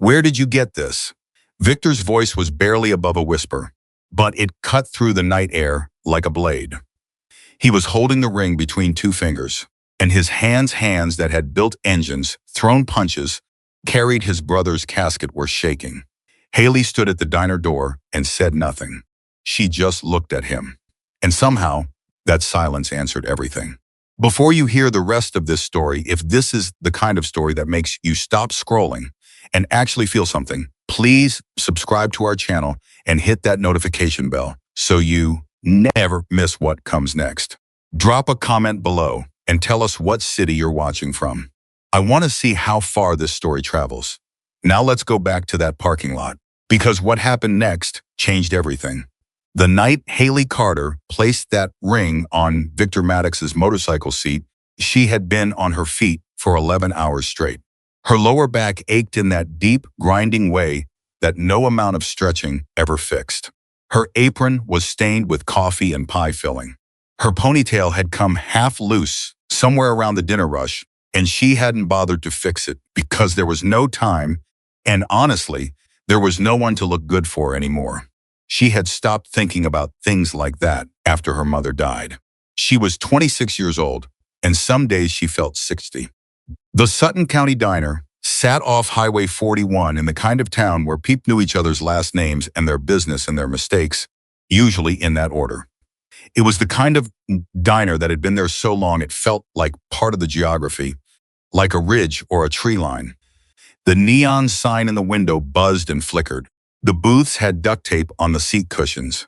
Where did you get this? Victor's voice was barely above a whisper, but it cut through the night air like a blade. He was holding the ring between two fingers, and his hands that had built engines, thrown punches, carried his brother's casket were shaking. Haley stood at the diner door and said nothing. She just looked at him. And somehow, that silence answered everything. Before you hear the rest of this story, if this is the kind of story that makes you stop scrolling and actually feel something, please subscribe to our channel and hit that notification bell so you never miss what comes next. Drop a comment below and tell us what city you're watching from. I want to see how far this story travels. Now let's go back to that parking lot, because what happened next changed everything. The night Haley Carter placed that ring on Victor Maddox's motorcycle seat, she had been on her feet for 11 hours straight. Her lower back ached in that deep, grinding way that no amount of stretching ever fixed. Her apron was stained with coffee and pie filling. Her ponytail had come half loose somewhere around the dinner rush, and she hadn't bothered to fix it because there was no time, and honestly, there was no one to look good for anymore. She had stopped thinking about things like that after her mother died. She was 26 years old, and some days she felt 60. The Sutton County Diner sat off Highway 41 in the kind of town where people knew each other's last names and their business and their mistakes, usually in that order. It was the kind of diner that had been there so long it felt like part of the geography, like a ridge or a tree line. The neon sign in the window buzzed and flickered. The booths had duct tape on the seat cushions.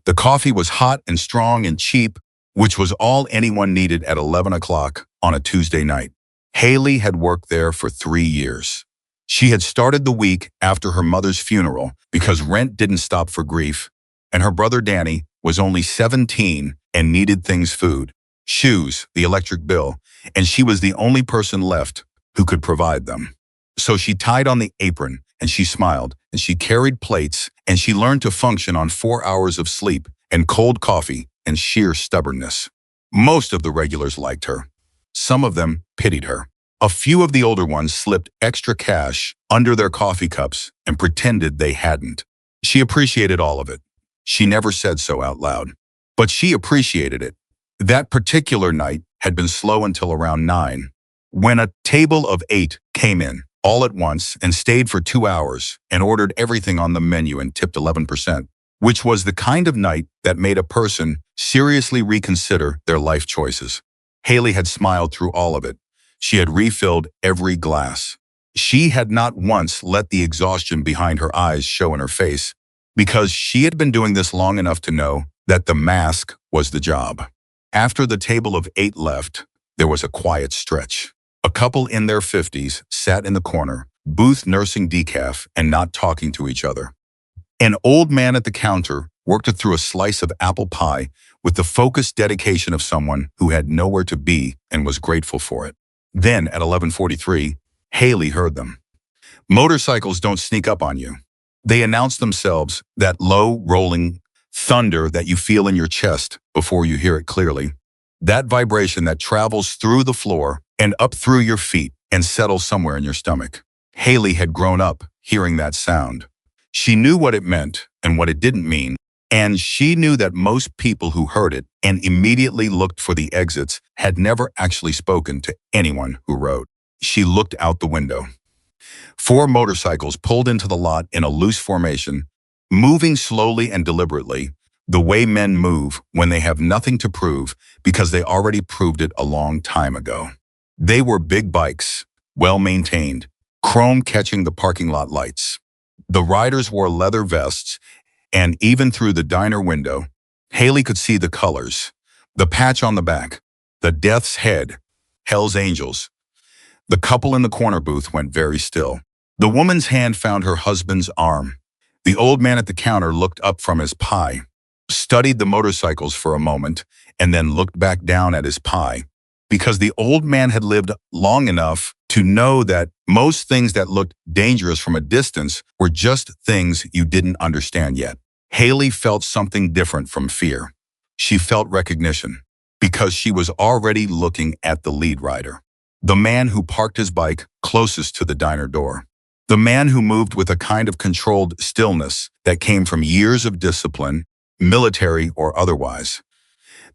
The coffee was hot and strong and cheap, which was all anyone needed at 11 o'clock on a Tuesday night. Haley had worked there for 3 years. She had started the week after her mother's funeral because rent didn't stop for grief, and her brother Danny was only 17 and needed things: food, shoes, the electric bill, and she was the only person left who could provide them. So she tied on the apron, and she smiled, and she carried plates, and she learned to function on 4 hours of sleep and cold coffee and sheer stubbornness. Most of the regulars liked her. Some of them pitied her. A few of the older ones slipped extra cash under their coffee cups and pretended they hadn't. She appreciated all of it. She never said so out loud, but she appreciated it. That particular night had been slow until around 9, when a table of 8 came in all at once and stayed for 2 hours and ordered everything on the menu and tipped 11%, which was the kind of night that made a person seriously reconsider their life choices. Haley had smiled through all of it. She had refilled every glass. She had not once let the exhaustion behind her eyes show in her face, because she had been doing this long enough to know that the mask was the job. After the table of 8 left, there was a quiet stretch. A couple in their 50s sat in the corner, booth nursing decaf and not talking to each other. An old man at the counter worked through a slice of apple pie with the focused dedication of someone who had nowhere to be and was grateful for it. Then, at 11:43, Haley heard them. Motorcycles don't sneak up on you. They announce themselves, that low, rolling thunder that you feel in your chest before you hear it clearly. That vibration that travels through the floor and up through your feet and settles somewhere in your stomach. Haley had grown up hearing that sound. She knew what it meant and what it didn't mean, and she knew that most people who heard it and immediately looked for the exits had never actually spoken to anyone who rode. She looked out the window. 4 motorcycles pulled into the lot in a loose formation, moving slowly and deliberately, the way men move when they have nothing to prove because they already proved it a long time ago. They were big bikes, well-maintained, chrome catching the parking lot lights. The riders wore leather vests, and even through the diner window, Haley could see the colors, the patch on the back, the Death's Head, Hell's Angels. The couple in the corner booth went very still. The woman's hand found her husband's arm. The old man at the counter looked up from his pie, studied the motorcycles for a moment, and then looked back down at his pie, because the old man had lived long enough to know that most things that looked dangerous from a distance were just things you didn't understand yet. Haley felt something different from fear. She felt recognition, because she was already looking at the lead rider, the man who parked his bike closest to the diner door. The man who moved with a kind of controlled stillness that came from years of discipline, military or otherwise.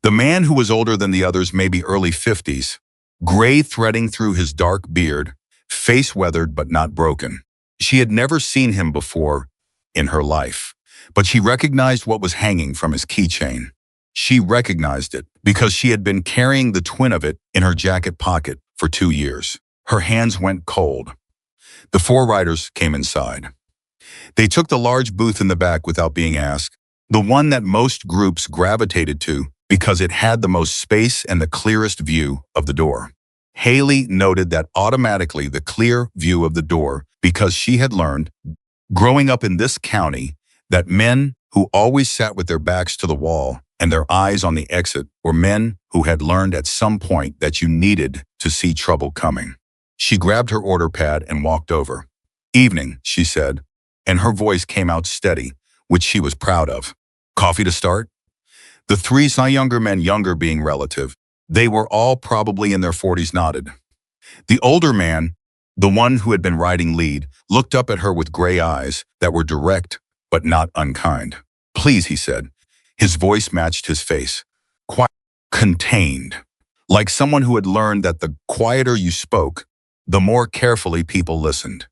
The man who was older than the others, maybe early 50s, gray threading through his dark beard, face weathered but not broken. She had never seen him before in her life, but she recognized what was hanging from his keychain. She recognized it because she had been carrying the twin of it in her jacket pocket for 2 years. Her hands went cold. The 4 riders came inside. They took the large booth in the back without being asked, the one that most groups gravitated to because it had the most space and the clearest view of the door. Haley noted that automatically the clear view of the door because she had learned, growing up in this county, that men who always sat with their backs to the wall and their eyes on the exit were men who had learned at some point that you needed to see trouble coming. She grabbed her order pad and walked over. "Evening," she said, and her voice came out steady, which she was proud of. "Coffee to start?" The 3 younger men, younger being relative, they were all probably in their 40s, nodded. The older man, the one who had been riding lead, looked up at her with gray eyes that were direct but not unkind. "Please," he said. His voice matched his face. Quiet, contained, like someone who had learned that the quieter you spoke, the more carefully people listened.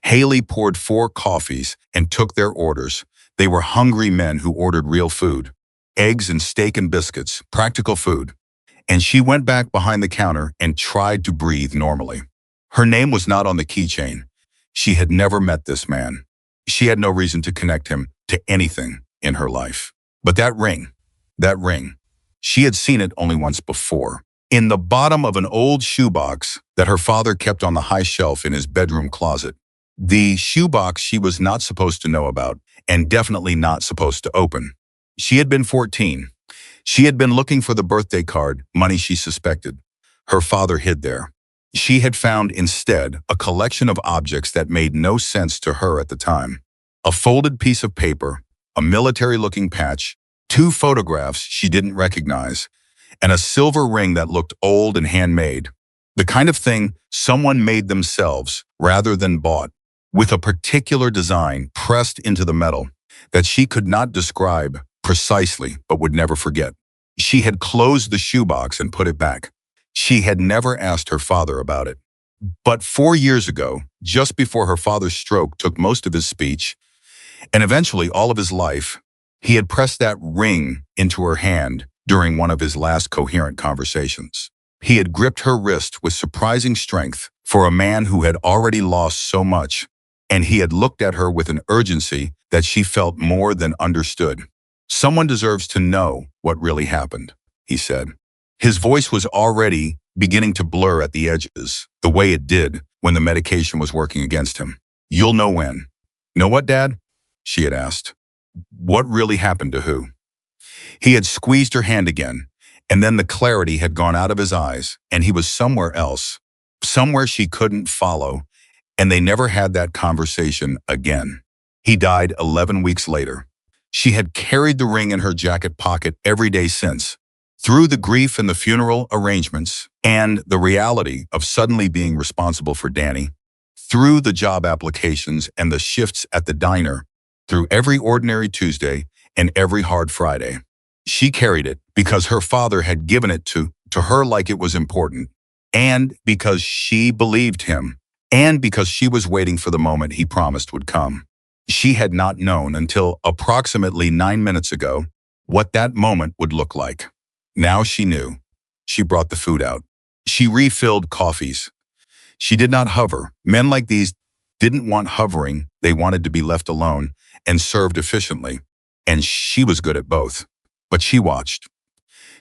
Haley poured 4 coffees and took their orders. They were hungry men who ordered real food. Eggs and steak and biscuits, practical food. And she went back behind the counter and tried to breathe normally. Her name was not on the keychain. She had never met this man. She had no reason to connect him to anything in her life. But that ring, she had seen it only once before. In the bottom of an old shoebox that her father kept on the high shelf in his bedroom closet. The shoebox she was not supposed to know about and definitely not supposed to open. She had been 14. She had been looking for the birthday card, money she suspected. Her father hid there. She had found instead a collection of objects that made no sense to her at the time. A folded piece of paper, a military-looking patch, 2 photographs she didn't recognize, and a silver ring that looked old and handmade. The kind of thing someone made themselves rather than bought, with a particular design pressed into the metal that she could not describe precisely but would never forget. She had closed the shoebox and put it back. She had never asked her father about it. But 4 years ago, just before her father's stroke took most of his speech, and eventually all of his life, he had pressed that ring into her hand during one of his last coherent conversations. He had gripped her wrist with surprising strength for a man who had already lost so much, and he had looked at her with an urgency that she felt more than understood. "Someone deserves to know what really happened," he said. His voice was already beginning to blur at the edges, the way it did when the medication was working against him. "You'll know when." "Know what, Dad?" she had asked. "What really happened to who?" He had squeezed her hand again, and then the clarity had gone out of his eyes, and he was somewhere else, somewhere she couldn't follow, and they never had that conversation again. He died 11 weeks later. She had carried the ring in her jacket pocket every day since, through the grief and the funeral arrangements, and the reality of suddenly being responsible for Danny, through the job applications and the shifts at the diner, through every ordinary Tuesday and every hard Friday. She carried it because her father had given it to her like it was important, and because she believed him, and because she was waiting for the moment he promised would come. She had not known until approximately 9 minutes ago what that moment would look like. Now she knew. She brought the food out. She refilled coffees. She did not hover. Men like these didn't want hovering. They wanted to be left alone and served efficiently. And she was good at both. But she watched.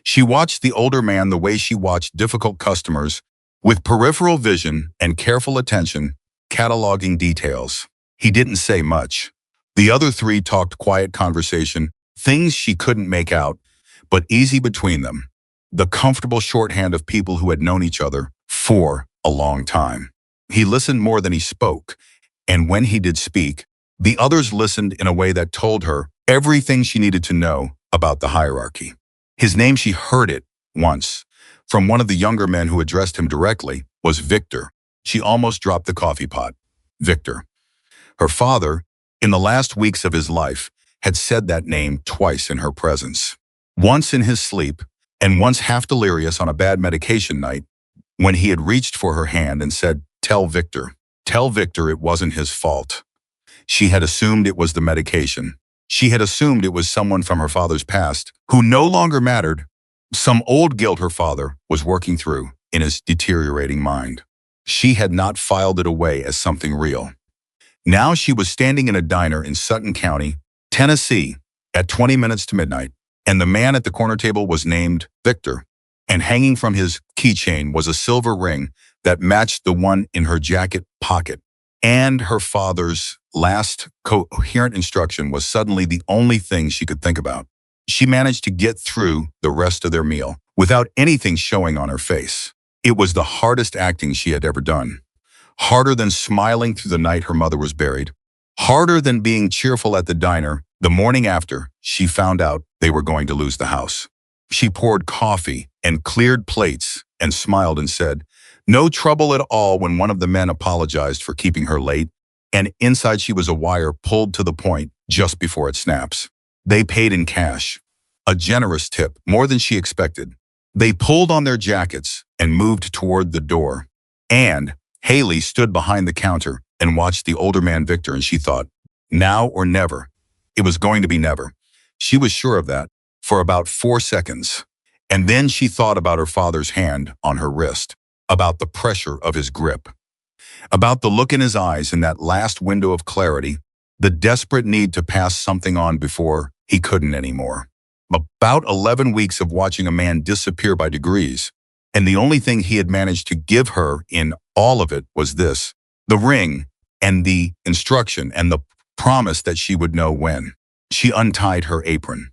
She watched the older man the way she watched difficult customers, with peripheral vision and careful attention, cataloging details. He didn't say much. The other 3 talked quiet conversation, things she couldn't make out, but easy between them. The comfortable shorthand of people who had known each other for a long time. He listened more than he spoke, and when he did speak, the others listened in a way that told her everything she needed to know about the hierarchy. His name, she heard it once from one of the younger men who addressed him directly, was Victor. She almost dropped the coffee pot. Victor. Her father, in the last weeks of his life, had said that name twice in her presence. Once in his sleep, and once half delirious on a bad medication night, when he had reached for her hand and said, "Tell Victor. Tell Victor it wasn't his fault." She had assumed it was the medication. She had assumed it was someone from her father's past who no longer mattered, some old guilt her father was working through in his deteriorating mind. She had not filed it away as something real. Now she was standing in a diner in Sutton County, Tennessee, at 20 minutes to midnight, and the man at the corner table was named Victor, and hanging from his keychain was a silver ring that matched the one in her jacket pocket. And her father's last coherent instruction was suddenly the only thing she could think about. She managed to get through the rest of their meal without anything showing on her face. It was the hardest acting she had ever done. Harder than smiling through the night her mother was buried. Harder than being cheerful at the diner the morning after she found out they were going to lose the house. She poured coffee and cleared plates and smiled and said, "No trouble at all," when one of the men apologized for keeping her late, and inside she was a wire pulled to the point just before it snaps. They paid in cash, a generous tip, more than she expected. They pulled on their jackets and moved toward the door. And Haley stood behind the counter and watched the older man Victor, and she thought, now or never. It was going to be never. She was sure of that for about 4 seconds. And then she thought about her father's hand on her wrist, about the pressure of his grip, about the look in his eyes in that last window of clarity, the desperate need to pass something on before he couldn't anymore. About 11 weeks of watching a man disappear by degrees, and the only thing he had managed to give her in all of it was this, the ring and the instruction and the promise that she would know when. She untied her apron.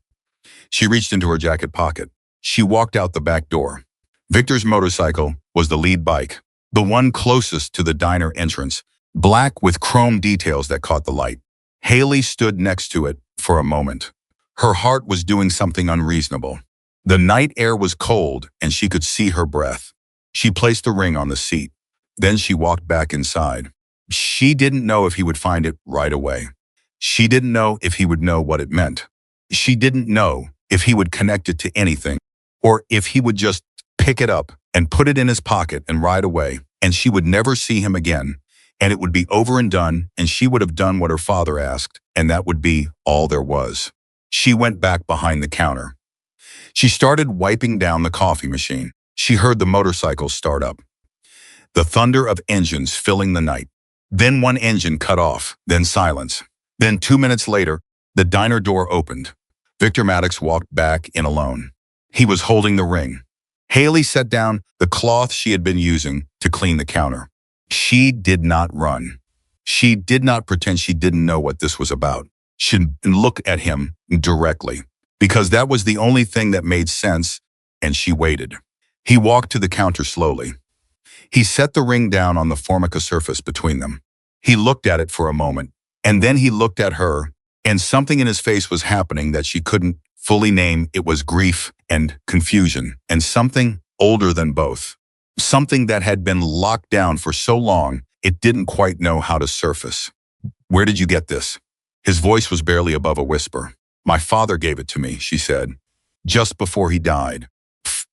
She reached into her jacket pocket. She walked out the back door. Victor's motorcycle was the lead bike, the one closest to the diner entrance, black with chrome details that caught the light. Haley stood next to it for a moment. Her heart was doing something unreasonable. The night air was cold and she could see her breath. She placed the ring on the seat. Then she walked back inside. She didn't know if he would find it right away. She didn't know if he would know what it meant. She didn't know if he would connect it to anything, or if he would just pick it up and put it in his pocket and ride away, and she would never see him again, and it would be over and done, and she would have done what her father asked, and that would be all there was. She went back behind the counter. She started wiping down the coffee machine. She heard the motorcycle start up, the thunder of engines filling the night. Then one engine cut off, then silence. Then 2 minutes later, the diner door opened. Victor Maddox walked back in alone. He was holding the ring. Haley set down the cloth she had been using to clean the counter. She did not run. She did not pretend she didn't know what this was about. She didn't look at him directly, because that was the only thing that made sense, and she waited. He walked to the counter slowly. He set the ring down on the formica surface between them. He looked at it for a moment, and then he looked at her, and something in his face was happening that she couldn't fully name. It was grief and confusion, and something older than both. Something that had been locked down for so long, it didn't quite know how to surface. "Where did you get this?" His voice was barely above a whisper. "My father gave it to me," she said, "just before he died.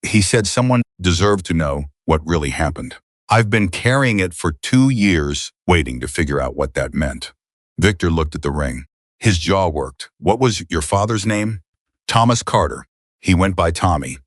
He said someone deserved to know what really happened. I've been carrying it for 2 years, waiting to figure out what that meant." Victor looked at the ring. His jaw worked. "What was your father's name?" "Thomas Carter. He went by Tommy."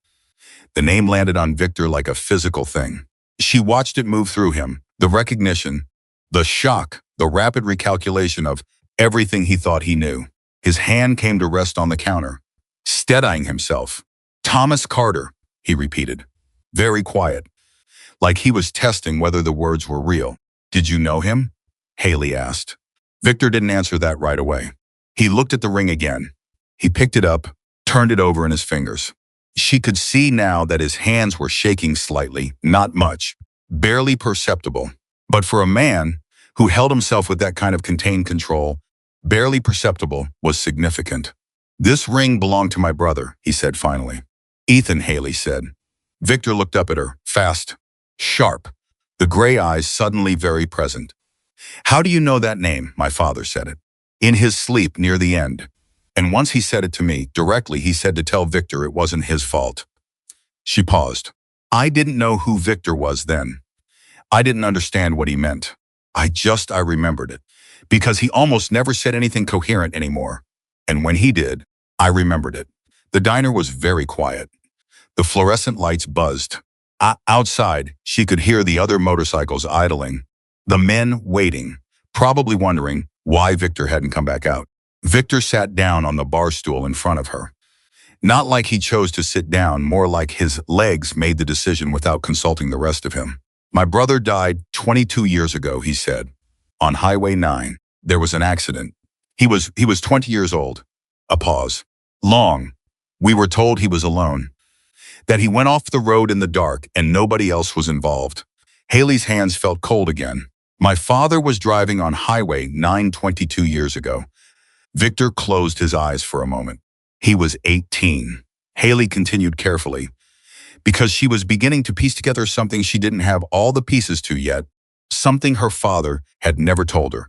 The name landed on Victor like a physical thing. She watched it move through him, the recognition, the shock, the rapid recalculation of everything he thought he knew. His hand came to rest on the counter, steadying himself. "Thomas Carter," he repeated, very quiet, like he was testing whether the words were real. "Did you know him?" Haley asked. Victor didn't answer that right away. He looked at the ring again. He picked it up, turned it over in his fingers. She could see now that his hands were shaking slightly, not much, barely perceptible. But for a man who held himself with that kind of contained control, barely perceptible was significant. "This ring belonged to my brother," he said finally. "Ethan," Haley said. Victor looked up at her, fast, sharp, the gray eyes suddenly very present. How do you know that name? My father said it. In his sleep near the end. And once he said it to me, directly he said to tell Victor it wasn't his fault. She paused. I didn't know who Victor was then. I didn't understand what he meant. I remembered it. Because he almost never said anything coherent anymore. And when he did, I remembered it. The diner was very quiet. The fluorescent lights buzzed. Outside, she could hear the other motorcycles idling. The men waiting, probably wondering why Victor hadn't come back out. Victor sat down on the bar stool in front of her. Not like he chose to sit down, more like his legs made the decision without consulting the rest of him. My brother died 22 years ago, he said. On Highway 9, there was an accident. He was 20 years old. A pause. Long. We were told he was alone. That he went off the road in the dark and nobody else was involved. Haley's hands felt cold again. My father was driving on Highway 9 22 years ago. Victor closed his eyes for a moment. He was 18. Haley continued carefully, because she was beginning to piece together something she didn't have all the pieces to yet, something her father had never told her,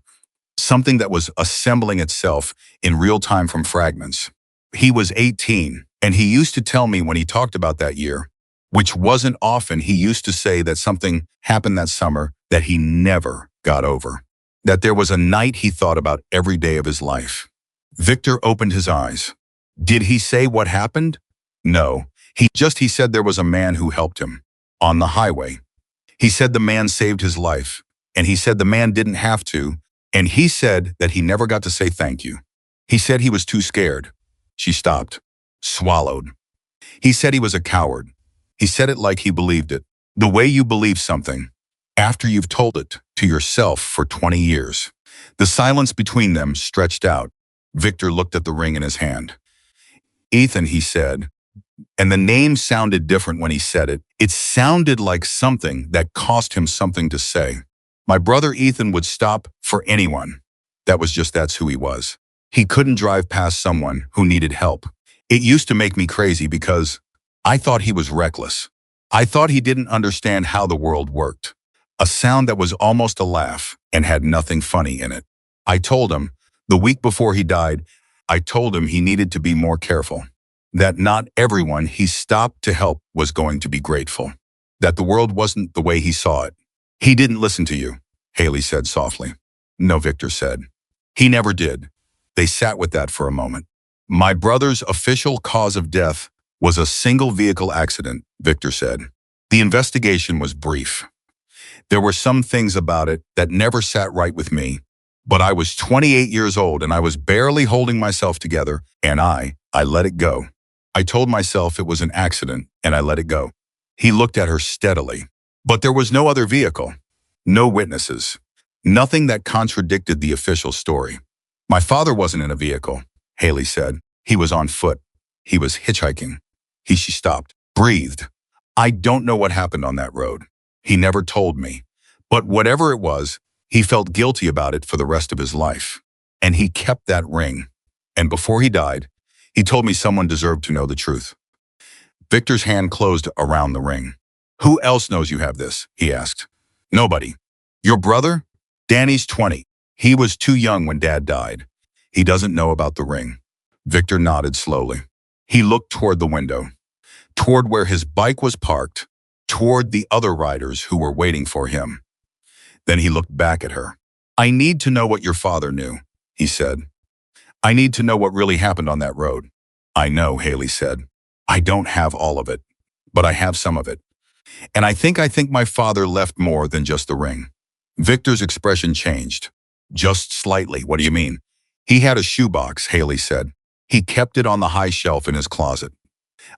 something that was assembling itself in real time from fragments. He was 18, and he used to tell me when he talked about that year, which wasn't often, he used to say that something happened that summer that he never got over, that there was a night he thought about every day of his life. Victor opened his eyes. Did he say what happened? No. He said there was a man who helped him. On the highway. He said the man saved his life. And he said the man didn't have to. And he said that he never got to say thank you. He said he was too scared. She stopped. Swallowed. He said he was a coward. He said it like he believed it. The way you believe something, after you've told it to yourself for 20 years. The silence between them stretched out. Victor looked at the ring in his hand. Ethan, he said, and the name sounded different when he said it. It sounded like something that cost him something to say. My brother Ethan would stop for anyone. That's who he was. He couldn't drive past someone who needed help. It used to make me crazy because I thought he was reckless. I thought he didn't understand how the world worked. A sound that was almost a laugh and had nothing funny in it. I told him, the week before he died, I told him he needed to be more careful. That not everyone he stopped to help was going to be grateful. That the world wasn't the way he saw it. He didn't listen to you, Haley said softly. No, Victor said. He never did. They sat with that for a moment. My brother's official cause of death was a single vehicle accident, Victor said. The investigation was brief. There were some things about it that never sat right with me. But I was 28 years old and I was barely holding myself together, and I let it go. I told myself it was an accident and I let it go. He looked at her steadily. But there was no other vehicle, no witnesses, nothing that contradicted the official story. My father wasn't in a vehicle, Haley said. He was on foot. He was hitchhiking. She stopped, breathed. I don't know what happened on that road. He never told me. But whatever it was, he felt guilty about it for the rest of his life. And he kept that ring. And before he died, he told me someone deserved to know the truth. Victor's hand closed around the ring. Who else knows you have this? He asked. Nobody. Your brother? Danny's 20. He was too young when Dad died. He doesn't know about the ring. Victor nodded slowly. He looked toward the window, toward where his bike was parked, toward the other riders who were waiting for him. Then he looked back at her. I need to know what your father knew, he said. I need to know what really happened on that road. I know, Haley said. I don't have all of it, but I have some of it. And I think my father left more than just the ring. Victor's expression changed. Just slightly, what do you mean? He had a shoebox, Haley said. He kept it on the high shelf in his closet.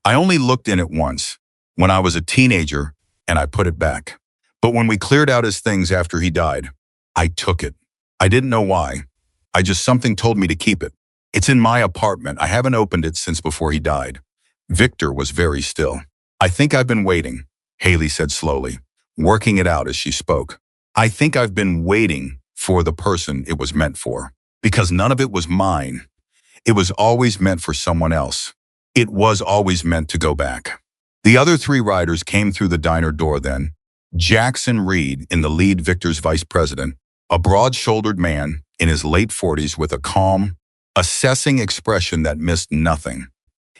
I only looked in it once, when I was a teenager, and I put it back. But when we cleared out his things after he died, I took it. I didn't know why. Something told me to keep it. It's in my apartment. I haven't opened it since before he died. Victor was very still. I think I've been waiting, Haley said slowly, working it out as she spoke. I think I've been waiting for the person it was meant for. Because none of it was mine. It was always meant for someone else. It was always meant to go back. The other three riders came through the diner door then. Jackson Reed in the lead, Victor's vice president, A broad-shouldered man in his late 40s with a calm, assessing expression that missed nothing.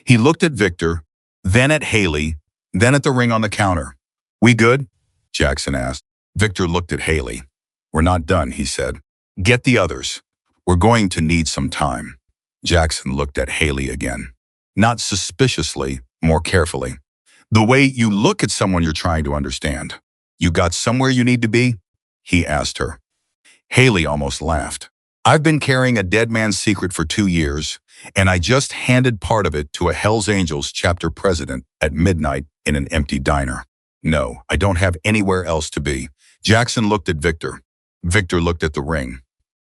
He looked at Victor, then at Haley, then at the ring on the counter. "We good?" Jackson asked. Victor looked at Haley. "We're not done," he said. "Get the others. We're going to need some time." Jackson looked at Haley again. Not suspiciously, more carefully. "The way you look at someone you're trying to understand. You got somewhere you need to be?" he asked her. Haley almost laughed. "I've been carrying a dead man's secret for 2 years, and I just handed part of it to a Hells Angels chapter president at midnight in an empty diner. No, I don't have anywhere else to be." Jackson looked at Victor. Victor looked at the ring.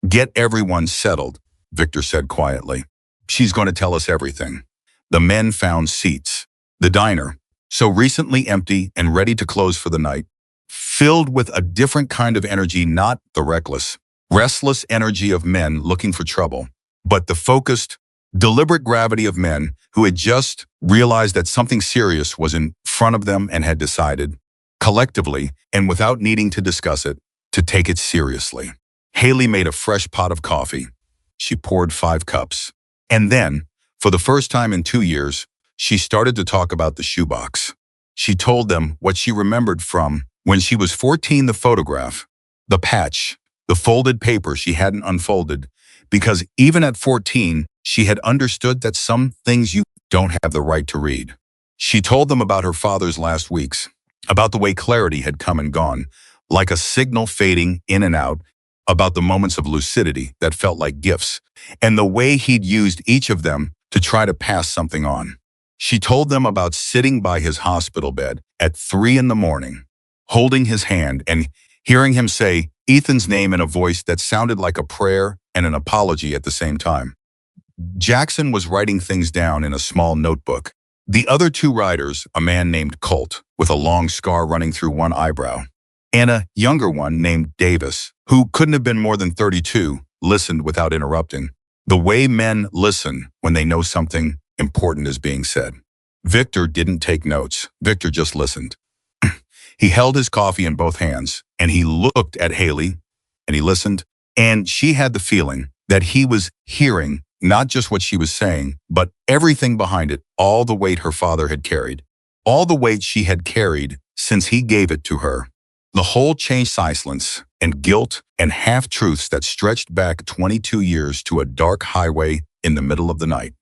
"Get everyone settled," Victor said quietly. "She's going to tell us everything." The men found seats. The diner, so recently empty and ready to close for the night, filled with a different kind of energy, not the reckless, restless energy of men looking for trouble, but the focused, deliberate gravity of men who had just realized that something serious was in front of them and had decided, collectively and without needing to discuss it, to take it seriously. Haley made a fresh pot of coffee. She poured 5 cups. And then, for the first time in 2 years, she started to talk about the shoebox. She told them what she remembered from when she was 14, the photograph, the patch, the folded paper she hadn't unfolded, because even at 14, she had understood that some things you don't have the right to read. She told them about her father's last weeks, about the way clarity had come and gone, like a signal fading in and out, about the moments of lucidity that felt like gifts, and the way he'd used each of them to try to pass something on. She told them about sitting by his hospital bed at 3 in the morning, holding his hand and hearing him say Ethan's name in a voice that sounded like a prayer and an apology at the same time. Jackson was writing things down in a small notebook. The other 2 riders, a man named Colt, with a long scar running through one eyebrow, and a younger one named Davis, who couldn't have been more than 32, listened without interrupting. The way men listen when they know something important is being said. Victor didn't take notes. Victor just listened. He held his coffee in both hands, and he looked at Haley, and he listened, and she had the feeling that he was hearing not just what she was saying, but everything behind it, all the weight her father had carried, all the weight she had carried since he gave it to her. The whole changed silence and guilt and half-truths that stretched back 22 years to a dark highway in the middle of the night.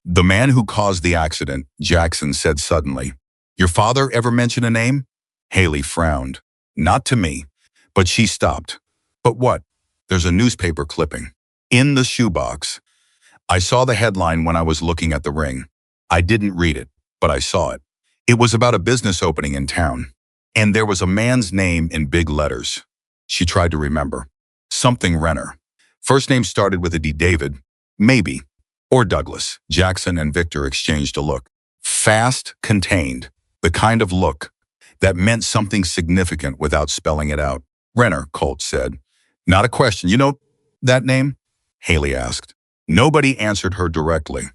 "The man who caused the accident," Jackson said suddenly. "Your father ever mention a name?" Haley frowned. "Not to me." But she stopped. "But what?" "There's a newspaper clipping. In the shoebox. I saw the headline when I was looking at the ring. I didn't read it, but I saw it. It was about a business opening in town. And there was a man's name in big letters." She tried to remember. Something Renner. First name started with a D. David, maybe. Or Douglas. Jackson and Victor exchanged a look. Fast, contained. The kind of look that meant something significant without spelling it out. "Renner," Colt said. "Not a question. You know that name?" Haley asked. Nobody answered her directly.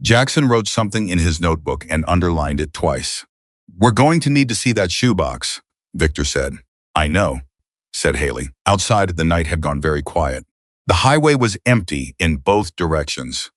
Jackson wrote something in his notebook and underlined it twice. "We're going to need to see that shoebox," Victor said. "I know," said Haley. Outside, the night had gone very quiet. The highway was empty in both directions.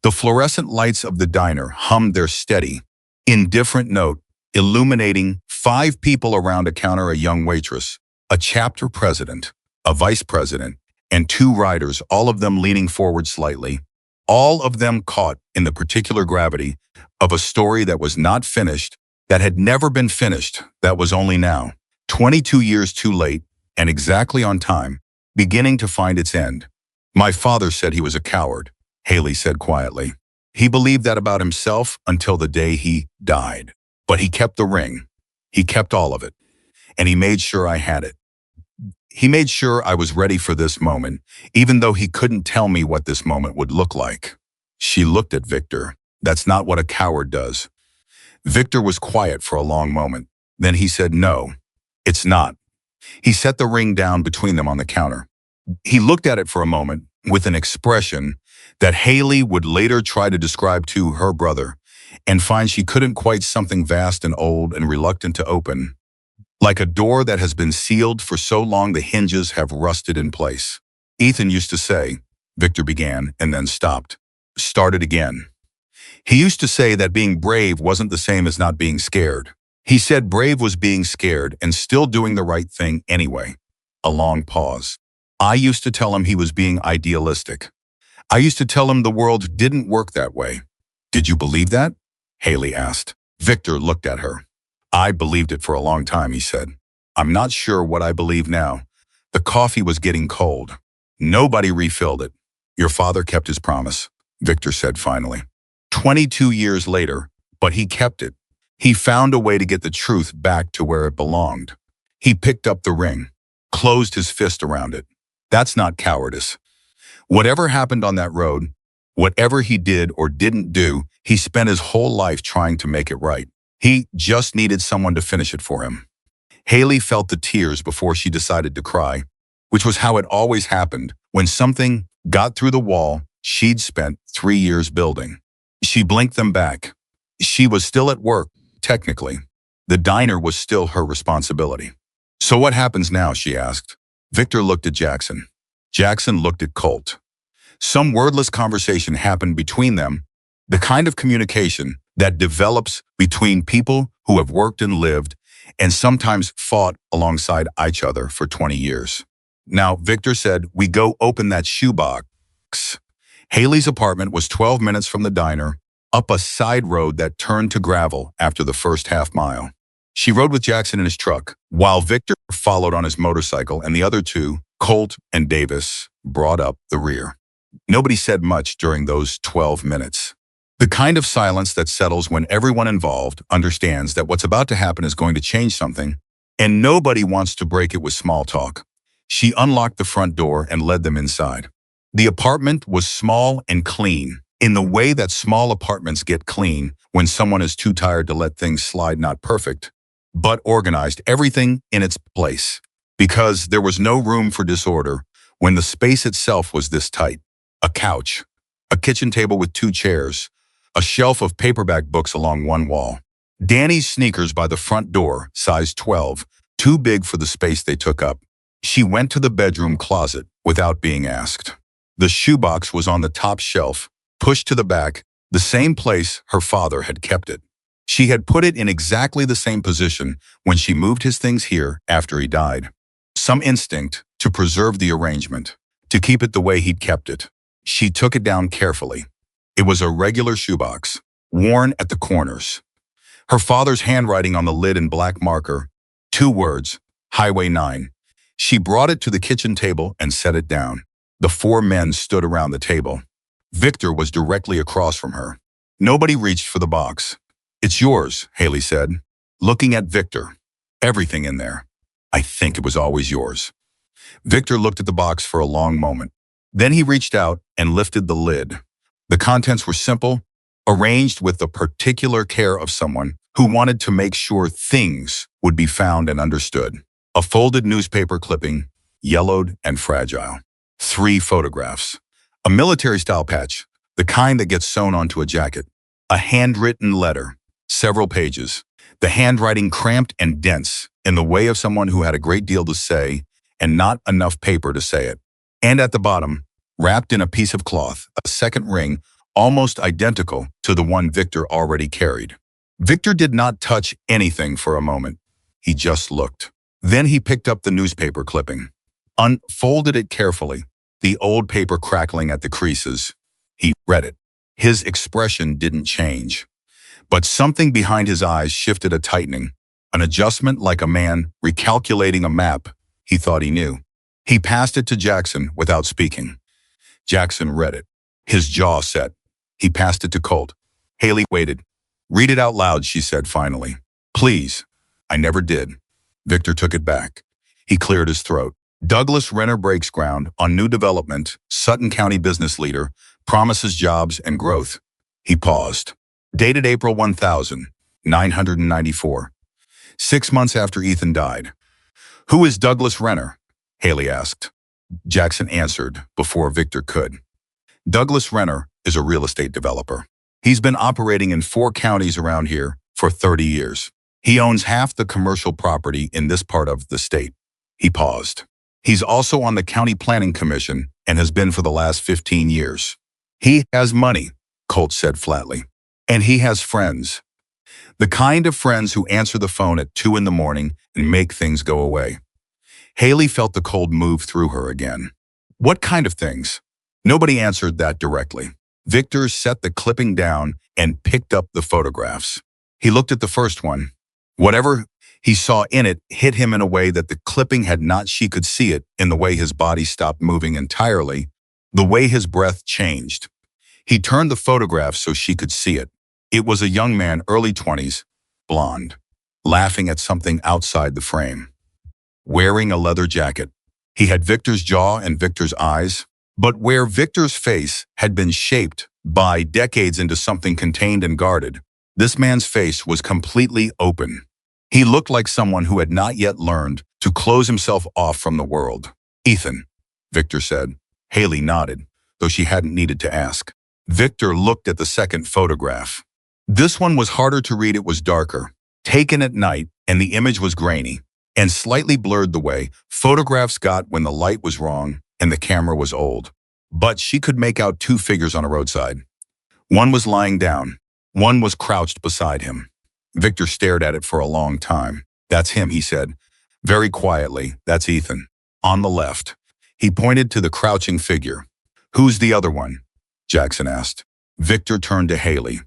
The fluorescent lights of the diner hummed their steady, indifferent note, illuminating 5 people around a counter, a young waitress, a chapter president, a vice president, and 2 riders, all of them leaning forward slightly, all of them caught in the particular gravity of a story that was not finished, that had never been finished, that was only now, 22 years too late, and exactly on time, beginning to find its end. "My father said he was a coward," Haley said quietly. "He believed that about himself until the day he died. But he kept the ring. He kept all of it. And he made sure I had it. He made sure I was ready for this moment, even though he couldn't tell me what this moment would look like." She looked at Victor. "That's not what a coward does." Victor was quiet for a long moment. Then he said, "No, it's not." He set the ring down between them on the counter. He looked at it for a moment with an expression that Haley would later try to describe to her brother and find she couldn't, quite something vast and old and reluctant to open, like a door that has been sealed for so long the hinges have rusted in place. Ethan used to say, Victor began and then stopped. Started again. He used to say that being brave wasn't the same as not being scared. He said brave was being scared and still doing the right thing anyway. A long pause. I used to tell him he was being idealistic. I used to tell him the world didn't work that way. Did you believe that? Haley asked. Victor looked at her. I believed it for a long time, he said. I'm not sure what I believe now. The coffee was getting cold. Nobody refilled it. Your father kept his promise, Victor said finally. 22 years later, but he kept it. He found a way to get the truth back to where it belonged. He picked up the ring, closed his fist around it. That's not cowardice. Whatever happened on that road, whatever he did or didn't do, he spent his whole life trying to make it right. He just needed someone to finish it for him. Haley felt the tears before she decided to cry, which was how it always happened when something got through the wall she'd spent 3 years building. She blinked them back. She was still at work, technically. The diner was still her responsibility. So what happens now, she asked. Victor looked at Jackson. Jackson looked at Colt. Some wordless conversation happened between them, the kind of communication that develops between people who have worked and lived and sometimes fought alongside each other for 20 years. Now, Victor said, we go open that shoebox. Haley's apartment was 12 minutes from the diner, up a side road that turned to gravel after the first half mile. She rode with Jackson in his truck, while Victor followed on his motorcycle and the other two, Colt and Davis, brought up the rear. Nobody said much during those 12 minutes. The kind of silence that settles when everyone involved understands that what's about to happen is going to change something, and nobody wants to break it with small talk. She unlocked the front door and led them inside. The apartment was small and clean, in the way that small apartments get clean when someone is too tired to let things slide. Not perfect, but organized, everything in its place, because there was no room for disorder when the space itself was this tight. A couch, a kitchen table with 2 chairs, a shelf of paperback books along one wall. Danny's sneakers by the front door, size 12, too big for the space they took up. She went to the bedroom closet without being asked. The shoebox was on the top shelf, pushed to the back, the same place her father had kept it. She had put it in exactly the same position when she moved his things here after he died. Some instinct to preserve the arrangement, to keep it the way he'd kept it. She took it down carefully. It was a regular shoebox, worn at the corners. Her father's handwriting on the lid in black marker, 2 words, Highway 9. She brought it to the kitchen table and set it down. The 4 men stood around the table. Victor was directly across from her. Nobody reached for the box. It's yours, Haley said, looking at Victor. Everything in there. I think it was always yours. Victor looked at the box for a long moment. Then he reached out and lifted the lid. The contents were simple, arranged with the particular care of someone who wanted to make sure things would be found and understood. A folded newspaper clipping, yellowed and fragile. 3 photographs. A military-style patch, the kind that gets sewn onto a jacket. A handwritten letter, several pages. The handwriting cramped and dense, in the way of someone who had a great deal to say and not enough paper to say it. And at the bottom, wrapped in a piece of cloth, a second ring, almost identical to the one Victor already carried. Victor did not touch anything for a moment. He just looked. Then he picked up the newspaper clipping, unfolded it carefully, the old paper crackling at the creases. He read it. His expression didn't change, but something behind his eyes shifted, a tightening, an adjustment like a man recalculating a map he thought he knew. He passed it to Jackson without speaking. Jackson read it. His jaw set. He passed it to Colt. Haley waited. Read it out loud, she said finally. Please. I never did. Victor took it back. He cleared his throat. Douglas Renner breaks ground on new development, Sutton County business leader, promises jobs and growth. He paused. Dated April 1994. 6 months after Ethan died. Who is Douglas Renner? Haley asked. Jackson answered before Victor could. Douglas Renner is a real estate developer. He's been operating in 4 counties around here for 30 years. He owns half the commercial property in this part of the state. He paused. He's also on the county planning commission and has been for the last 15 years. He has money, Colt said flatly. And he has friends. The kind of friends who answer the phone at 2 in the morning and make things go away. Haley felt the cold move through her again. What kind of things? Nobody answered that directly. Victor set the clipping down and picked up the photographs. He looked at the first one. Whatever he saw in it hit him in a way that the clipping had not. She could see it in the way his body stopped moving entirely, the way his breath changed. He turned the photograph so she could see it. It was a young man, early 20s, blonde, laughing at something outside the frame. Wearing a leather jacket. He had Victor's jaw and Victor's eyes, but where Victor's face had been shaped by decades into something contained and guarded, this man's face was completely open. He looked like someone who had not yet learned to close himself off from the world. Ethan, Victor said. Haley nodded, though she hadn't needed to ask. Victor looked at the second photograph. This one was harder to read. It was darker, taken at night, and the image was grainy and slightly blurred the way photographs got when the light was wrong and the camera was old. But she could make out two figures on a roadside. One was lying down. One was crouched beside him. Victor stared at it for a long time. That's him, he said, very quietly. That's Ethan. On the left. He pointed to the crouching figure. Who's the other one? Jackson asked. Victor turned to Haley.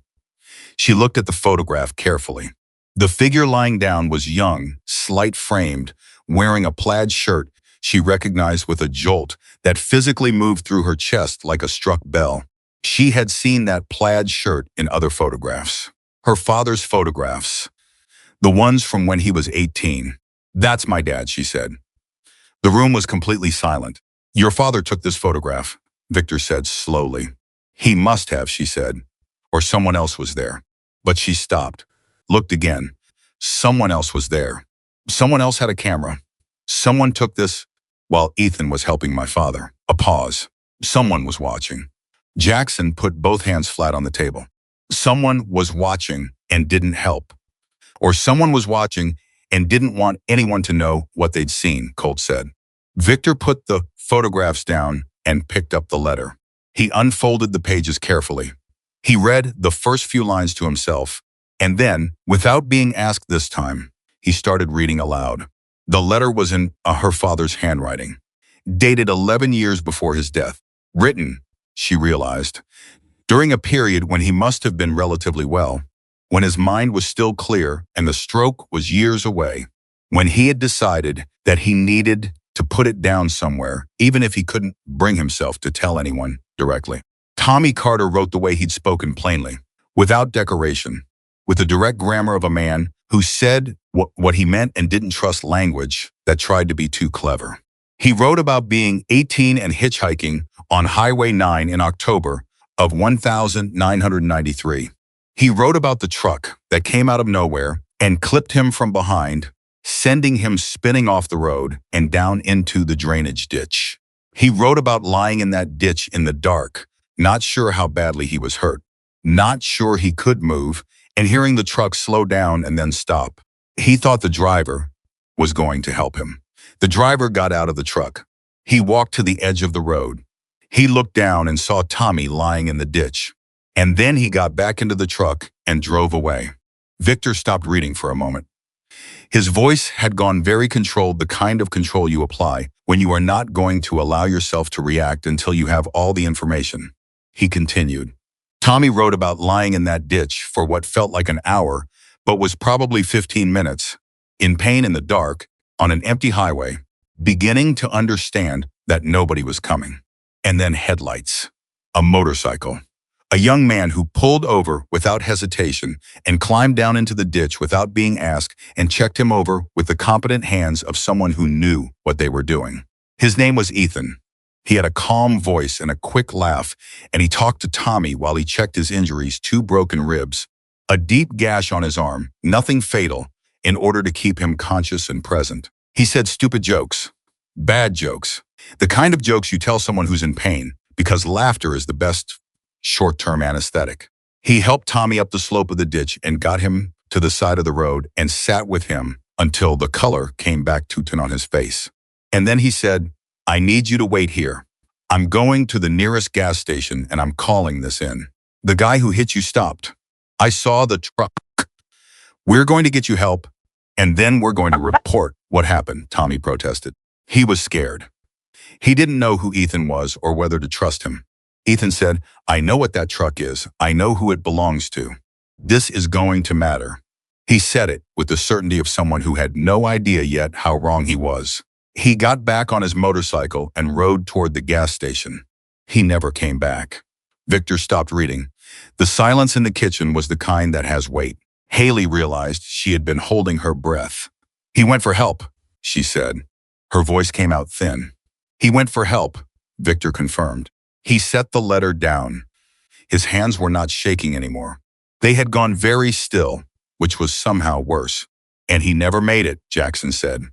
She looked at the photograph carefully. The figure lying down was young, slight-framed, wearing a plaid shirt she recognized with a jolt that physically moved through her chest like a struck bell. She had seen that plaid shirt in other photographs. Her father's photographs. The ones from when he was 18. That's my dad, she said. The room was completely silent. Your father took this photograph, Victor said slowly. He must have, she said. Or someone else was there. But she stopped. Looked again. Someone else was there. Someone else had a camera. Someone took this while Ethan was helping my father. A pause. Someone was watching. Jackson put both hands flat on the table. Someone was watching and didn't help. Or someone was watching and didn't want anyone to know what they'd seen, Colt said. Victor put the photographs down and picked up the letter. He unfolded the pages carefully. He read the first few lines to himself, and then, without being asked this time, he started reading aloud. The letter was in her father's handwriting, dated 11 years before his death. Written, she realized, during a period when he must have been relatively well, when his mind was still clear and the stroke was years away, when he had decided that he needed to put it down somewhere, even if he couldn't bring himself to tell anyone directly. Tommy Carter wrote the way he'd spoken plainly, without decoration, with the direct grammar of a man who said what he meant and didn't trust language that tried to be too clever. He wrote about being 18 and hitchhiking on Highway 9 in October of 1993. He wrote about the truck that came out of nowhere and clipped him from behind, sending him spinning off the road and down into the drainage ditch. He wrote about lying in that ditch in the dark, not sure how badly he was hurt, not sure he could move, and hearing the truck slow down and then stop. He thought the driver was going to help him. The driver got out of the truck. He walked to the edge of the road. He looked down and saw Tommy lying in the ditch. And then he got back into the truck and drove away. Victor stopped reading for a moment. His voice had gone very controlled, the kind of control you apply when you are not going to allow yourself to react until you have all the information. He continued. Tommy wrote about lying in that ditch for what felt like an hour, but was probably 15 minutes, in pain in the dark, on an empty highway, beginning to understand that nobody was coming. And then headlights. A motorcycle. A young man who pulled over without hesitation and climbed down into the ditch without being asked and checked him over with the competent hands of someone who knew what they were doing. His name was Ethan. He had a calm voice and a quick laugh, and he talked to Tommy while he checked his injuries, 2 broken ribs, a deep gash on his arm, nothing fatal, in order to keep him conscious and present. He said stupid jokes, bad jokes, the kind of jokes you tell someone who's in pain, because laughter is the best short-term anesthetic. He helped Tommy up the slope of the ditch and got him to the side of the road and sat with him until the color came back to on his face. And then he said, "I need you to wait here. I'm going to the nearest gas station and I'm calling this in. The guy who hit you stopped. I saw the truck. We're going to get you help, and then we're going to report what happened," Tommy protested. He was scared. He didn't know who Ethan was or whether to trust him. Ethan said, "I know what that truck is. I know who it belongs to. This is going to matter." He said it with the certainty of someone who had no idea yet how wrong he was. He got back on his motorcycle and rode toward the gas station. He never came back. Victor stopped reading. The silence in the kitchen was the kind that has weight. Haley realized she had been holding her breath. "He went for help," she said. Her voice came out thin. "He went for help," Victor confirmed. He set the letter down. His hands were not shaking anymore. They had gone very still, which was somehow worse. "And he never made it," Jackson said.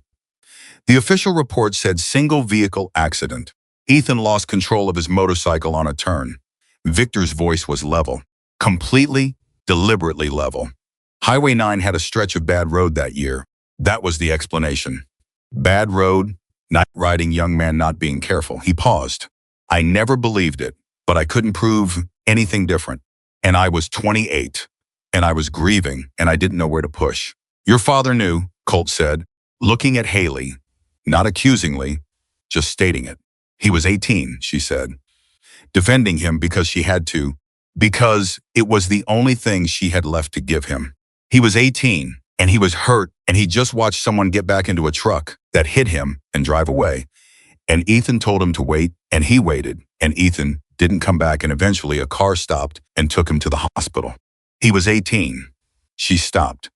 The official report said single vehicle accident. Ethan lost control of his motorcycle on a turn. Victor's voice was level. Completely, deliberately level. Highway 9 had a stretch of bad road that year. That was the explanation. Bad road, night riding young man not being careful. He paused. "I never believed it, but I couldn't prove anything different. And I was 28, and I was grieving, and I didn't know where to push." "Your father knew," Colt said, looking at Haley, not accusingly, just stating it. "He was 18, she said, defending him because she had to, because it was the only thing she had left to give him. He was 18, and he was hurt, and he just watched someone get back into a truck that hit him and drive away. And Ethan told him to wait, and he waited, and Ethan didn't come back, and eventually a car stopped and took him to the hospital. He was 18. She stopped.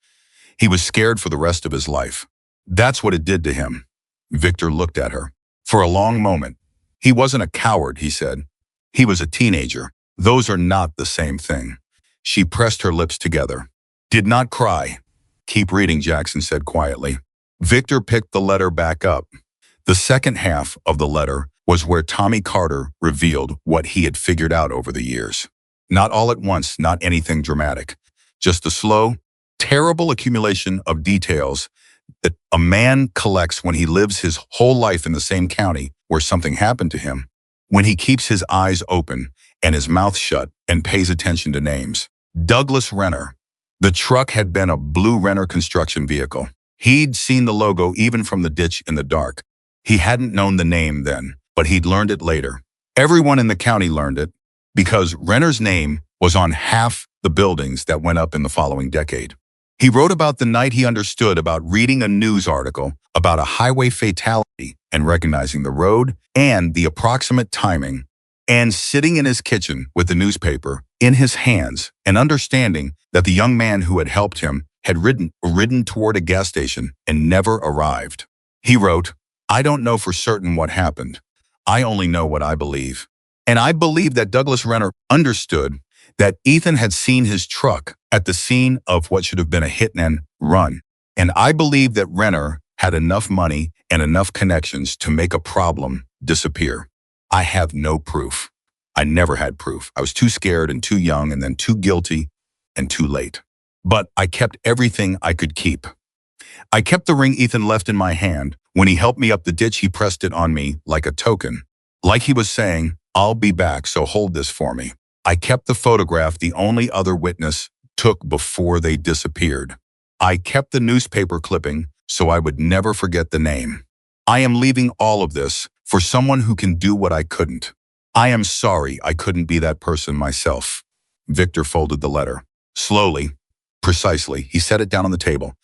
He was scared for the rest of his life. That's what it did to him." Victor looked at her. For a long moment. "He wasn't a coward," he said. "He was a teenager. Those are not the same thing." She pressed her lips together. "Did not cry." "Keep reading," Jackson said quietly. Victor picked the letter back up. The second half of the letter was where Tommy Carter revealed what he had figured out over the years. Not all at once, not anything dramatic. Just a slow, terrible accumulation of details that a man collects when he lives his whole life in the same county where something happened to him, when he keeps his eyes open and his mouth shut and pays attention to names. Douglas Renner. The truck had been a blue Renner construction vehicle. He'd seen the logo even from the ditch in the dark. He hadn't known the name then, but he'd learned it later. Everyone in the county learned it because Renner's name was on half the buildings that went up in the following decade. He wrote about the night he understood about reading a news article about a highway fatality and recognizing the road and the approximate timing, and sitting in his kitchen with the newspaper in his hands and understanding that the young man who had helped him had ridden toward a gas station and never arrived. He wrote, "I don't know for certain what happened. I only know what I believe. And I believe that Douglas Renner understood that Ethan had seen his truck at the scene of what should have been a hit and run. And I believe that Renner had enough money and enough connections to make a problem disappear. I have no proof. I never had proof. I was too scared and too young and then too guilty and too late. But I kept everything I could keep. I kept the ring Ethan left in my hand. When he helped me up the ditch, he pressed it on me like a token. Like he was saying, 'I'll be back, so hold this for me.' I kept the photograph the only other witness took before they disappeared. I kept the newspaper clipping so I would never forget the name. I am leaving all of this for someone who can do what I couldn't. I am sorry I couldn't be that person myself." Victor folded the letter. Slowly, precisely, he set it down on the table.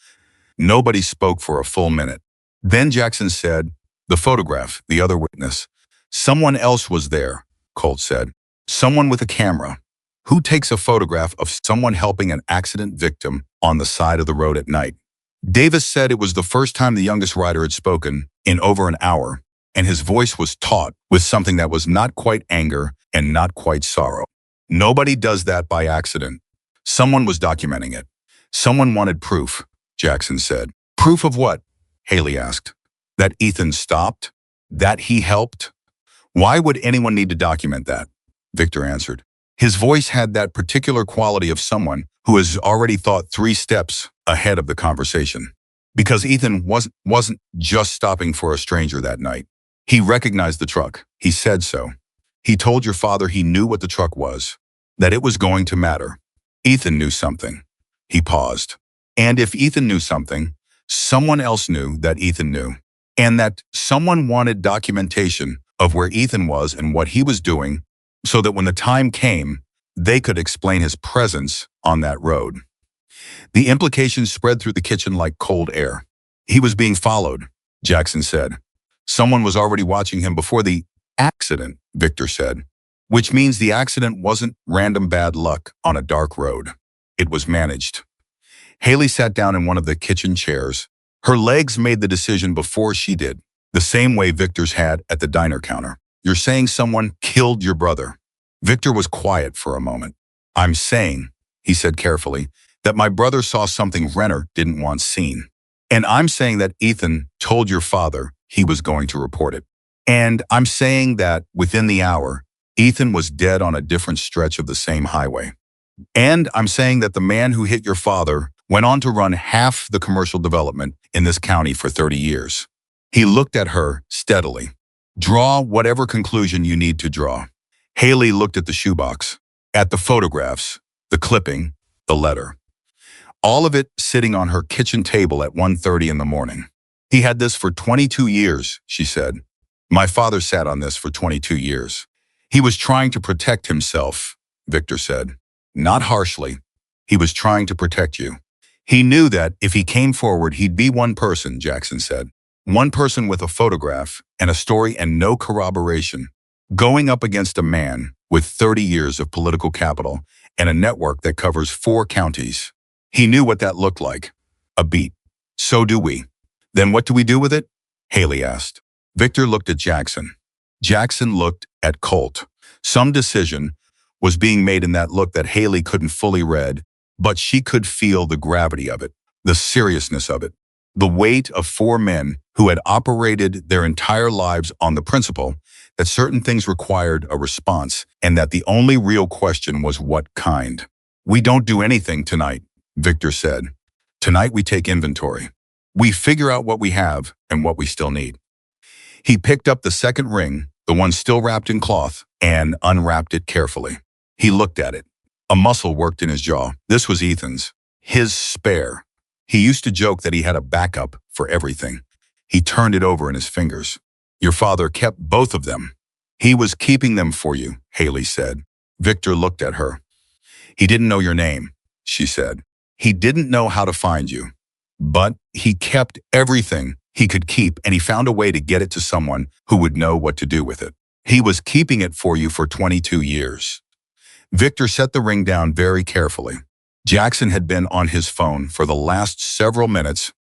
Nobody spoke for a full minute. Then Jackson said, "The photograph, the other witness. Someone else was there," Colt said. "Someone with a camera. Who takes a photograph of someone helping an accident victim on the side of the road at night?" Davis said it was the first time the youngest rider had spoken in over an hour, and his voice was taut with something that was not quite anger and not quite sorrow. "Nobody does that by accident. Someone was documenting it. Someone wanted proof," Jackson said. "Proof of what?" Haley asked. "That Ethan stopped? That he helped? Why would anyone need to document that?" Victor answered. His voice had that particular quality of someone who has already thought 3 steps ahead of the conversation. Because Ethan wasn't just stopping for a stranger that night. He recognized the truck. He said so. He told your father he knew what the truck was, that it was going to matter. Ethan knew something. He paused. And if Ethan knew something, someone else knew that Ethan knew. And that someone wanted documentation of where Ethan was and what he was doing so that when the time came, they could explain his presence on that road. The implications spread through the kitchen like cold air. He was being followed, Jackson said. Someone was already watching him before the accident, Victor said, which means the accident wasn't random bad luck on a dark road. It was managed. Haley sat down in one of the kitchen chairs. Her legs made the decision before she did, the same way Victor's had at the diner counter. You're saying someone killed your brother. Victor was quiet for a moment. I'm saying, he said carefully, that my brother saw something Renner didn't want seen. And I'm saying that Ethan told your father he was going to report it. And I'm saying that within the hour, Ethan was dead on a different stretch of the same highway. And I'm saying that the man who hit your father went on to run half the commercial development in this county for 30 years. He looked at her steadily. Draw whatever conclusion you need to draw. Haley looked at the shoebox, at the photographs, the clipping, the letter. All of it sitting on her kitchen table at 1:30 in the morning. He had this for 22 years, she said. My father sat on this for 22 years. He was trying to protect himself, Victor said. Not harshly. He was trying to protect you. He knew that if he came forward, he'd be one person, Jackson said. One person with a photograph and a story and no corroboration, going up against a man with 30 years of political capital and a network that covers 4 counties. He knew what that looked like. A beat. So do we. Then what do we do with it? Haley asked. Victor looked at Jackson. Jackson looked at Colt. Some decision was being made in that look that Haley couldn't fully read, but she could feel the gravity of it, the seriousness of it, the weight of 4 men who had operated their entire lives on the principle that certain things required a response and that the only real question was what kind. We don't do anything tonight, Victor said. Tonight we take inventory. We figure out what we have and what we still need. He picked up the second ring, the one still wrapped in cloth, and unwrapped it carefully. He looked at it. A muscle worked in his jaw. This was Ethan's. His spare. He used to joke that he had a backup for everything. He turned it over in his fingers. Your father kept both of them. He was keeping them for you, Haley said. Victor looked at her. He didn't know your name, she said. He didn't know how to find you. But he kept everything he could keep, and he found a way to get it to someone who would know what to do with it. He was keeping it for you for 22 years. Victor set the ring down very carefully. Jackson had been on his phone for the last several minutes,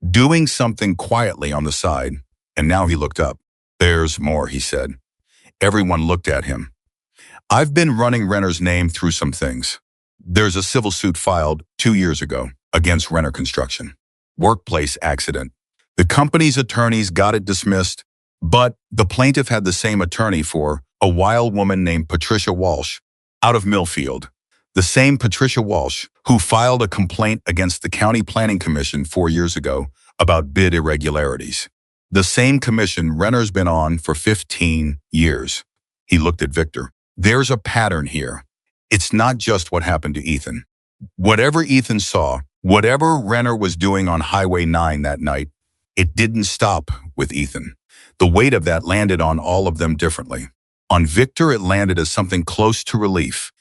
doing something quietly on the side, and now he looked up. There's more, he said. Everyone looked at him. I've been running Renner's name through some things. There's a civil suit filed 2 years ago against Renner Construction. Workplace accident. The company's attorneys got it dismissed, but the plaintiff had the same attorney for a wild woman named Patricia Walsh out of Millfield. The same Patricia Walsh who filed a complaint against the County Planning Commission 4 years ago about bid irregularities. The same commission Renner's been on for 15 years. He looked at Victor. There's a pattern here. It's not just what happened to Ethan. Whatever Ethan saw, whatever Renner was doing on Highway 9 that night, it didn't stop with Ethan. The weight of that landed on all of them differently. On Victor, it landed as something close to relief,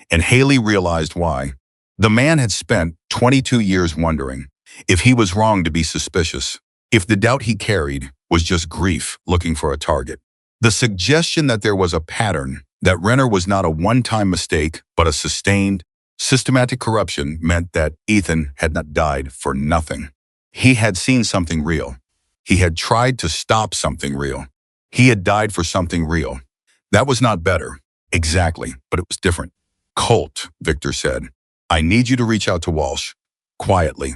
and Haley realized why. The man had spent 22 years wondering if he was wrong to be suspicious, if the doubt he carried was just grief looking for a target. The suggestion that there was a pattern, that Renner was not a one-time mistake, but a sustained, systematic corruption meant that Ethan had not died for nothing. He had seen something real. He had tried to stop something real. He had died for something real. That was not better, exactly, but it was different. Colt, Victor said, I need you to reach out to Walsh, quietly.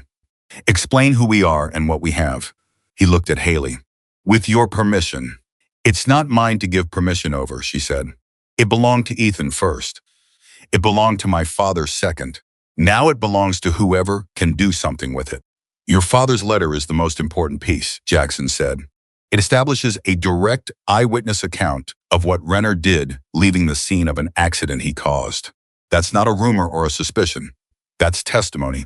Explain who we are and what we have. He looked at Haley. With your permission. It's not mine to give permission over, she said. It belonged to Ethan first. It belonged to my father second. Now it belongs to whoever can do something with it. Your father's letter is the most important piece, Jackson said. It establishes a direct eyewitness account of what Renner did, leaving the scene of an accident he caused. That's not a rumor or a suspicion. That's testimony.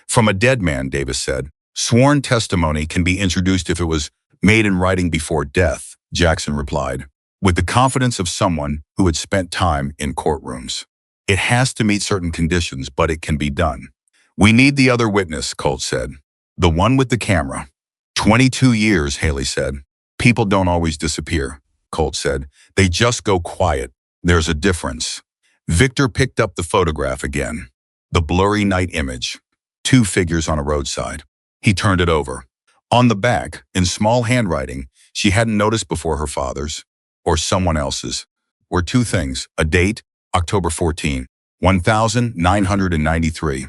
From a dead man, Davis said. Sworn testimony can be introduced if it was made in writing before death, Jackson replied, with the confidence of someone who had spent time in courtrooms. It has to meet certain conditions, but it can be done. We need the other witness, Colt said. The one with the camera. 22 years, Haley said. People don't always disappear, Colt said. They just go quiet. There's a difference. Victor picked up the photograph again. The blurry night image. 2 figures on a roadside. He turned it over. On the back, in small handwriting, she hadn't noticed before her father's, or someone else's, were 2 things: a date, October 14, 1993,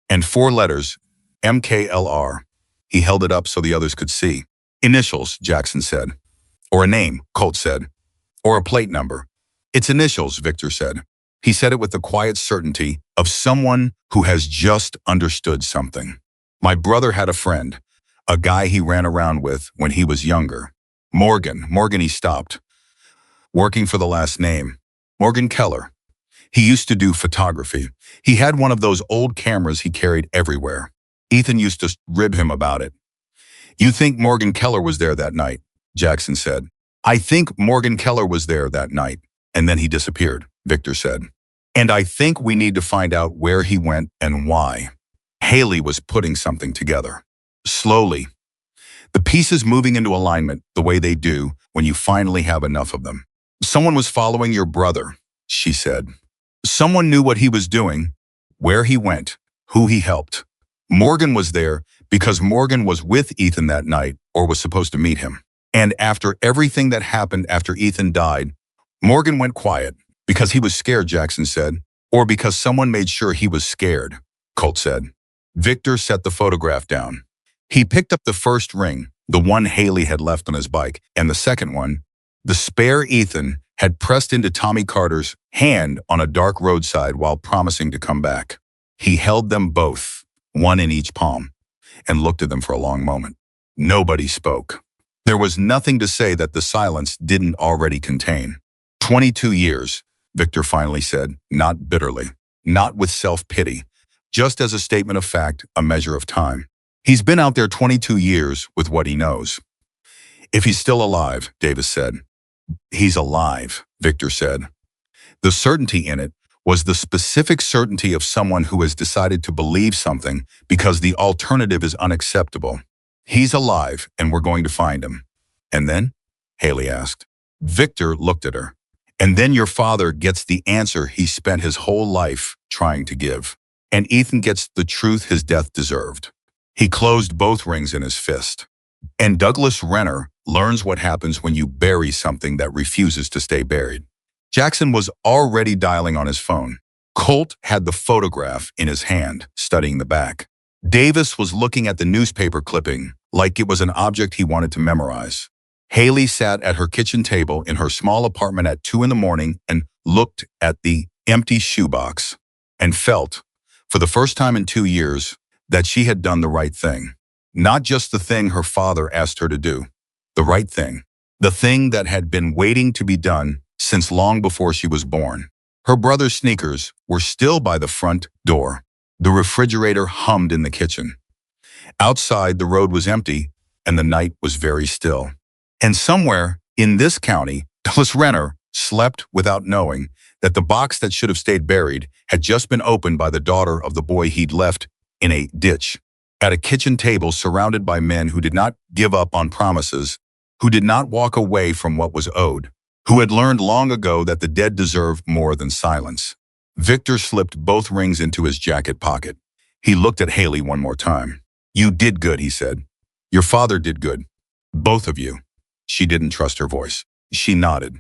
and 4 letters, MKLR. He held it up so the others could see. Initials, Jackson said. Or a name, Colt said. Or a plate number. It's initials, Victor said. He said it with the quiet certainty of someone who has just understood something. My brother had a friend, a guy he ran around with when he was younger. Morgan, he stopped. Working for the last name. Morgan Keller. He used to do photography. He had one of those old cameras he carried everywhere. Ethan used to rib him about it. You think Morgan Keller was there that night, Jackson said. I think Morgan Keller was there that night, and then he disappeared, Victor said. And I think we need to find out where he went and why. Haley was putting something together. Slowly. The pieces moving into alignment the way they do when you finally have enough of them. Someone was following your brother, she said. Someone knew what he was doing, where he went, who he helped. Morgan was there because Morgan was with Ethan that night or was supposed to meet him. And after everything that happened after Ethan died, Morgan went quiet because he was scared, Jackson said, or because someone made sure he was scared, Colt said. Victor set the photograph down. He picked up the first ring, the one Haley had left on his bike, and the second one, the spare Ethan had pressed into Tommy Carter's hand on a dark roadside while promising to come back. He held them both, one in each palm, and looked at them for a long moment. Nobody spoke. There was nothing to say that the silence didn't already contain. 22 years, Victor finally said, not bitterly, not with self-pity, just as a statement of fact, a measure of time. He's been out there 22 years with what he knows. If he's still alive, Davis said. He's alive, Victor said. The certainty in it was the specific certainty of someone who has decided to believe something because the alternative is unacceptable. He's alive, and we're going to find him. And then? Haley asked. Victor looked at her. And then your father gets the answer he spent his whole life trying to give. And Ethan gets the truth his death deserved. He closed both rings in his fist. And Douglas Renner learns what happens when you bury something that refuses to stay buried. Jackson was already dialing on his phone. Colt had the photograph in his hand, studying the back. Davis was looking at the newspaper clipping like it was an object he wanted to memorize. Haley sat at her kitchen table in her small apartment at 2 a.m. and looked at the empty shoebox and felt, for the first time in 2 years, that she had done the right thing. Not just the thing her father asked her to do. The right thing. The thing that had been waiting to be done since long before she was born. Her brother's sneakers were still by the front door. The refrigerator hummed in the kitchen. Outside, the road was empty, and the night was very still. And somewhere in this county, Douglas Renner slept without knowing that the box that should have stayed buried had just been opened by the daughter of the boy he'd left in a ditch. At a kitchen table surrounded by men who did not give up on promises, who did not walk away from what was owed, who had learned long ago that the dead deserve more than silence. Victor slipped both rings into his jacket pocket. He looked at Haley one more time. You did good, he said. Your father did good. Both of you. She didn't trust her voice. She nodded.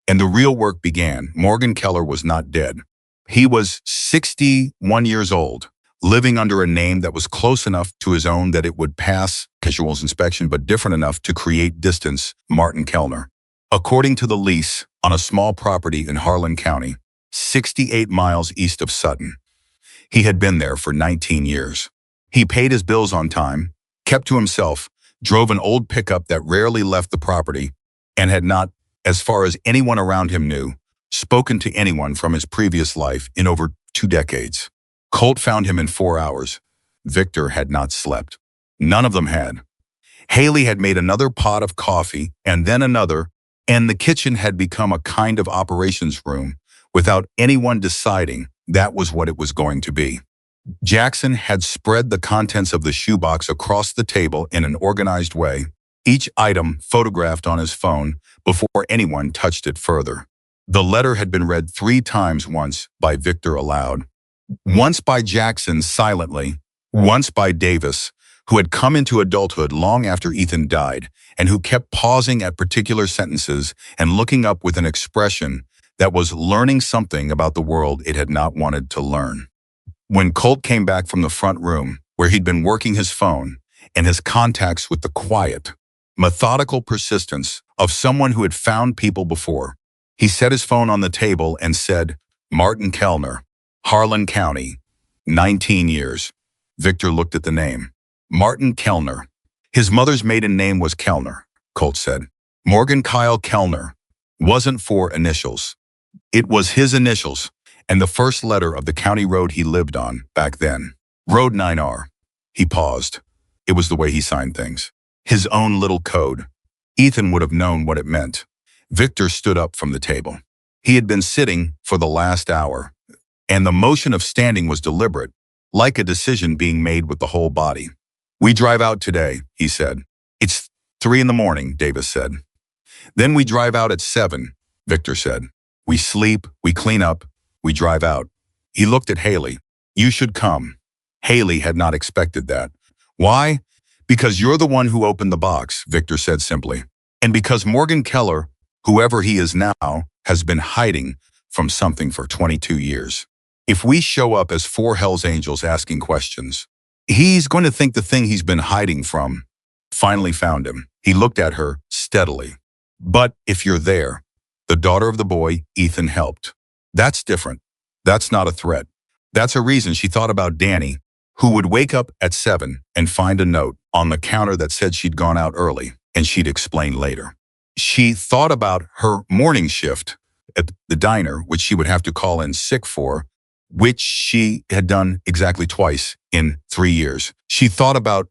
And the real work began. Morgan Keller was not dead. He was 61 years old, living under a name that was close enough to his own that it would pass casual's inspection, but different enough to create distance, Martin Kellner. According to the lease, on a small property in Harlan County, 68 miles east of Sutton. He had been there for 19 years. He paid his bills on time, kept to himself, drove an old pickup that rarely left the property, and had not, as far as anyone around him knew, spoken to anyone from his previous life in over 2 decades. Colt found him in 4 hours. Victor had not slept. None of them had. Haley had made another pot of coffee and then another, and the kitchen had become a kind of operations room without anyone deciding that was what it was going to be. Jackson had spread the contents of the shoebox across the table in an organized way, each item photographed on his phone before anyone touched it further. The letter had been read 3 times, once by Victor aloud, once by Jackson silently, once by Davis, who had come into adulthood long after Ethan died and who kept pausing at particular sentences and looking up with an expression that was learning something about the world it had not wanted to learn. When Colt came back from the front room, where he'd been working his phone and his contacts with the quiet, methodical persistence of someone who had found people before, he set his phone on the table and said, "Martin Kellner, Harlan County, 19 years. Victor looked at the name. Martin Kellner. His mother's maiden name was Kellner, Colt said. Morgan Kyle Kellner. Wasn't 4 initials. It was his initials, and the first letter of the county road he lived on back then. Road 9R. He paused. It was the way he signed things. His own little code. Ethan would have known what it meant. Victor stood up from the table. He had been sitting for the last hour, and the motion of standing was deliberate, like a decision being made with the whole body. "We drive out today," he said. "It's 3 in the morning, Davis said. "Then we drive out at 7, Victor said. "We sleep, we clean up, we drive out." He looked at Haley. "You should come." Haley had not expected that. "Why?" "Because you're the one who opened the box," Victor said simply. "And because Morgan Keller, whoever he is now, has been hiding from something for 22 years. If we show up as 4 Hells Angels asking questions, he's going to think the thing he's been hiding from finally found him." He looked at her steadily. "But if you're there, the daughter of the boy Ethan helped. That's different. That's not a threat. That's a reason." She thought about Danny, who would wake up at 7 and find a note on the counter that said she'd gone out early, and she'd explain later. She thought about her morning shift at the diner, which she would have to call in sick for, which she had done exactly twice in 3 years. She thought about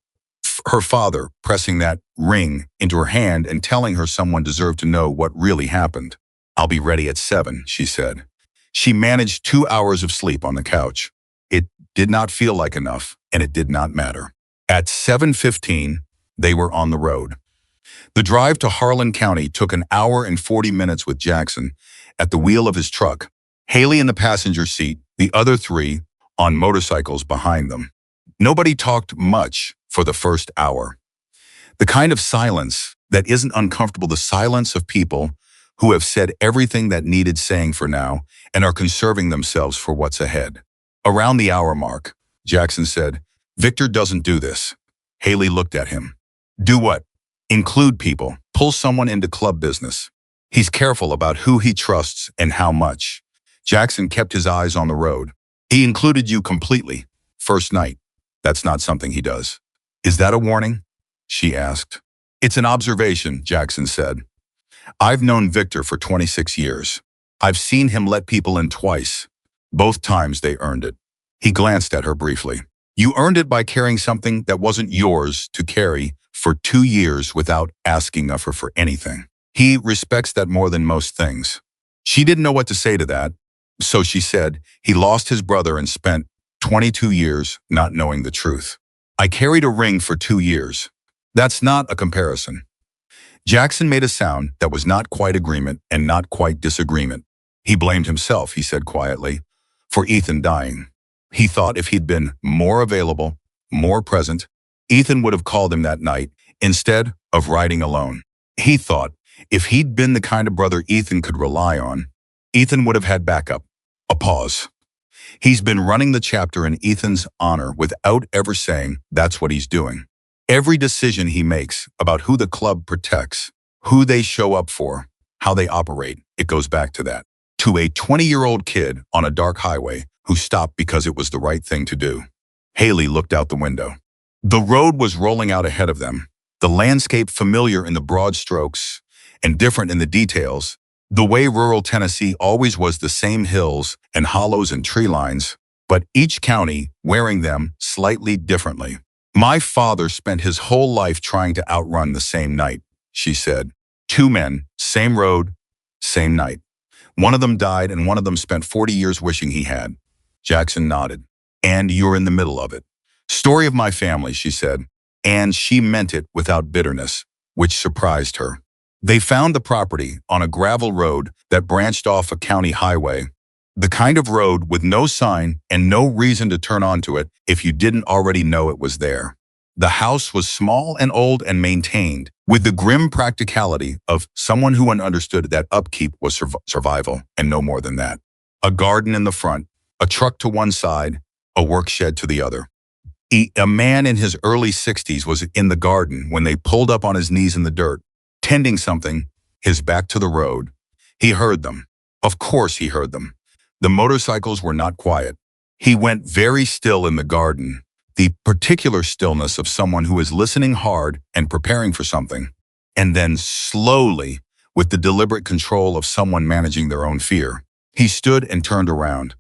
her father pressing that ring into her hand and telling her someone deserved to know what really happened. "I'll be ready at 7, she said. She managed 2 hours of sleep on the couch. It did not feel like enough, and it did not matter. At 7:15, they were on the road. The drive to Harlan County took an hour and 40 minutes with Jackson at the wheel of his truck, Haley in the passenger seat, the other 3 on motorcycles behind them. Nobody talked much for the first hour. The kind of silence that isn't uncomfortable, the silence of people who have said everything that needed saying for now and are conserving themselves for what's ahead. Around the hour mark, Jackson said, "Victor doesn't do this." Haley looked at him. "Do what?" "Include people, pull someone into club business. He's careful about who he trusts and how much." Jackson kept his eyes on the road. "He included you completely. First night. That's not something he does." "Is that a warning?" she asked. "It's an observation," Jackson said. "I've known Victor for 26 years. I've seen him let people in twice. Both times they earned it." He glanced at her briefly. "You earned it by carrying something that wasn't yours to carry for 2 years without asking of her for anything. He respects that more than most things." She didn't know what to say to that, so she said, "He lost his brother and spent 22 years not knowing the truth. I carried a ring for 2 years. That's not a comparison." Jackson made a sound that was not quite agreement and not quite disagreement. "He blamed himself," he said quietly, "for Ethan dying. He thought if he'd been more available, more present, Ethan would have called him that night instead of riding alone. He thought if he'd been the kind of brother Ethan could rely on, Ethan would have had backup." A pause. "He's been running the chapter in Ethan's honor without ever saying that's what he's doing. Every decision he makes about who the club protects, who they show up for, how they operate, it goes back to that. To a 20-year-old kid on a dark highway who stopped because it was the right thing to do. Haley looked out the window. The road was rolling out ahead of them, the landscape familiar in the broad strokes and different in the details, the way rural Tennessee always was, the same hills and hollows and tree lines, but each county wearing them slightly differently. My father spent his whole life trying to outrun the same night, she said. Two men, same road, same night. One of them died and one of them spent 40 years wishing he had. Jackson nodded. And you're in the middle of it. Story of my family, she said. And she meant it without bitterness, which surprised her. They found the property on a gravel road that branched off a county highway. The kind of road with no sign and no reason to turn onto it if you didn't already know it was there. The house was small and old and maintained, with the grim practicality of someone who understood that upkeep was survival and no more than that. A garden in the front, a truck to one side, a work shed to the other. A man in his early 60s was in the garden when they pulled up on his knees in the dirt, tending something, his back to the road. He heard them. Of course he heard them. The motorcycles were not quiet. He went very still in the garden, the particular stillness of someone who is listening hard and preparing for something, and then slowly, with the deliberate control of someone managing their own fear, he stood and turned around.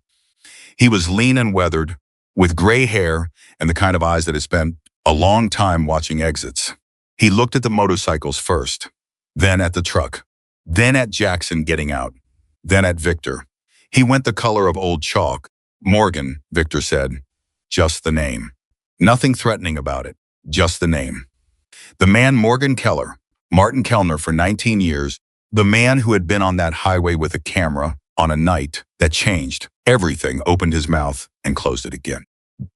He was lean and weathered, with gray hair and the kind of eyes that had spent a long time watching exits. He looked at the motorcycles first, then at the truck, then at Jackson getting out, then at Victor. He went the color of old chalk. Morgan, Victor said. Just the name. Nothing threatening about it, just the name. The man Morgan Keller, Martin Kellner for 19 years, the man who had been on that highway with a camera on a night that changed everything, opened his mouth and closed it again.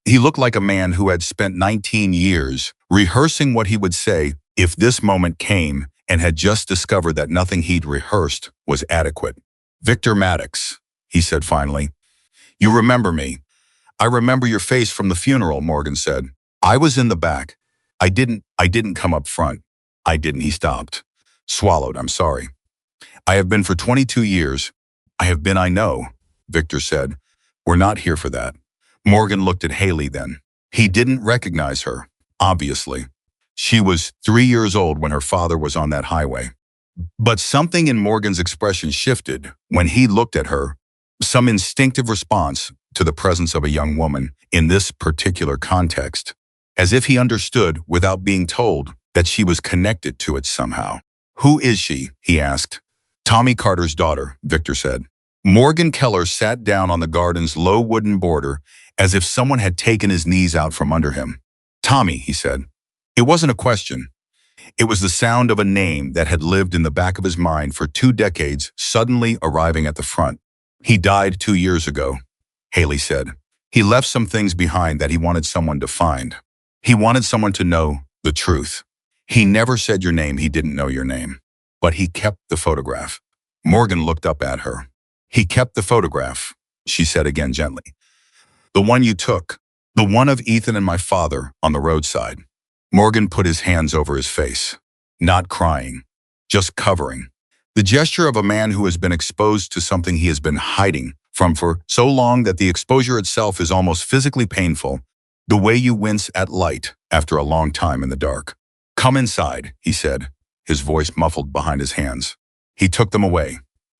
He looked like a man who had spent 19 years rehearsing what he would say if this moment came and had just discovered that nothing he'd rehearsed was adequate. Victor Maddox, he said finally. You remember me. I remember your face from the funeral, Morgan said. I was in the back. I didn't come up front. I didn't, he stopped. Swallowed, I'm sorry. I have been for 22 years. I have been, I know, Victor said. We're not here for that. Morgan looked at Haley then. He didn't recognize her, obviously. She was 3 years old when her father was on that highway. But something in Morgan's expression shifted when he looked at her, some instinctive response to the presence of a young woman in this particular context, as if he understood without being told that she was connected to it somehow. Who is she? He asked. Tommy Carter's daughter, Victor said. Morgan Keller sat down on the garden's low wooden border as if someone had taken his knees out from under him. Tommy, he said. It wasn't a question. It was the sound of a name that had lived in the back of his mind for 2 decades suddenly arriving at the front. He died 2 years ago, Haley said. He left some things behind that he wanted someone to find. He wanted someone to know the truth. He never said your name, he didn't know your name. But he kept the photograph. Morgan looked up at her. He kept the photograph, she said again gently. The one you took, the one of Ethan and my father on the roadside. Morgan put his hands over his face, not crying, just covering. The gesture of a man who has been exposed to something he has been hiding from for so long that the exposure itself is almost physically painful, the way you wince at light after a long time in the dark. Come inside, he said, his voice muffled behind his hands. He took them away.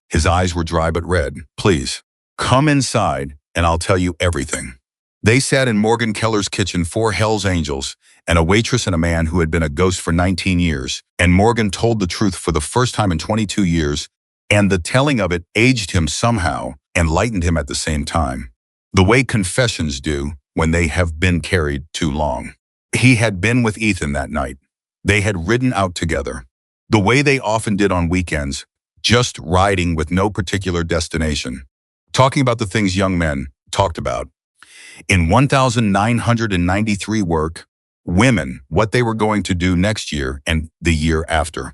His eyes were dry but red. Please, come inside and I'll tell you everything. They sat in Morgan Keller's kitchen, 4 Hell's Angels, and a waitress and a man who had been a ghost for 19 years, and Morgan told the truth for the first time in 22 years, and the telling of it aged him somehow and lightened him at the same time, the way confessions do when they have been carried too long. He had been with Ethan that night. They had ridden out together, the way they often did on weekends, just riding with no particular destination, talking about the things young men talked about. In 1993 work, women, what they were going to do next year and the year after.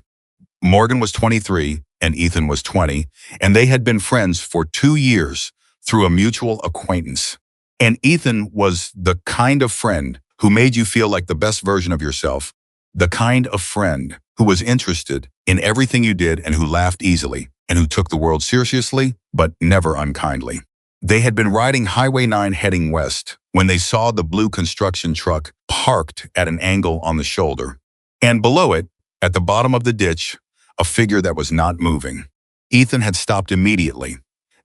Morgan was 23 and Ethan was 20, and they had been friends for 2 years through a mutual acquaintance. And Ethan was the kind of friend who made you feel like the best version of yourself, the kind of friend who was interested in everything you did and who laughed easily and who took the world seriously but never unkindly. They had been riding Highway 9 heading west when they saw the blue construction truck parked at an angle on the shoulder. And below it, at the bottom of the ditch, a figure that was not moving. Ethan had stopped immediately.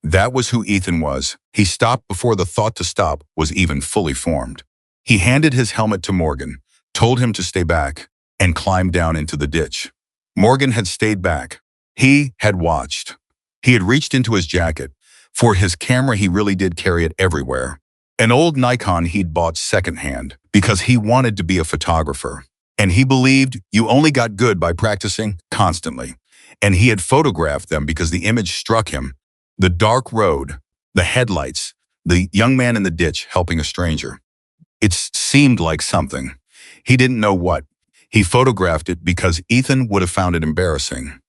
That was who Ethan was. He stopped before the thought to stop was even fully formed. He handed his helmet to Morgan, told him to stay back, and climbed down into the ditch. Morgan had stayed back. He had watched. He had reached into his jacket. For his camera, he really did carry it everywhere. An old Nikon he'd bought secondhand because he wanted to be a photographer. And he believed you only got good by practicing constantly. And he had photographed them because the image struck him. The dark road, the headlights, the young man in the ditch helping a stranger. It seemed like something. He didn't know what. He photographed it because Ethan would have found it embarrassing.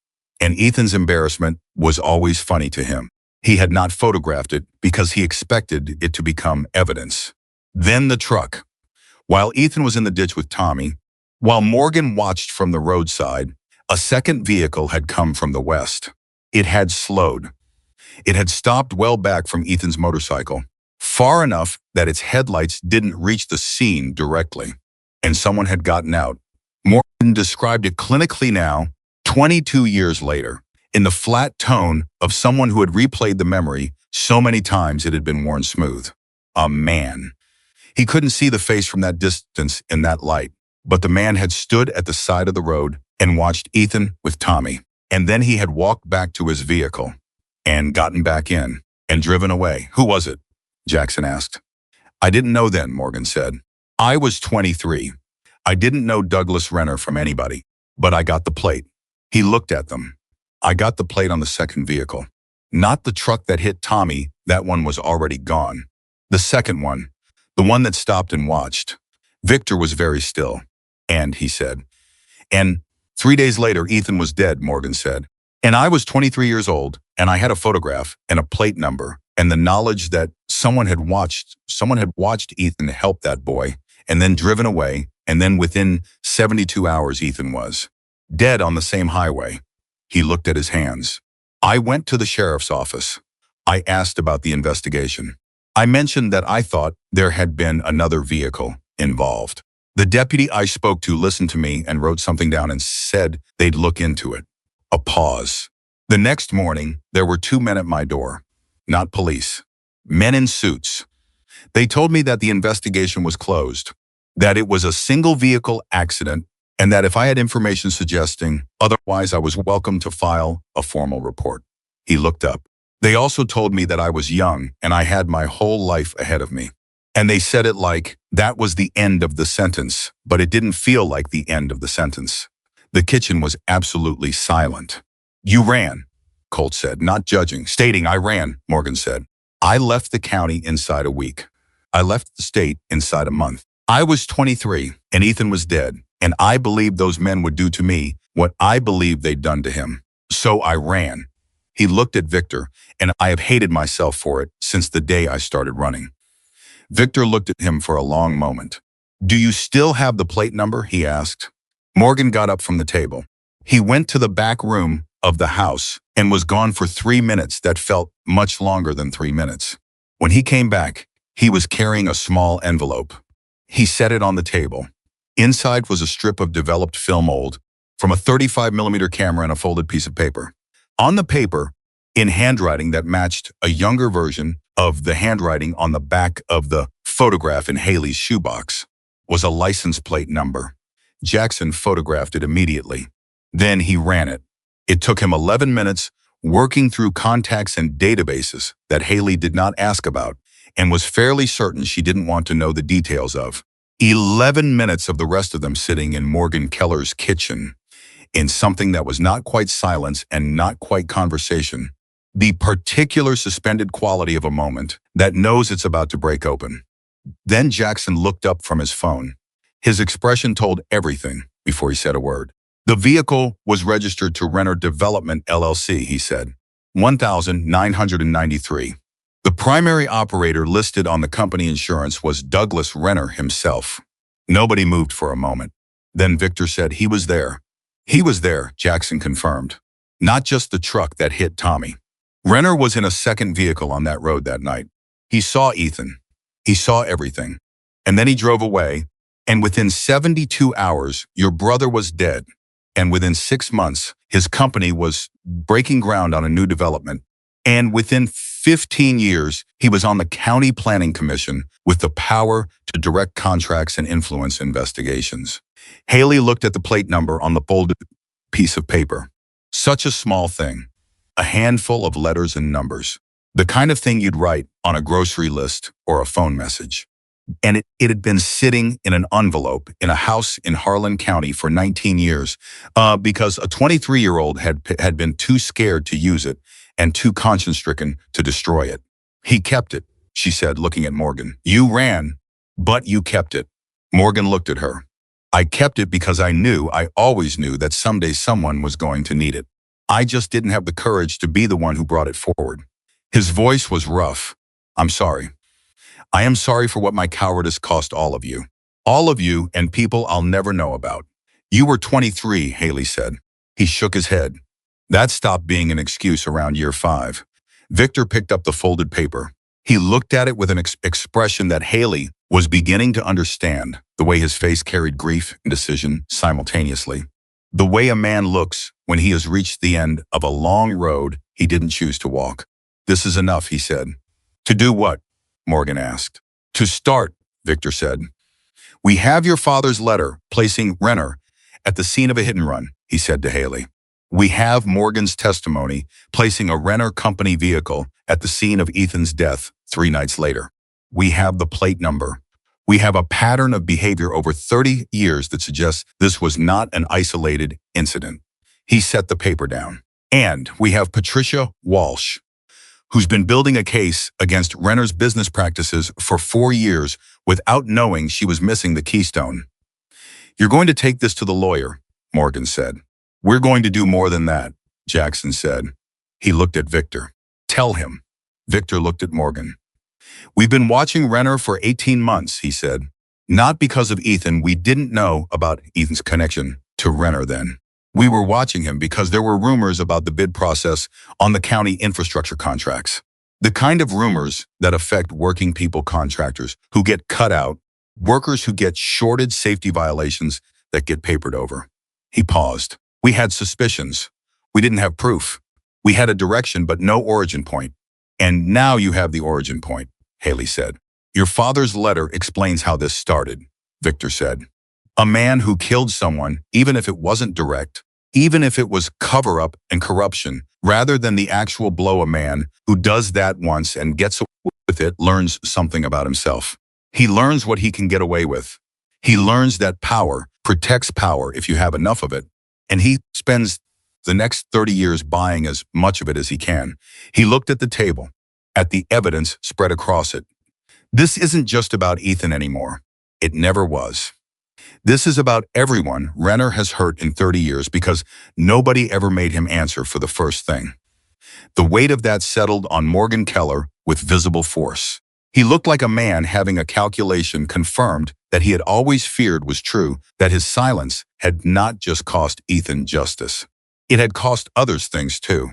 And Ethan's embarrassment was always funny to him. He had not photographed it because he expected it to become evidence. Then the truck. While Ethan was in the ditch with Tommy, while Morgan watched from the roadside, a second vehicle had come from the west. It had slowed. It had stopped well back from Ethan's motorcycle, far enough that its headlights didn't reach the scene directly, and someone had gotten out. Morgan described it clinically now, 22 years later, in the flat tone of someone who had replayed the memory so many times it had been worn smooth. A man. He couldn't see the face from that distance in that light, but the man had stood at the side of the road and watched Ethan with Tommy, and then he had walked back to his vehicle and gotten back in and driven away. Who was it? Jackson asked. I didn't know then, Morgan said. I was 23. I didn't know Douglas Renner from anybody, but I got the plate. He looked at them. I got the plate on the second vehicle. Not the truck that hit Tommy, that one was already gone. The second one, the one that stopped and watched. Victor was very still. And, he said. And 3 days later, Ethan was dead, Morgan said. And I was 23 years old, and I had a photograph and a plate number, and the knowledge that someone had watched Ethan help that boy, and then driven away, and then within 72 hours, Ethan was dead on the same highway. He looked at his hands. I went to the sheriff's office. I asked about the investigation. I mentioned that I thought there had been another vehicle involved. The deputy I spoke to listened to me and wrote something down and said they'd look into it. A pause. The next morning, there were 2 men at my door. Not police. Men in suits. They told me that the investigation was closed, that it was a single vehicle accident, and that if I had information suggesting otherwise, I was welcome to file a formal report. He looked up. They also told me that I was young and I had my whole life ahead of me. And they said it like that was the end of the sentence, but it didn't feel like the end of the sentence. The kitchen was absolutely silent. You ran, Colt said, not judging, stating I ran, Morgan said. I left the county inside a week. I left the state inside a month. I was 23 and Ethan was dead, and I believed those men would do to me what I believed they'd done to him. So I ran. He looked at Victor, and I have hated myself for it since the day I started running. Victor looked at him for a long moment. Do you still have the plate number? He asked. Morgan got up from the table. He went to the back room of the house and was gone for 3 minutes that felt much longer than 3 minutes. When he came back, he was carrying a small envelope. He set it on the table. Inside was a strip of developed film mold from a 35mm camera and a folded piece of paper. On the paper, in handwriting that matched a younger version of the handwriting on the back of the photograph in Haley's shoebox, was a license plate number. Jackson photographed it immediately. Then he ran it. It took him 11 minutes working through contacts and databases that Haley did not ask about and was fairly certain she didn't want to know the details of. 11 minutes of the rest of them sitting in Morgan Keller's kitchen, in something that was not quite silence and not quite conversation. The particular suspended quality of a moment that knows it's about to break open. Then Jackson looked up from his phone. His expression told everything before he said a word. The vehicle was registered to Renner Development, LLC, he said. 1,993. The primary operator listed on the company insurance was Douglas Renner himself. Nobody moved for a moment. Then Victor said he was there. He was there, Jackson confirmed. Not just the truck that hit Tommy. Renner was in a second vehicle on that road that night. He saw Ethan. He saw everything. And then he drove away. And within 72 hours, your brother was dead. And within 6 months, his company was breaking ground on a new development. And within 15 years, he was on the county planning commission with the power to direct contracts and influence investigations. Haley looked at the plate number on the folded piece of paper. Such a small thing. A handful of letters and numbers. The kind of thing you'd write on a grocery list or a phone message. And it had been sitting in an envelope in a house in Harlan County for 19 years because a 23-year-old had been too scared to use it and too conscience-stricken to destroy it. He kept it, she said, looking at Morgan. You ran, but you kept it. Morgan looked at her. I kept it because I always knew that someday someone was going to need it. I just didn't have the courage to be the one who brought it forward. His voice was rough. I'm sorry. I am sorry for what my cowardice cost all of you. All of you and people I'll never know about. You were 23, Haley said. He shook his head. That stopped being an excuse around year 5. Victor picked up the folded paper. He looked at it with an expression that Haley was beginning to understand, the way his face carried grief and decision simultaneously. The way a man looks when he has reached the end of a long road he didn't choose to walk. This is enough, he said. To do what? Morgan asked. To start, Victor said. We have your father's letter placing Renner at the scene of a hit and run, he said to Haley. We have Morgan's testimony placing a Renner company vehicle at the scene of Ethan's death 3 nights later. We have the plate number. We have a pattern of behavior over 30 years that suggests this was not an isolated incident. He set the paper down. And we have Patricia Walsh, who's been building a case against Renner's business practices for 4 years without knowing she was missing the keystone. You're going to take this to the lawyer, Morgan said. We're going to do more than that, Jackson said. He looked at Victor. Tell him. Victor looked at Morgan. We've been watching Renner for 18 months, he said. Not because of Ethan. We didn't know about Ethan's connection to Renner then. We were watching him because there were rumors about the bid process on the county infrastructure contracts. The kind of rumors that affect working people contractors who get cut out, workers who get shorted safety violations that get papered over. He paused. We had suspicions. We didn't have proof. We had a direction but no origin point. And now you have the origin point, Haley said. Your father's letter explains how this started, Victor said. A man who killed someone, even if it wasn't direct, even if it was cover-up and corruption, rather than the actual blow. A man who does that once and gets away with it learns something about himself. He learns what he can get away with. He learns that power protects power if you have enough of it, and he spends the next 30 years buying as much of it as he can. He looked at the table, at the evidence spread across it. This isn't just about Ethan anymore. It never was. This is about everyone Renner has hurt in 30 years because nobody ever made him answer for the first thing. The weight of that settled on Morgan Keller with visible force. He looked like a man having a calculation confirmed that he had always feared was true, that his silence had not just cost Ethan justice. It had cost others things too.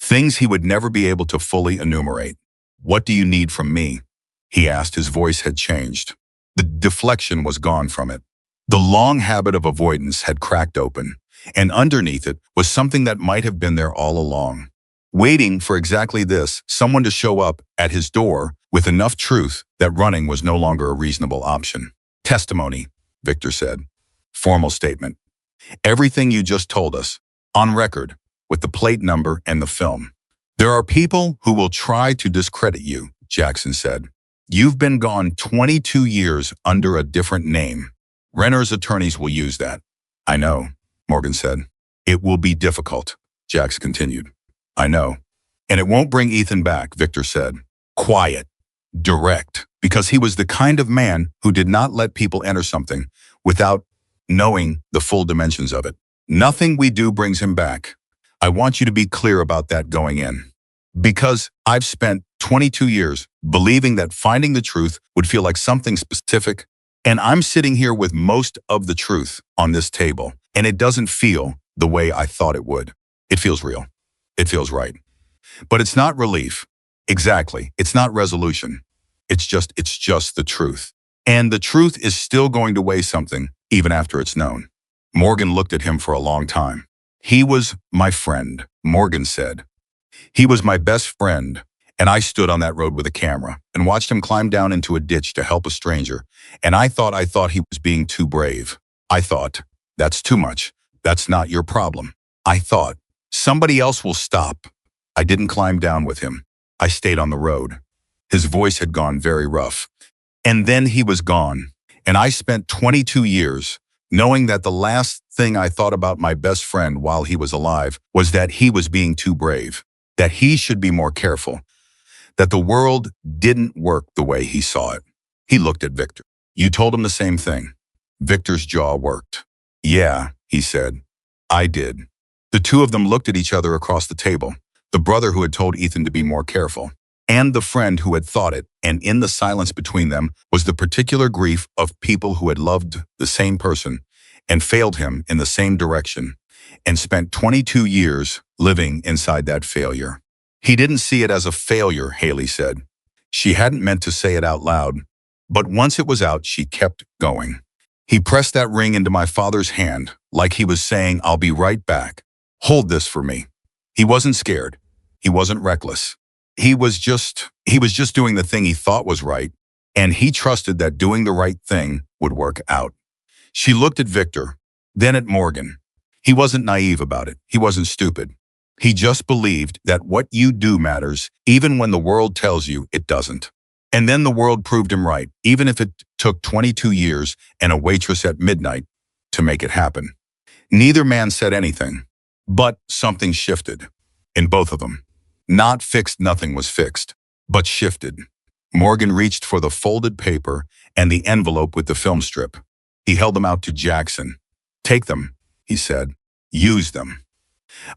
Things he would never be able to fully enumerate. What do you need from me? He asked. His voice had changed. The deflection was gone from it. The long habit of avoidance had cracked open, and underneath it was something that might have been there all along. Waiting for exactly this, someone to show up at his door with enough truth that running was no longer a reasonable option. Testimony, Victor said. Formal statement. Everything you just told us, on record, with the plate number and the film. There are people who will try to discredit you, Jackson said. You've been gone 22 years under a different name. Renner's attorneys will use that. I know, Morgan said. It will be difficult, Jax continued. I know. And it won't bring Ethan back, Victor said. Quiet, direct, because he was the kind of man who did not let people enter something without knowing the full dimensions of it. Nothing we do brings him back. I want you to be clear about that going in. Because I've spent 22 years believing that finding the truth would feel like something specific, and I'm sitting here with most of the truth on this table, and it doesn't feel the way I thought it would. It feels real. It feels right. But it's not relief. Exactly. It's not resolution. It's just the truth. And the truth is still going to weigh something, even after it's known. Morgan looked at him for a long time. He was my friend, Morgan said. He was my best friend, and I stood on that road with a camera and watched him climb down into a ditch to help a stranger. And I thought he was being too brave. I thought, that's too much. That's not your problem. I thought, somebody else will stop. I didn't climb down with him. I stayed on the road. His voice had gone very rough. And then he was gone. And I spent 22 years knowing that the last thing I thought about my best friend while he was alive was that he was being too brave, that he should be more careful, that the world didn't work the way he saw it. He looked at Victor. You told him the same thing. Victor's jaw worked. Yeah, he said. I did. The two of them looked at each other across the table, the brother who had told Ethan to be more careful, and the friend who had thought it, and in the silence between them was the particular grief of people who had loved the same person and failed him in the same direction and spent 22 years living inside that failure. He didn't see it as a failure, Haley said. She hadn't meant to say it out loud, but once it was out, she kept going. He pressed that ring into my father's hand, like he was saying, I'll be right back. Hold this for me. He wasn't scared. He wasn't reckless. He was just doing the thing he thought was right, and he trusted that doing the right thing would work out. She looked at Victor, then at Morgan. He wasn't naive about it. He wasn't stupid. He just believed that what you do matters, even when the world tells you it doesn't. And then the world proved him right, even if it took 22 years and a waitress at midnight to make it happen. Neither man said anything, but something shifted in both of them. Not fixed, nothing was fixed, but shifted. Morgan reached for the folded paper and the envelope with the film strip. He held them out to Jackson. Take them, he said. Use them.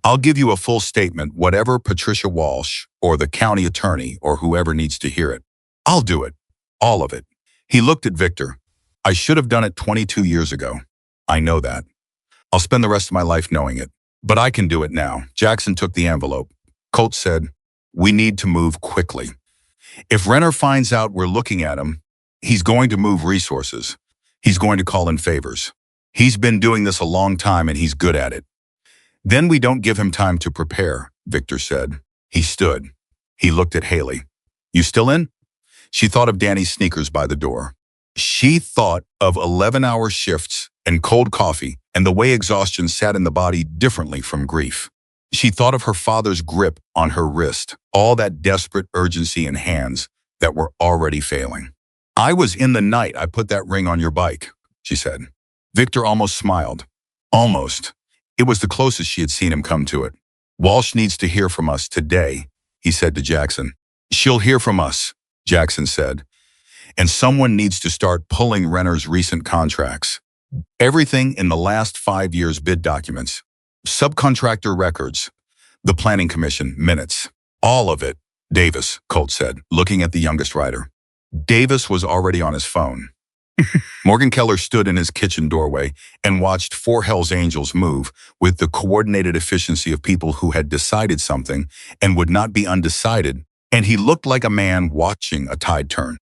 I'll give you a full statement, whatever Patricia Walsh or the county attorney or whoever needs to hear it. I'll do it. All of it. He looked at Victor. I should have done it 22 years ago. I know that. I'll spend the rest of my life knowing it. But I can do it now. Jackson took the envelope. Colt said, we need to move quickly. If Renner finds out we're looking at him, he's going to move resources. He's going to call in favors. He's been doing this a long time and he's good at it. Then we don't give him time to prepare, Victor said. He stood. He looked at Haley. You still in? She thought of Danny's sneakers by the door. She thought of 11-hour shifts and cold coffee and the way exhaustion sat in the body differently from grief. She thought of her father's grip on her wrist, all that desperate urgency in hands that were already failing. I was in the night I put that ring on your bike, she said. Victor almost smiled. Almost. It was the closest she had seen him come to it. Walsh needs to hear from us today, he said to Jackson. She'll hear from us, Jackson said. And someone needs to start pulling Renner's recent contracts. Everything in the last 5 years' bid documents. Subcontractor records, the planning commission minutes, all of it, Davis, Colt said, looking at the youngest rider. Davis was already on his phone. Morgan Keller stood in his kitchen doorway and watched four Hell's Angels move with the coordinated efficiency of people who had decided something and would not be undecided, and he looked like a man watching a tide turn.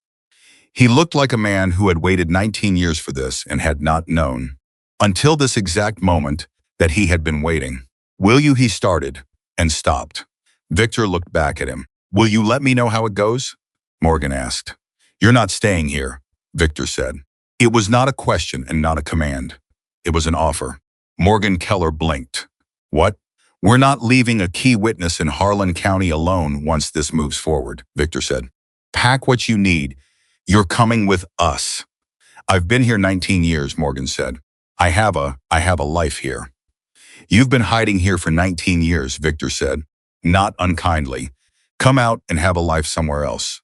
He looked like a man who had waited 19 years for this and had not known. Until this exact moment, that he had been waiting. Will you? He started and stopped. Victor looked back at him. Will you let me know how it goes? Morgan asked. You're not staying here, Victor said. It was not a question and not a command. It was an offer. Morgan Keller blinked. What? We're not leaving a key witness in Harlan County alone once this moves forward, Victor said. Pack what you need. You're coming with us. I've been here 19 years, Morgan said. I have a life here. You've been hiding here for 19 years, Victor said, not unkindly. Come out and have a life somewhere else.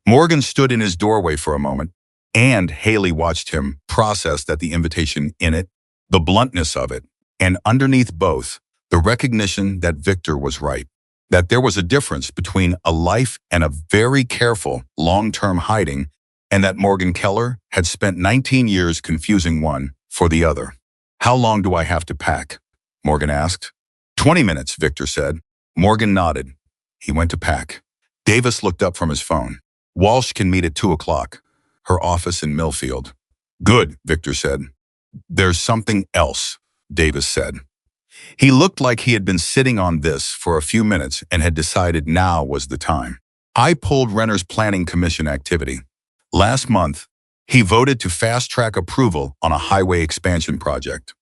Morgan stood in his doorway for a moment, and Haley watched him, processed at the invitation in it, the bluntness of it, and underneath both, the recognition that Victor was right, that there was a difference between a life and a very careful, long-term hiding, and that Morgan Keller had spent 19 years confusing one for the other. How long do I have to pack? Morgan asked. 20 minutes, Victor said. Morgan nodded. He went to pack. Davis looked up from his phone. Walsh can meet at 2 o'clock. Her office in Millfield. Good, Victor said. There's something else, Davis said. He looked like he had been sitting on this for a few minutes and had decided now was the time. I pulled Renner's planning commission activity. Last month, he voted to fast-track approval on a highway expansion project.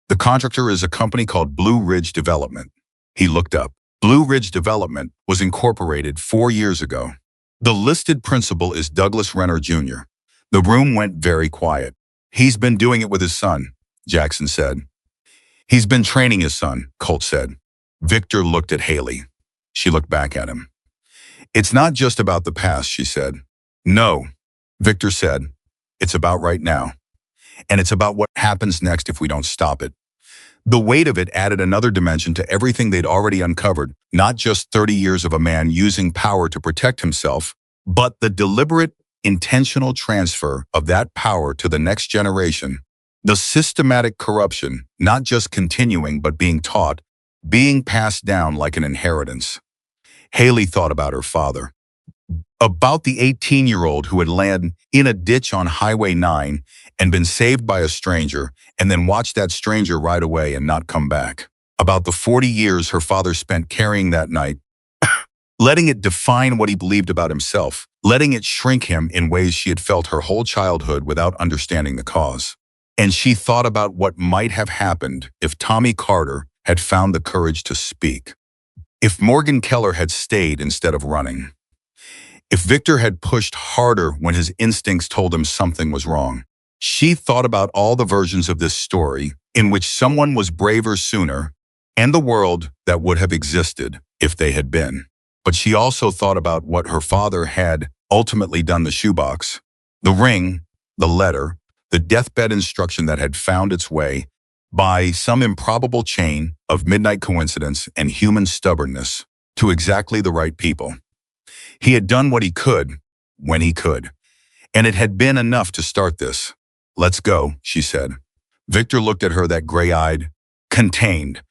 The contractor is a company called Blue Ridge Development. He looked up. Blue Ridge Development was incorporated 4 years ago. The listed principal is Douglas Renner, Jr. The room went very quiet. He's been doing it with his son, Jackson said. He's been training his son, Colt said. Victor looked at Haley. She looked back at him. It's not just about the past, she said. No, Victor said. It's about right now. And it's about what happens next if we don't stop it. The weight of it added another dimension to everything they'd already uncovered, not just 30 years of a man using power to protect himself, but the deliberate, intentional transfer of that power to the next generation. The systematic corruption, not just continuing but being taught, being passed down like an inheritance. Haley thought about her father. About the 18-year-old who had landed in a ditch on Highway 9 and been saved by a stranger and then watched that stranger ride away and not come back. About the 40 years her father spent carrying that night, letting it define what he believed about himself, letting it shrink him in ways she had felt her whole childhood without understanding the cause. And she thought about what might have happened if Tommy Carter had found the courage to speak. If Morgan Keller had stayed instead of running. If Victor had pushed harder when his instincts told him something was wrong. She thought about all the versions of this story in which someone was braver sooner and the world that would have existed if they had been. But she also thought about what her father had ultimately done: the shoebox, the ring, the letter, the deathbed instruction that had found its way by some improbable chain of midnight coincidence and human stubbornness to exactly the right people. He had done what he could, when he could, and it had been enough to start this. Let's go, she said. Victor looked at her, that gray-eyed, contained,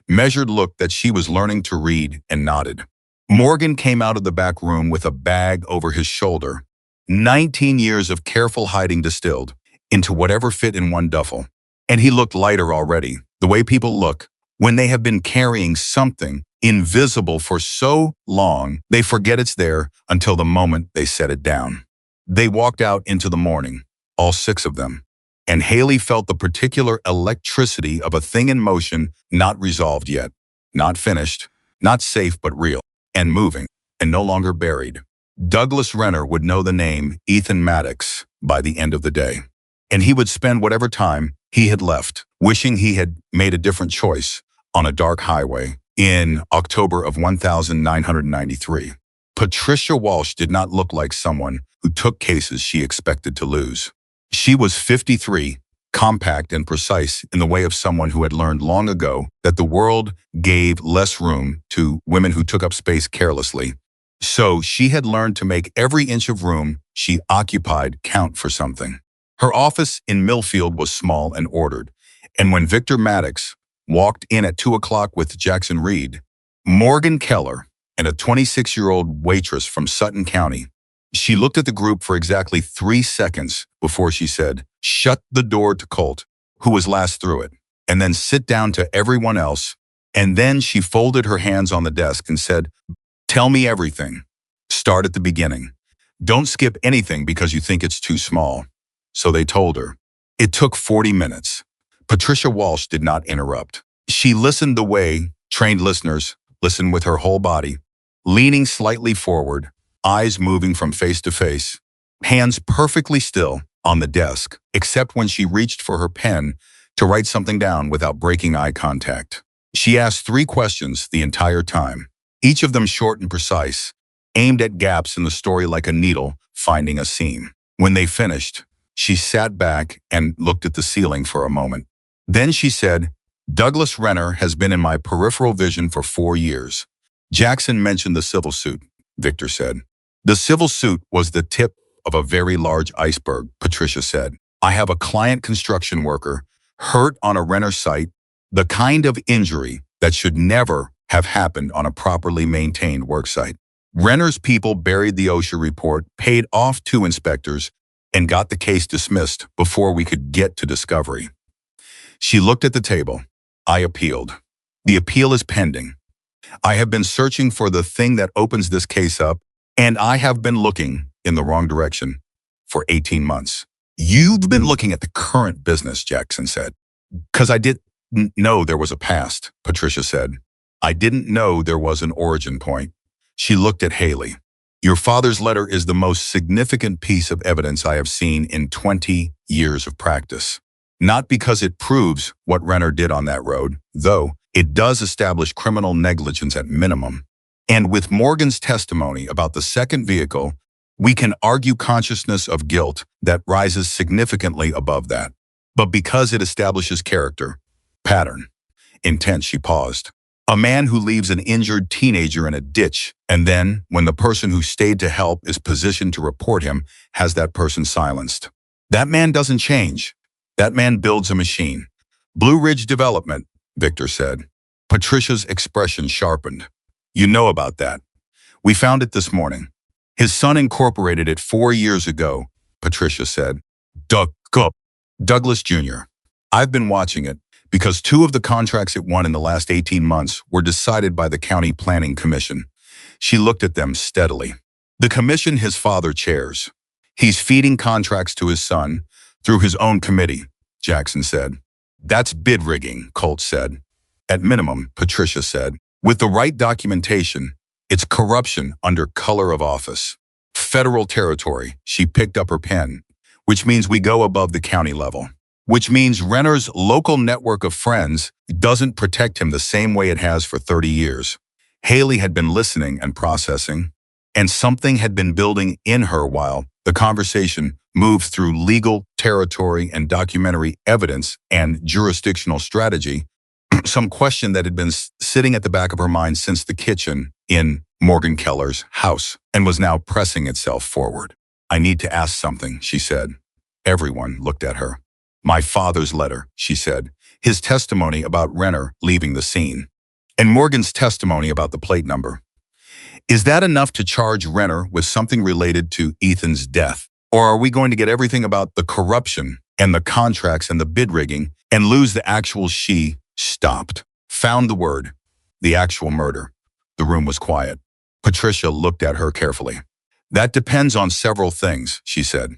measured look that she was learning to read, and nodded. Morgan came out of the back room with a bag over his shoulder, 19 years of careful hiding distilled into whatever fit in one duffel. And he looked lighter already, the way people look when they have been carrying something invisible for so long they forget it's there until the moment they set it down. They walked out into the morning, all 6 of them, and Haley felt the particular electricity of a thing in motion, not resolved yet, not finished, not safe but real, and moving, and no longer buried. Douglas Renner would know the name Ethan Maddox by the end of the day, and he would spend whatever time he had left wishing he had made a different choice on a dark highway in October of 1993. Patricia Walsh did not look like someone who took cases she expected to lose. She was 53, compact and precise in the way of someone who had learned long ago that the world gave less room to women who took up space carelessly. So she had learned to make every inch of room she occupied count for something. Her office in Millfield was small and ordered, and when Victor Maddox walked in at 2 o'clock with Jackson Reed, Morgan Keller, and a 26-year-old waitress from Sutton County, she looked at the group for exactly 3 seconds before she said, "Shut the door to Colt, who was last through it, and then sit down to everyone else." And then she folded her hands on the desk and said, "Tell me everything. Start at the beginning. Don't skip anything because you think it's too small." So they told her. It took 40 minutes. Patricia Walsh did not interrupt. She listened the way trained listeners listen, with her whole body, leaning slightly forward, eyes moving from face to face, hands perfectly still on the desk, except when she reached for her pen to write something down without breaking eye contact. She asked 3 questions the entire time, each of them short and precise, aimed at gaps in the story like a needle finding a seam. When they finished, she sat back and looked at the ceiling for a moment. Then she said, "Douglas Renner has been in my peripheral vision for 4 years. Jackson mentioned the civil suit," Victor said. "The civil suit was the tip of a very large iceberg," Patricia said. "I have a client construction worker hurt on a Renner site, the kind of injury that should never have happened on a properly maintained work site. Renner's people buried the OSHA report, paid off 2 inspectors, and got the case dismissed before we could get to discovery. She looked at the table. I appealed. The appeal is pending. I have been searching for the thing that opens this case up, and I have been looking in the wrong direction for 18 months. You've been looking at the current business, Jackson said. Because I didn't know there was a past, Patricia said. I didn't know there was an origin point. She looked at Haley. Your father's letter is the most significant piece of evidence I have seen in 20 years of practice. Not because it proves what Renner did on that road, though it does establish criminal negligence at minimum. And with Morgan's testimony about the second vehicle, we can argue consciousness of guilt that rises significantly above that. But because it establishes character, pattern, intent, she paused. A man who leaves an injured teenager in a ditch, and then, when the person who stayed to help is positioned to report him, has that person silenced. That man doesn't change. That man builds a machine. Blue Ridge Development, Victor said. Patricia's expression sharpened. You know about that. We found it this morning. His son incorporated it 4 years ago, Patricia said. Douglas Jr. I've been watching it because 2 of the contracts it won in the last 18 months were decided by the County Planning Commission. She looked at them steadily. The commission his father chairs. He's feeding contracts to his son through his own committee, Jackson said. That's bid rigging, Colt said. At minimum, Patricia said. With the right documentation, it's corruption under color of office. Federal territory, she picked up her pen, which means we go above the county level. Which means Renner's local network of friends doesn't protect him the same way it has for 30 years. Haley had been listening and processing, and something had been building in her while the conversation moved through legal territory and documentary evidence and jurisdictional strategy, some question that had been sitting at the back of her mind since the kitchen in Morgan Keller's house and was now pressing itself forward. I need to ask something, she said. Everyone looked at her. My father's letter, she said, his testimony about Renner leaving the scene, and Morgan's testimony about the plate number. Is that enough to charge Renner with something related to Ethan's death? Or are we going to get everything about the corruption and the contracts and the bid rigging and lose the actual she stopped? Found the word. The actual murder. The room was quiet. Patricia looked at her carefully. That depends on several things, she said.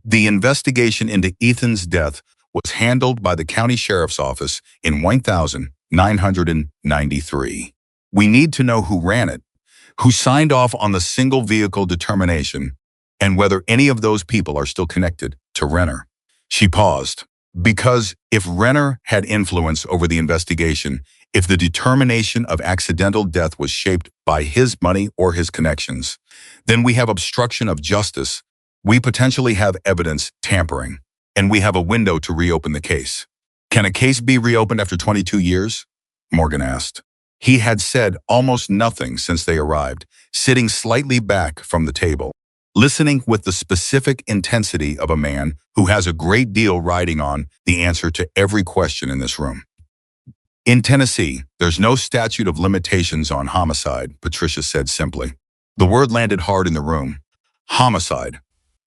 The investigation into Ethan's death was handled by the county sheriff's office in 1993. We need to know who ran it, who signed off on the single vehicle determination, and whether any of those people are still connected to Renner. She paused, because if Renner had influence over the investigation, if the determination of accidental death was shaped by his money or his connections, then we have obstruction of justice. We potentially have evidence tampering, and we have a window to reopen the case. Can a case be reopened after 22 years? Morgan asked. He had said almost nothing since they arrived, sitting slightly back from the table, listening with the specific intensity of a man who has a great deal riding on the answer to every question in this room. In Tennessee, there's no statute of limitations on homicide, Patricia said simply. The word landed hard in the room. Homicide.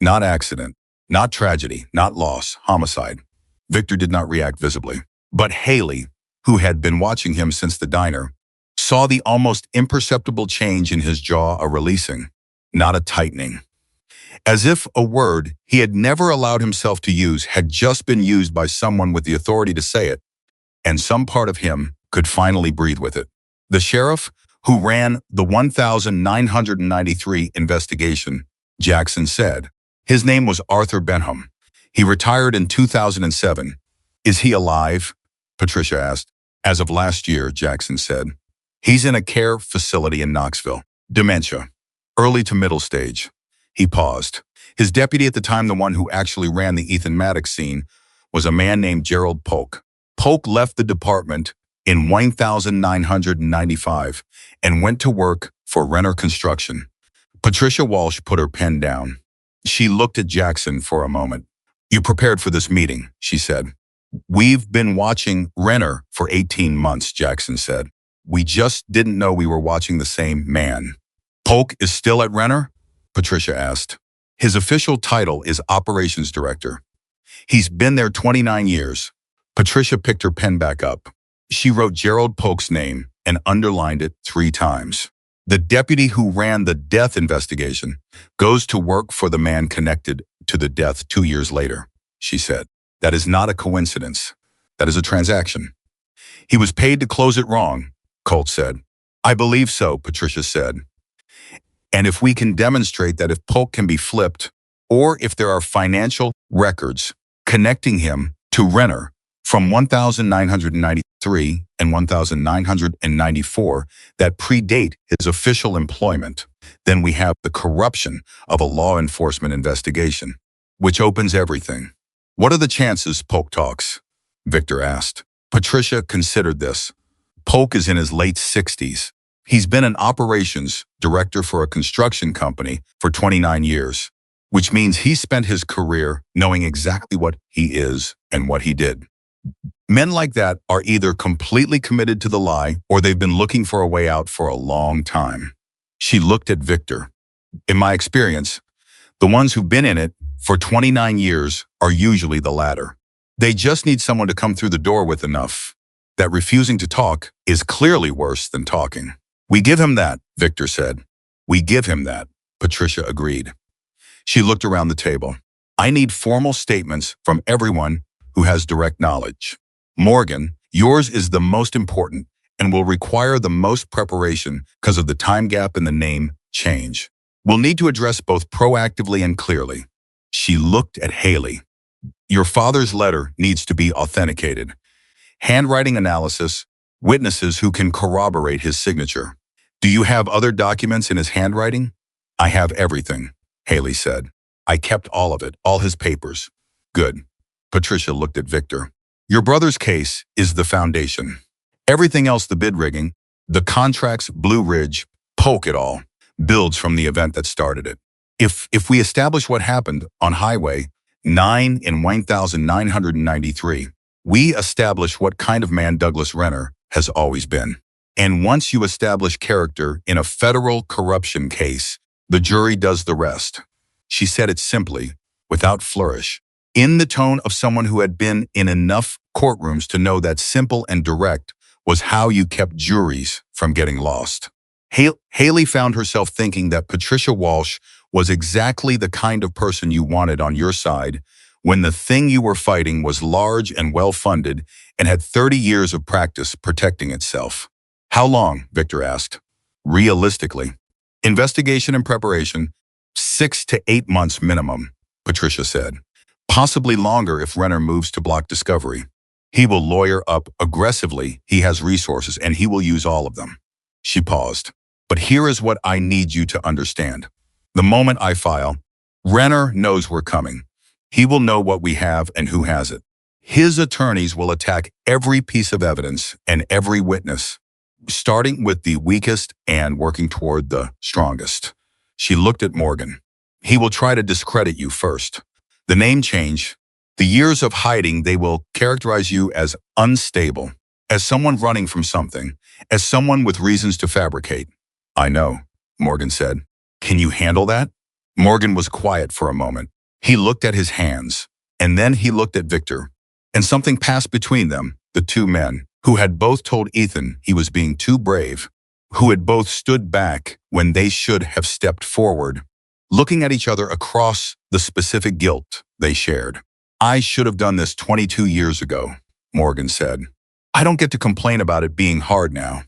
Not accident, not tragedy, not loss, homicide. Victor did not react visibly. But Haley, who had been watching him since the diner, saw the almost imperceptible change in his jaw, a releasing, not a tightening. As if a word he had never allowed himself to use had just been used by someone with the authority to say it, and some part of him could finally breathe with it. The sheriff, who ran the 1993 investigation, Jackson said. His name was Arthur Benham. He retired in 2007. Is he alive? Patricia asked. As of last year, Jackson said. He's in a care facility in Knoxville. Dementia. Early to middle stage. He paused. His deputy at the time, the one who actually ran the Ethan Maddox scene, was a man named Gerald Polk. Polk left the department in 1995 and went to work for Renner Construction. Patricia Walsh put her pen down. She looked at Jackson for a moment. You prepared for this meeting, she said. We've been watching Renner for 18 months, Jackson said. We just didn't know we were watching the same man. Polk is still at Renner? Patricia asked. His official title is Operations Director. He's been there 29 years. Patricia picked her pen back up. She wrote Gerald Polk's name and underlined it 3 times. The deputy who ran the death investigation goes to work for the man connected to the death 2 years later, she said. That is not a coincidence. That is a transaction. He was paid to close it wrong, Colt said. I believe so, Patricia said. And if we can demonstrate that if Polk can be flipped, or if there are financial records connecting him to Renner from 1993 and 1994 that predate his official employment, then we have the corruption of a law enforcement investigation, which opens everything. What are the chances Polk talks? Victor asked. Patricia considered this. Polk is in his late 60s. He's been an operations director for a construction company for 29 years, which means he spent his career knowing exactly what he is and what he did. Men like that are either completely committed to the lie or they've been looking for a way out for a long time. She looked at Victor. In my experience, the ones who've been in it for 29 years are usually the latter. They just need someone to come through the door with enough that refusing to talk is clearly worse than talking. We give him that, Victor said. We give him that, Patricia agreed. She looked around the table. I need formal statements from everyone who has direct knowledge. Morgan, yours is the most important and will require the most preparation because of the time gap in the name change. We'll need to address both proactively and clearly. She looked at Haley. Your father's letter needs to be authenticated. Handwriting analysis, witnesses who can corroborate his signature. Do you have other documents in his handwriting? I have everything, Haley said. I kept all of it, all his papers. Good. Patricia looked at Victor. Your brother's case is the foundation. Everything else, the bid rigging, the contracts, Blue Ridge, Polk it all, builds from the event that started it. If we establish what happened on Highway 9 in 1993, we establish what kind of man Douglas Renner has always been. And once you establish character in a federal corruption case, the jury does the rest. She said it simply, without flourish, in the tone of someone who had been in enough courtrooms to know that simple and direct was how you kept juries from getting lost. Haley found herself thinking that Patricia Walsh was exactly the kind of person you wanted on your side when the thing you were fighting was large and well-funded and had 30 years of practice protecting itself. How long? Victor asked. Realistically. Investigation and preparation, 6 to 8 months minimum, Patricia said. Possibly longer if Renner moves to block discovery. He will lawyer up aggressively. He has resources and he will use all of them. She paused. But here is what I need you to understand. The moment I file, Renner knows we're coming. He will know what we have and who has it. His attorneys will attack every piece of evidence and every witness, starting with the weakest and working toward the strongest. She looked at Morgan. He will try to discredit you first. The name change, the years of hiding, they will characterize you as unstable, as someone running from something, as someone with reasons to fabricate. I know, Morgan said. Can you handle that? Morgan was quiet for a moment. He looked at his hands, and then he looked at Victor. And something passed between them, the two men, who had both told Ethan he was being too brave, who had both stood back when they should have stepped forward, looking at each other across the specific guilt they shared. I should have done this 22 years ago, Morgan said. I don't get to complain about it being hard now.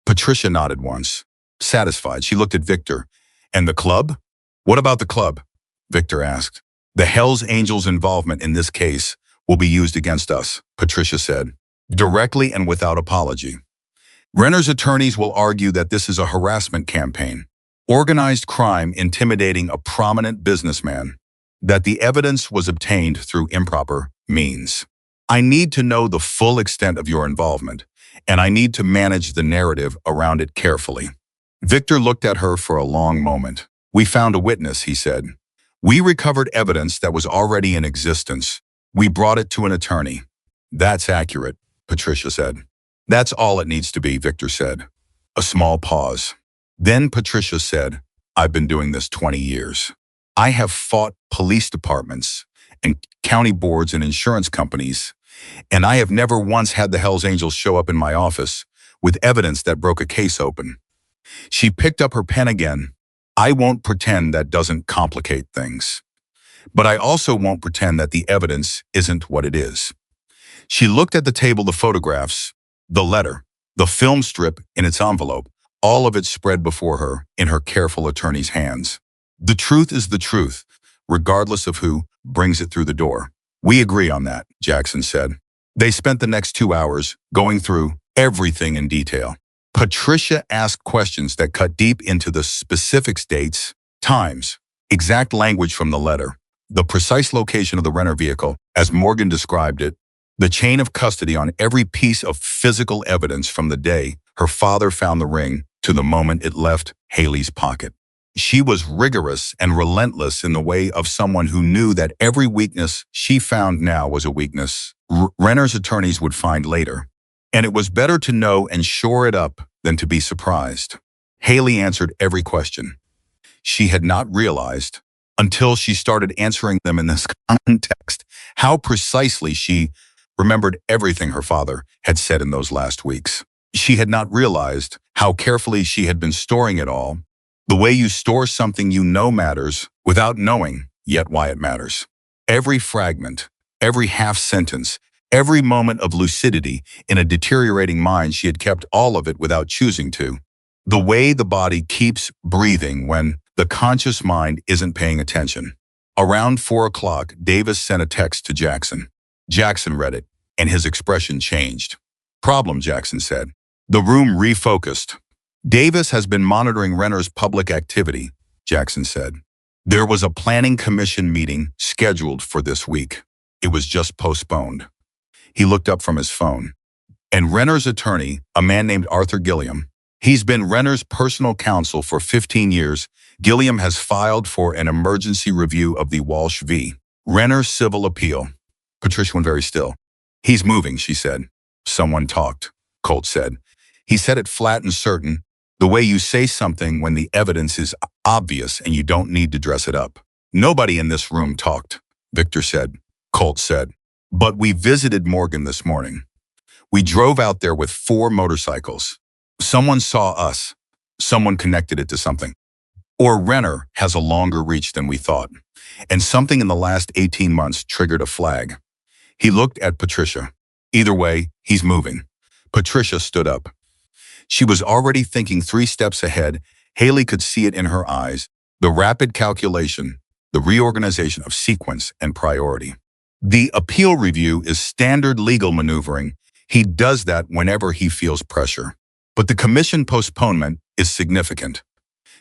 Patricia nodded once. Satisfied, she looked at Victor. And the club? What about the club? Victor asked. The Hells Angels' involvement in this case will be used against us, Patricia said, directly and without apology. Renner's attorneys will argue that this is a harassment campaign, organized crime intimidating a prominent businessman, that the evidence was obtained through improper means. I need to know the full extent of your involvement, and I need to manage the narrative around it carefully. Victor looked at her for a long moment. We found a witness, he said. We recovered evidence that was already in existence. We brought it to an attorney. That's accurate, Patricia said. That's all it needs to be, Victor said. A small pause. Then Patricia said, I've been doing this 20 years. I have fought police departments and county boards and insurance companies, and I have never once had the Hells Angels show up in my office with evidence that broke a case open. She picked up her pen again. I won't pretend that doesn't complicate things. But I also won't pretend that the evidence isn't what it is. She looked at the table, the photographs, the letter, the film strip in its envelope, all of it spread before her in her careful attorney's hands. The truth is the truth, regardless of who brings it through the door. We agree on that, Jackson said. They spent the next 2 hours going through everything in detail. Patricia asked questions that cut deep into the specifics, dates, times, exact language from the letter, the precise location of the Renner vehicle, as Morgan described it, the chain of custody on every piece of physical evidence from the day her father found the ring to the moment it left Haley's pocket. She was rigorous and relentless in the way of someone who knew that every weakness she found now was a weakness Renner's attorneys would find later. And it was better to know and shore it up than to be surprised. Haley answered every question. She had not realized, until she started answering them in this context, how precisely she remembered everything her father had said in those last weeks. She had not realized how carefully she had been storing it all, the way you store something you know matters without knowing yet why it matters. Every fragment, every half sentence, every moment of lucidity in a deteriorating mind, she had kept all of it without choosing to. The way the body keeps breathing when the conscious mind isn't paying attention. Around 4 o'clock, Davis sent a text to Jackson. Jackson read it, and his expression changed. Problem, Jackson said. The room refocused. Davis has been monitoring Renner's public activity, Jackson said. There was a planning commission meeting scheduled for this week. It was just postponed. He looked up from his phone. And Renner's attorney, a man named Arthur Gilliam, he's been Renner's personal counsel for 15 years. Gilliam has filed for an emergency review of the Walsh v. Renner civil appeal. Patricia went very still. He's moving, she said. Someone talked, Colt said. He said it flat and certain, the way you say something when the evidence is obvious and you don't need to dress it up. Nobody in this room talked, Victor said. Colt said. But we visited Morgan this morning. We drove out there with 4 motorcycles. Someone saw us. Someone connected it to something. Or Renner has a longer reach than we thought. And something in the last 18 months triggered a flag. He looked at Patricia. Either way, he's moving. Patricia stood up. She was already thinking 3 steps ahead. Haley could see it in her eyes. The rapid calculation, the reorganization of sequence and priority. The appeal review is standard legal maneuvering. He does that whenever he feels pressure. But the commission postponement is significant.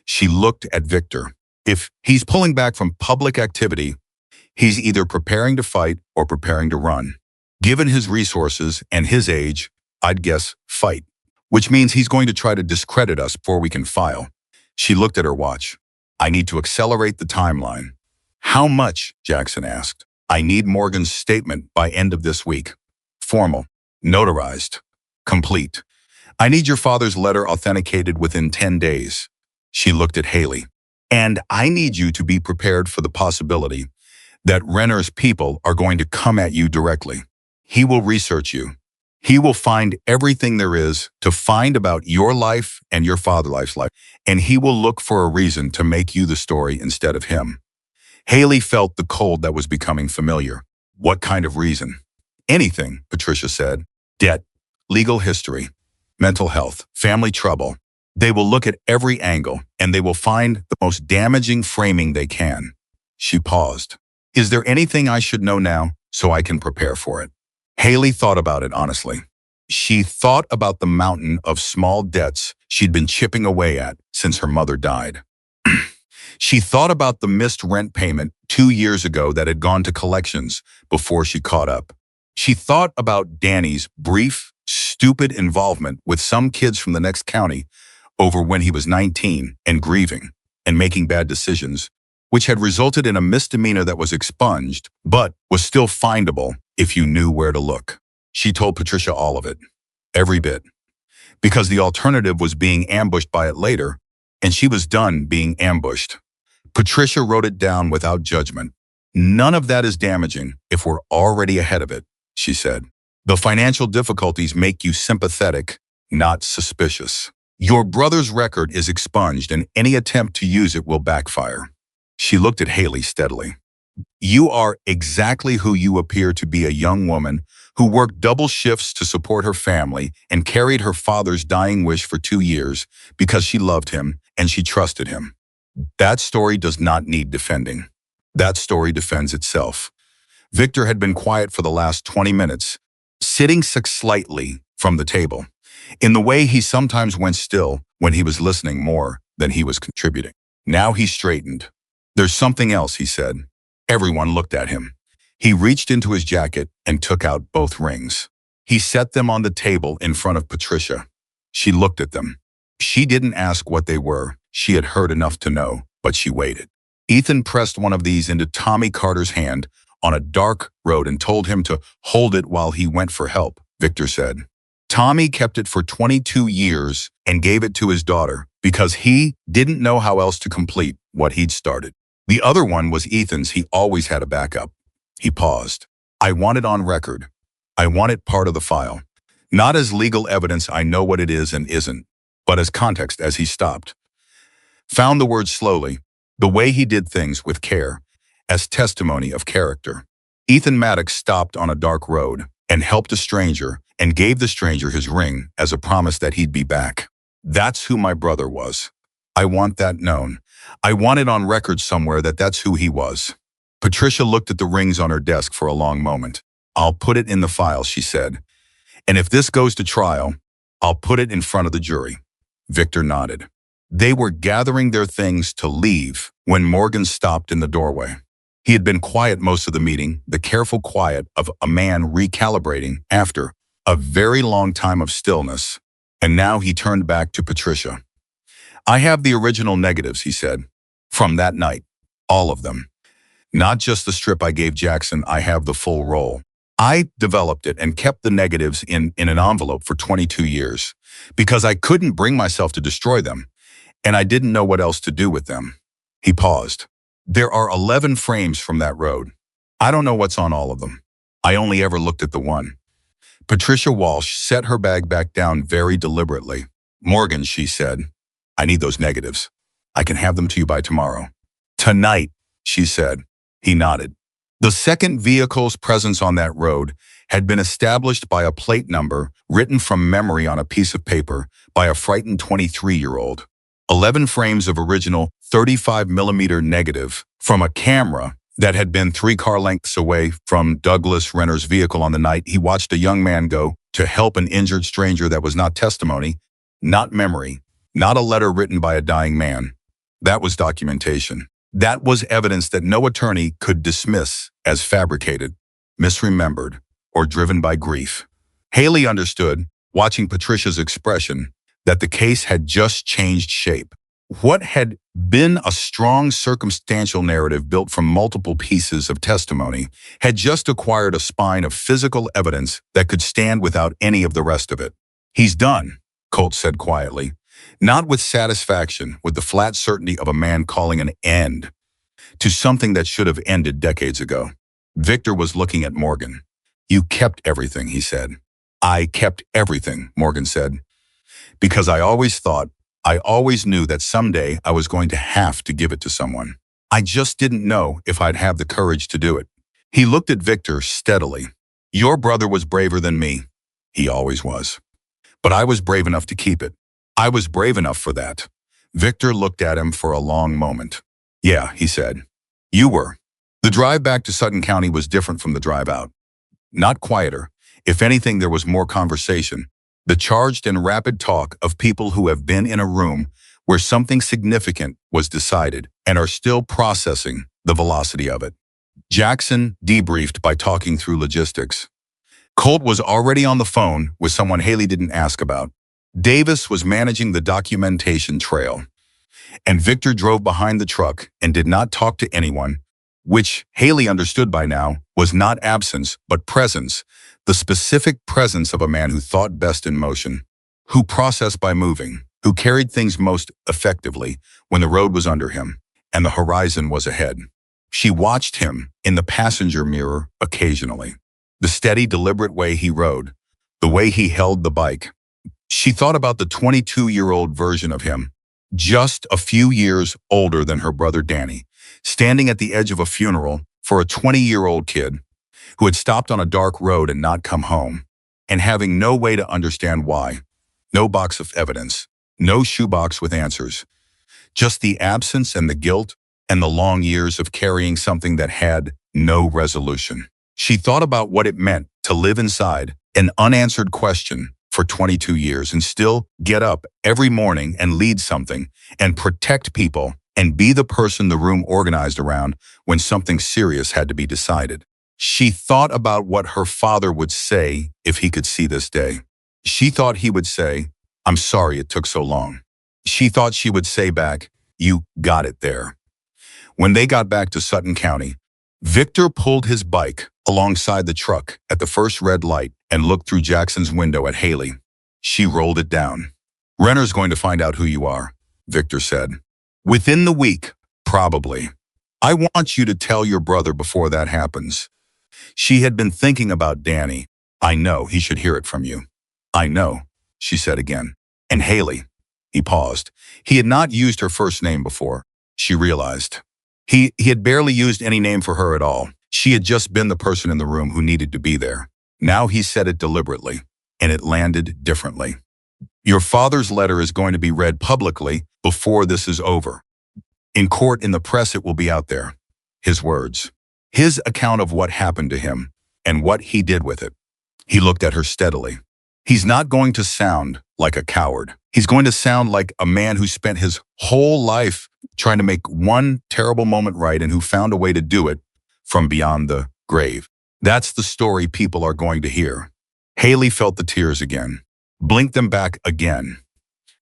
She looked at Victor. If he's pulling back from public activity, he's either preparing to fight or preparing to run. Given his resources and his age, I'd guess fight, which means he's going to try to discredit us before we can file. She looked at her watch. I need to accelerate the timeline. How much? Jackson asked. I need Morgan's statement by end of this week. Formal, notarized, complete. I need your father's letter authenticated within 10 days. She looked at Haley. And I need you to be prepared for the possibility that Renner's people are going to come at you directly. He will research you. He will find everything there is to find about your life and your father's life, and he will look for a reason to make you the story instead of him. Haley felt the cold that was becoming familiar. What kind of reason? Anything, Patricia said. Debt, legal history, mental health, family trouble. They will look at every angle, and they will find the most damaging framing they can. She paused. Is there anything I should know now so I can prepare for it? Haley thought about it honestly. She thought about the mountain of small debts she'd been chipping away at since her mother died. She thought about the missed rent payment 2 years ago that had gone to collections before she caught up. She thought about Danny's brief, stupid involvement with some kids from the next county over when he was 19 and grieving and making bad decisions, which had resulted in a misdemeanor that was expunged, but was still findable if you knew where to look. She told Patricia all of it, every bit, because the alternative was being ambushed by it later, and she was done being ambushed. Patricia wrote it down without judgment. None of that is damaging if we're already ahead of it, she said. The financial difficulties make you sympathetic, not suspicious. Your brother's record is expunged and any attempt to use it will backfire. She looked at Haley steadily. You are exactly who you appear to be, a young woman who worked double shifts to support her family and carried her father's dying wish for 2 years because she loved him and she trusted him. That story does not need defending. That story defends itself. Victor had been quiet for the last 20 minutes, sitting slightly from the table, in the way he sometimes went still when he was listening more than he was contributing. Now he straightened. There's something else, he said. Everyone looked at him. He reached into his jacket and took out both rings. He set them on the table in front of Patricia. She looked at them. She didn't ask what they were. She had heard enough to know, but she waited. Ethan pressed one of these into Tommy Carter's hand on a dark road and told him to hold it while he went for help, Victor said. Tommy kept it for 22 years and gave it to his daughter because he didn't know how else to complete what he'd started. The other one was Ethan's. He always had a backup. He paused. I want it on record. I want it part of the file. Not as legal evidence I know what it is and isn't, but as context. As he stopped, found the word slowly, the way he did things with care, as testimony of character. Ethan Maddox stopped on a dark road and helped a stranger and gave the stranger his ring as a promise that he'd be back. That's who my brother was. I want that known. I want it on record somewhere that that's who he was. Patricia looked at the rings on her desk for a long moment. I'll put it in the file, she said. And if this goes to trial, I'll put it in front of the jury. Victor nodded. They were gathering their things to leave when Morgan stopped in the doorway. He had been quiet most of the meeting, the careful quiet of a man recalibrating after a very long time of stillness. And now he turned back to Patricia. I have the original negatives, he said, from that night. All of them. Not just the strip I gave Jackson, I have the full roll. I developed it and kept the negatives in an envelope for 22 years because I couldn't bring myself to destroy them, and I didn't know what else to do with them. He paused. There are 11 frames from that road. I don't know what's on all of them. I only ever looked at the one. Patricia Walsh set her bag back down very deliberately. Morgan, she said, I need those negatives. I can have them to you by tomorrow. Tonight, she said. He nodded. The second vehicle's presence on that road had been established by a plate number written from memory on a piece of paper by a frightened 23-year-old. 11 frames of original 35mm negative from a camera that had been 3 car lengths away from Douglas Renner's vehicle on the night he watched a young man go to help an injured stranger. That was not testimony, not memory, not a letter written by a dying man. That was documentation. That was evidence that no attorney could dismiss as fabricated, misremembered, or driven by grief. Haley understood, watching Patricia's expression, that the case had just changed shape. What had been a strong circumstantial narrative built from multiple pieces of testimony had just acquired a spine of physical evidence that could stand without any of the rest of it. He's done, Colt said quietly, not with satisfaction, with the flat certainty of a man calling an end to something that should have ended decades ago. Victor was looking at Morgan. You kept everything, he said. I kept everything, Morgan said, because I always knew that someday I was going to have to give it to someone. I just didn't know if I'd have the courage to do it. He looked at Victor steadily. Your brother was braver than me. He always was. But I was brave enough to keep it. I was brave enough for that. Victor looked at him for a long moment. Yeah, he said. You were. The drive back to Sutton County was different from the drive out. Not quieter. If anything, there was more conversation. The charged and rapid talk of people who have been in a room where something significant was decided and are still processing the velocity of it. Jackson debriefed by talking through logistics. Colt was already on the phone with someone Haley didn't ask about. Davis was managing the documentation trail, and Victor drove behind the truck and did not talk to anyone, which Haley understood by now was not absence but presence, the specific presence of a man who thought best in motion, who processed by moving. who carried things most effectively when the road was under him and the horizon was ahead. She watched him in the passenger mirror occasionally. The steady, deliberate way he rode, the way he held the bike. She thought about the 22-year-old version of him, just a few years older than her brother Danny, standing at the edge of a funeral for a 20-year-old kid who had stopped on a dark road and not come home, and having no way to understand why. No box of evidence, no shoebox with answers, just the absence and the guilt and the long years of carrying something that had no resolution. She thought about what it meant to live inside an unanswered question for 22 years and still get up every morning and lead something and protect people and be the person the room organized around when something serious had to be decided. She thought about what her father would say if he could see this day. She thought he would say, "I'm sorry it took so long." She thought she would say back, "You got it there." When they got back to Sutton County, Victor pulled his bike alongside the truck at the first red light and looked through Jackson's window at Haley. She rolled it down. "Renner's going to find out who you are," Victor said. "Within the week, probably. I want you to tell your brother before that happens." She had been thinking about Danny. "I know he should hear it from you." "I know," she said again. "And Haley." He paused. He had not used her first name before, she realized. He had barely used any name for her at all. She had just been the person in the room who needed to be there. Now he said it deliberately, and it landed differently. "Your father's letter is going to be read publicly before this is over. In court, in the press, it will be out there." His words. His account of what happened to him and what he did with it. He looked at her steadily. He's not going to sound like a coward. He's going to sound like a man who spent his whole life trying to make one terrible moment right and who found a way to do it from beyond the grave. That's the story people are going to hear. Haley felt the tears again, blinked them back again.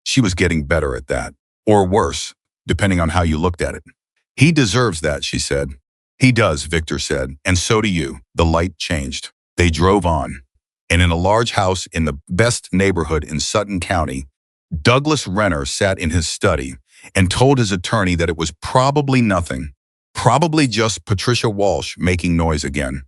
She was getting better at that, or worse, depending on how you looked at it. "He deserves that," she said. "He does," Victor said, "and so do you." The light changed. They drove on, and in a large house in the best neighborhood in Sutton County, Douglas Renner sat in his study and told his attorney that it was probably nothing, probably just Patricia Walsh making noise again,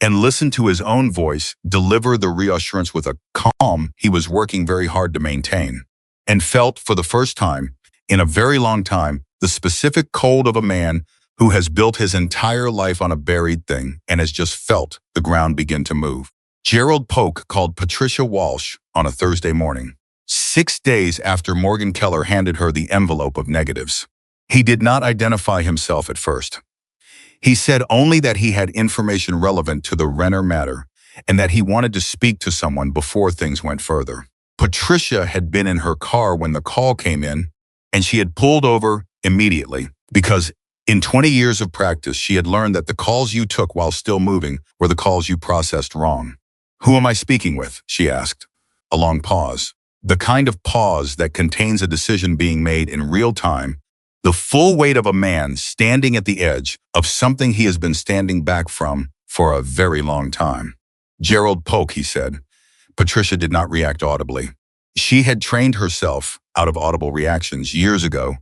and listened to his own voice deliver the reassurance with a calm he was working very hard to maintain, and felt for the first time in a very long time the specific cold of a man who has built his entire life on a buried thing and has just felt the ground begin to move. Gerald Polk called Patricia Walsh on a Thursday morning, 6 days after Morgan Keller handed her the envelope of negatives. He did not identify himself at first. He said only that he had information relevant to the Renner matter and that he wanted to speak to someone before things went further. Patricia had been in her car when the call came in, and she had pulled over immediately because in 20 years of practice, she had learned that the calls you took while still moving were the calls you processed wrong. "Who am I speaking with?" she asked. A long pause. The kind of pause that contains a decision being made in real time, the full weight of a man standing at the edge of something he has been standing back from for a very long time. "Gerald Polk," he said. Patricia did not react audibly. She had trained herself out of audible reactions years ago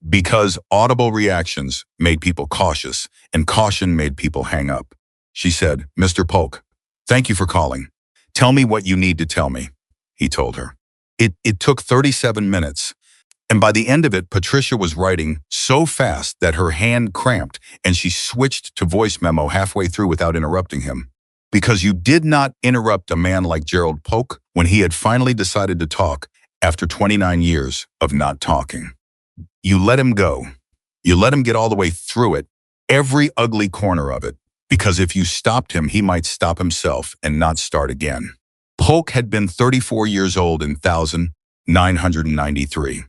because audible reactions made people cautious and caution made people hang up. She said, "Mr. Polk, thank you for calling. Tell me what you need to tell me," he told her. It took 37 minutes, and by the end of it, Patricia was writing so fast that her hand cramped and she switched to voice memo halfway through without interrupting him. Because you did not interrupt a man like Gerald Polk when he had finally decided to talk after 29 years of not talking. You let him go. You let him get all the way through it, every ugly corner of it, because if you stopped him, he might stop himself and not start again. Polk had been 34 years old in 1993.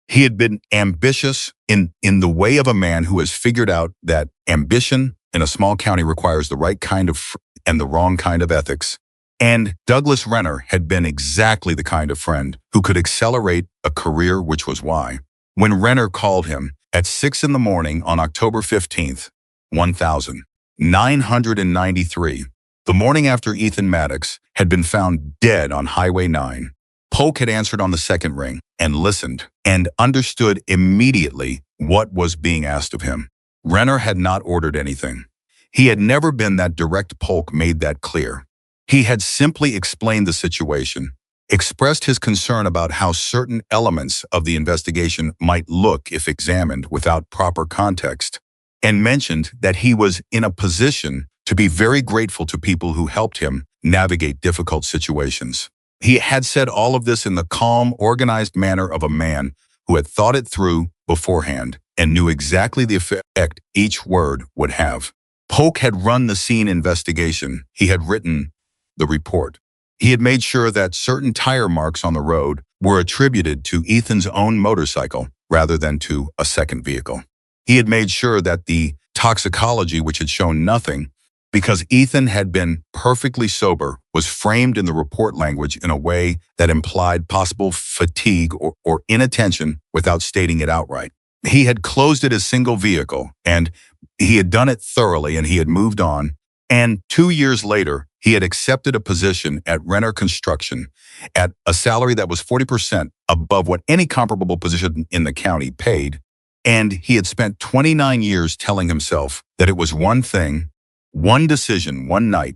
He had been ambitious in the way of a man who has figured out that ambition in a small county requires the right kind of and the wrong kind of ethics. And Douglas Renner had been exactly the kind of friend who could accelerate a career, which was why. When Renner called him at 6 in the morning on October 15th, 1993, the morning after Ethan Maddox had been found dead on Highway 9, Polk had answered on the second ring and listened and understood immediately what was being asked of him. Renner had not ordered anything. He had never been that direct. Polk made that clear. He had simply explained the situation, expressed his concern about how certain elements of the investigation might look if examined without proper context, and mentioned that he was in a position to be very grateful to people who helped him navigate difficult situations. He had said all of this in the calm, organized manner of a man who had thought it through beforehand and knew exactly the effect each word would have. Polk had run the scene investigation. He had written the report. He had made sure that certain tire marks on the road were attributed to Ethan's own motorcycle rather than to a second vehicle. He had made sure that the toxicology, which had shown nothing, because Ethan had been perfectly sober, was framed in the report language in a way that implied possible fatigue or inattention without stating it outright. He had closed it as single vehicle, and he had done it thoroughly, and he had moved on. And 2 years later, he had accepted a position at Renner Construction at a salary that was 40% above what any comparable position in the county paid. And he had spent 29 years telling himself that it was one thing, one decision, one night,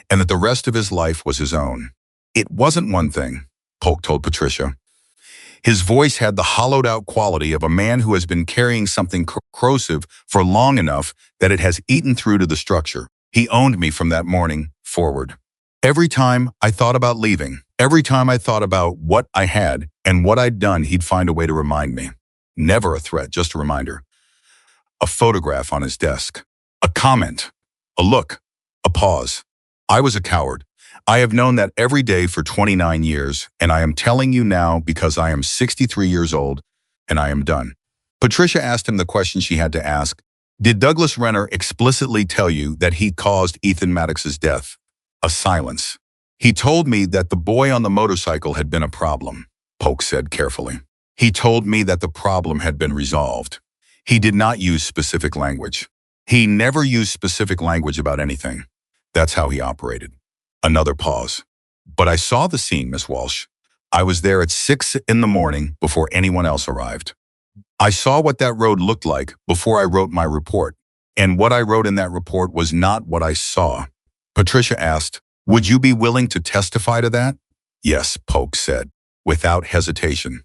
and that the rest of his life was his own. It wasn't one thing, Polk told Patricia. His voice had the hollowed-out quality of a man who has been carrying something corrosive for long enough that it has eaten through to the structure. He owned me from that morning forward. Every time I thought about leaving, every time I thought about what I had and what I'd done, he'd find a way to remind me. Never a threat, just a reminder. A photograph on his desk. A comment. A look. A pause. I was a coward. I have known that every day for 29 years, and I am telling you now because I am 63 years old, and I am done. Patricia asked him the question she had to ask. Did Douglas Renner explicitly tell you that he caused Ethan Maddox's death? A silence. He told me that the boy on the motorcycle had been a problem, Polk said carefully. He told me that the problem had been resolved. He did not use specific language. He never used specific language about anything. That's how he operated. Another pause. But I saw the scene, Miss Walsh. I was there at 6 in the morning before anyone else arrived. I saw what that road looked like before I wrote my report, and what I wrote in that report was not what I saw. Patricia asked, would you be willing to testify to that? Yes, Polk said, without hesitation.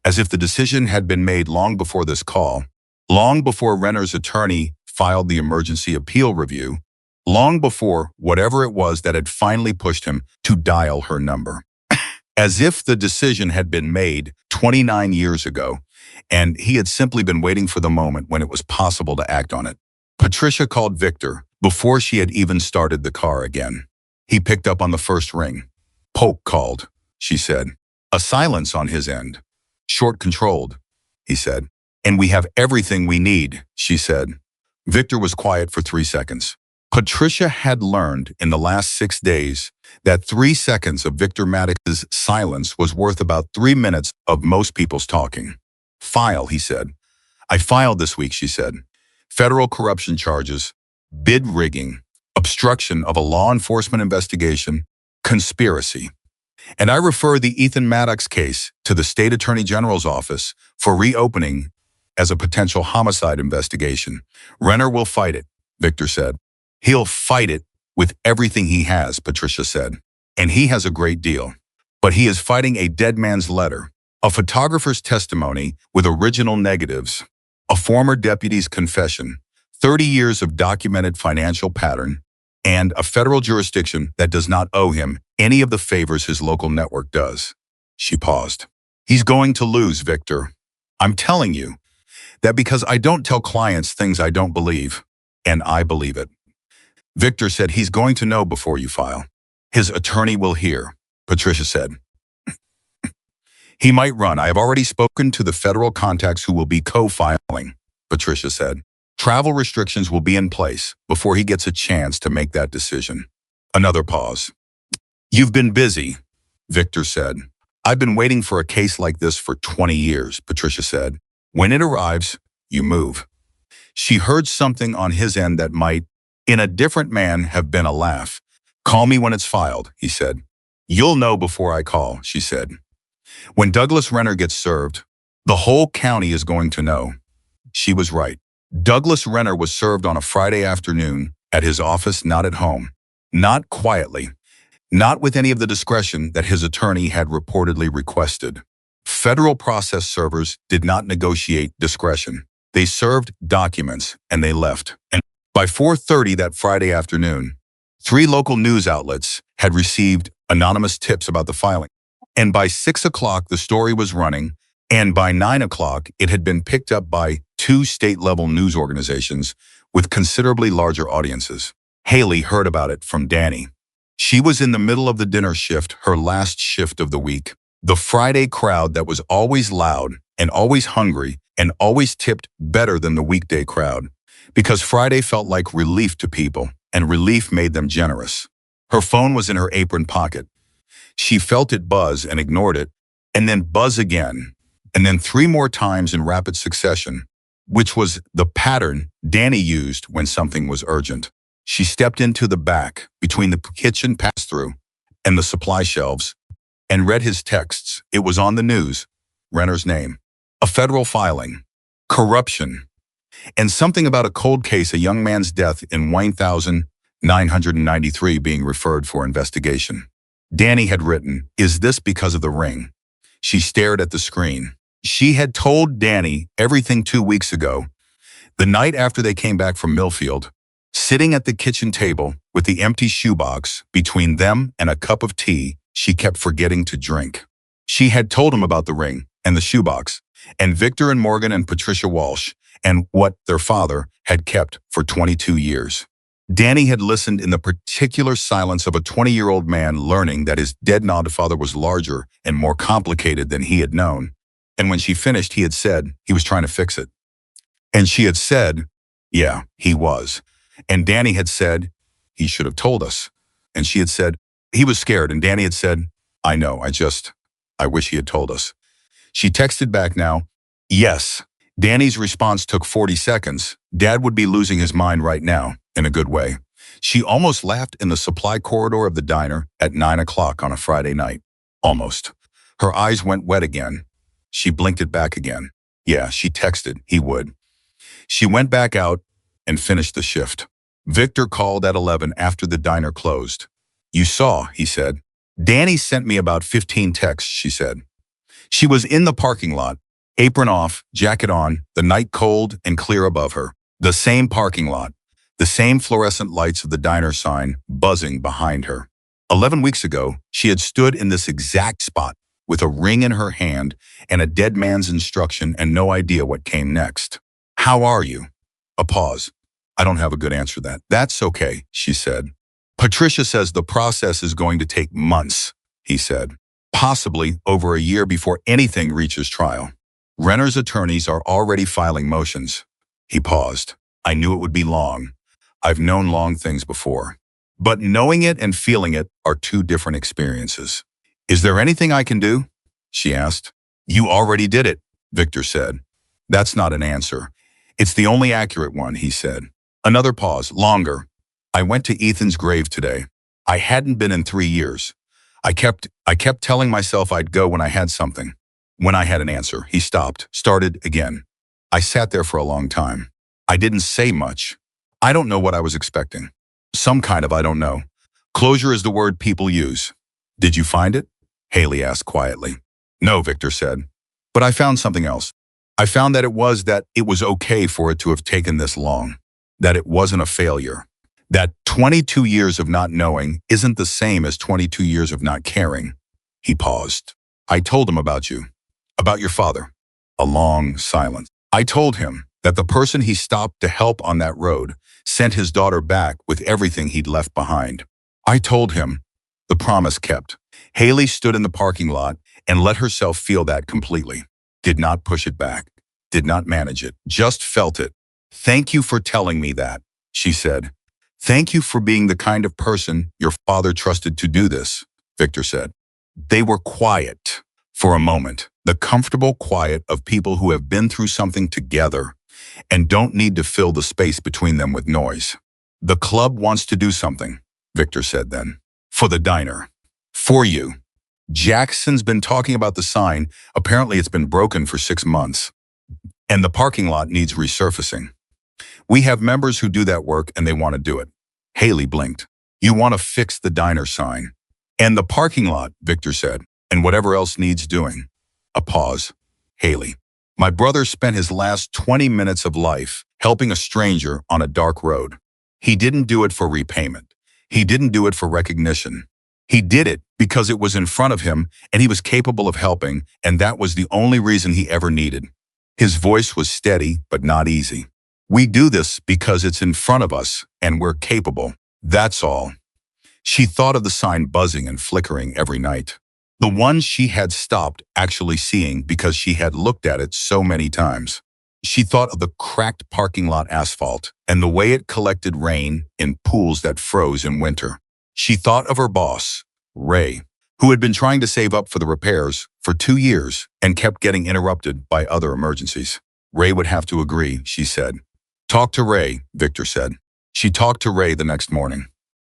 As if the decision had been made long before this call, long before Renner's attorney filed the emergency appeal review, long before whatever it was that had finally pushed him to dial her number. As if the decision had been made 29 years ago, and he had simply been waiting for the moment when it was possible to act on it. Patricia called Victor before she had even started the car again. He picked up on the first ring. Polk called, she said. A silence on his end. Short controlled, he said. And we have everything we need, she said. Victor was quiet for 3 seconds. Patricia had learned in the last 6 days that 3 seconds of Victor Maddox's silence was worth about 3 minutes of most people's talking. File, he said. I filed this week, she said. Federal corruption charges, bid rigging, obstruction of a law enforcement investigation, conspiracy. And I refer the Ethan Maddox case to the State Attorney General's office for reopening as a potential homicide investigation. Renner will fight it, Victor said. He'll fight it with everything he has, Patricia said. And he has a great deal. But he is fighting a dead man's letter, a photographer's testimony with original negatives, a former deputy's confession, 30 years of documented financial pattern, and a federal jurisdiction that does not owe him any of the favors his local network does. She paused. He's going to lose, Victor. I'm telling you that because I don't tell clients things I don't believe, and I believe it. Victor said he's going to know before you file. His attorney will hear, Patricia said. He might run. I have already spoken to the federal contacts who will be co-filing, Patricia said. Travel restrictions will be in place before he gets a chance to make that decision. Another pause. You've been busy, Victor said. I've been waiting for a case like this for 20 years, Patricia said. When it arrives, you move. She heard something on his end that might, in a different man, have been a laugh. Call me when it's filed, he said. You'll know before I call, she said. When Douglas Renner gets served, the whole county is going to know. She was right. Douglas Renner was served on a Friday afternoon at his office, not at home. Not quietly. Not with any of the discretion that his attorney had reportedly requested. Federal process servers did not negotiate discretion. They served documents and they left. And by 4:30 that Friday afternoon, 3 local news outlets had received anonymous tips about the filing. And by 6 o'clock, the story was running. And by 9 o'clock, it had been picked up by 2 state-level news organizations with considerably larger audiences. Haley heard about it from Danny. She was in the middle of the dinner shift, her last shift of the week. The Friday crowd that was always loud and always hungry and always tipped better than the weekday crowd. Because Friday felt like relief to people, and relief made them generous. Her phone was in her apron pocket. She felt it buzz and ignored it, and then buzz again, and then 3 more times in rapid succession, which was the pattern Danny used when something was urgent. She stepped into the back between the kitchen pass-through and the supply shelves and read his texts. It was on the news. Renner's name. A federal filing. Corruption. And something about a cold case, a young man's death in 1993 being referred for investigation. Danny had written, "Is this because of the ring?" She stared at the screen. She had told Danny everything 2 weeks ago, the night after they came back from Millfield, sitting at the kitchen table with the empty shoebox between them and a cup of tea she kept forgetting to drink. She had told him about the ring and the shoebox, and Victor and Morgan and Patricia Walsh, and what their father had kept for 22 years. Danny had listened in the particular silence of a 20-year-old man learning that his dead father was larger and more complicated than he had known. And when she finished, he had said he was trying to fix it. And she had said, yeah, he was. And Danny had said, he should have told us. And she had said, he was scared. And Danny had said, I know, I wish he had told us. She texted back now, yes. Danny's response took 40 seconds. Dad would be losing his mind right now, in a good way. She almost laughed in the supply corridor of the diner at 9 o'clock on a Friday night. Almost. Her eyes went wet again. She blinked it back again. Yeah, she texted he would. She went back out and finished the shift. Victor called at 11 after the diner closed. You saw, he said. Danny sent me about 15 texts, she said. She was in the parking lot, apron off, jacket on, the night cold and clear above her. The same parking lot, the same fluorescent lights of the diner sign buzzing behind her. 11 weeks ago, she had stood in this exact spot with a ring in her hand and a dead man's instruction and no idea what came next. How are you? A pause. I don't have a good answer to that. That's okay, she said. Patricia says the process is going to take months, he said. Possibly over a year before anything reaches trial. Renner's attorneys are already filing motions. He paused. I knew it would be long. I've known long things before. But knowing it and feeling it are 2 different experiences. Is there anything I can do? She asked. You already did it, Victor said. That's not an answer. It's the only accurate one, he said. Another pause, longer. I went to Ethan's grave today. I hadn't been in 3 years. I kept telling myself I'd go when I had something. When I had an answer, he stopped, started again. I sat there for a long time. I didn't say much. I don't know what I was expecting. Some kind of I don't know. Closure is the word people use. Did you find it? Haley asked quietly. No, Victor said. But I found something else. I found that it was okay for it to have taken this long. That it wasn't a failure. That 22 years of not knowing isn't the same as 22 years of not caring. He paused. I told him about you. About your father. A long silence. I told him that the person he stopped to help on that road sent his daughter back with everything he'd left behind. I told him. The promise kept. Haley stood in the parking lot and let herself feel that completely. Did not push it back. Did not manage it. Just felt it. Thank you for telling me that, she said. Thank you for being the kind of person your father trusted to do this, Victor said. They were quiet for a moment, the comfortable quiet of people who have been through something together and don't need to fill the space between them with noise. The club wants to do something, Victor said then. For the diner. For you. Jackson's been talking about the sign. Apparently it's been broken for 6 months. And the parking lot needs resurfacing. We have members who do that work and they want to do it. Haley blinked. You want to fix the diner sign. And the parking lot, Victor said, and whatever else needs doing. A pause. Haley. My brother spent his last 20 minutes of life helping a stranger on a dark road. He didn't do it for repayment. He didn't do it for recognition. He did it because it was in front of him and he was capable of helping, and that was the only reason he ever needed. His voice was steady, but not easy. We do this because it's in front of us and we're capable. That's all. She thought of the sign buzzing and flickering every night. The one she had stopped actually seeing because she had looked at it so many times. She thought of the cracked parking lot asphalt and the way it collected rain in pools that froze in winter. She thought of her boss, Ray, who had been trying to save up for the repairs for 2 years and kept getting interrupted by other emergencies. Ray would have to agree, she said. Talk to Ray, Victor said. She talked to Ray the next morning.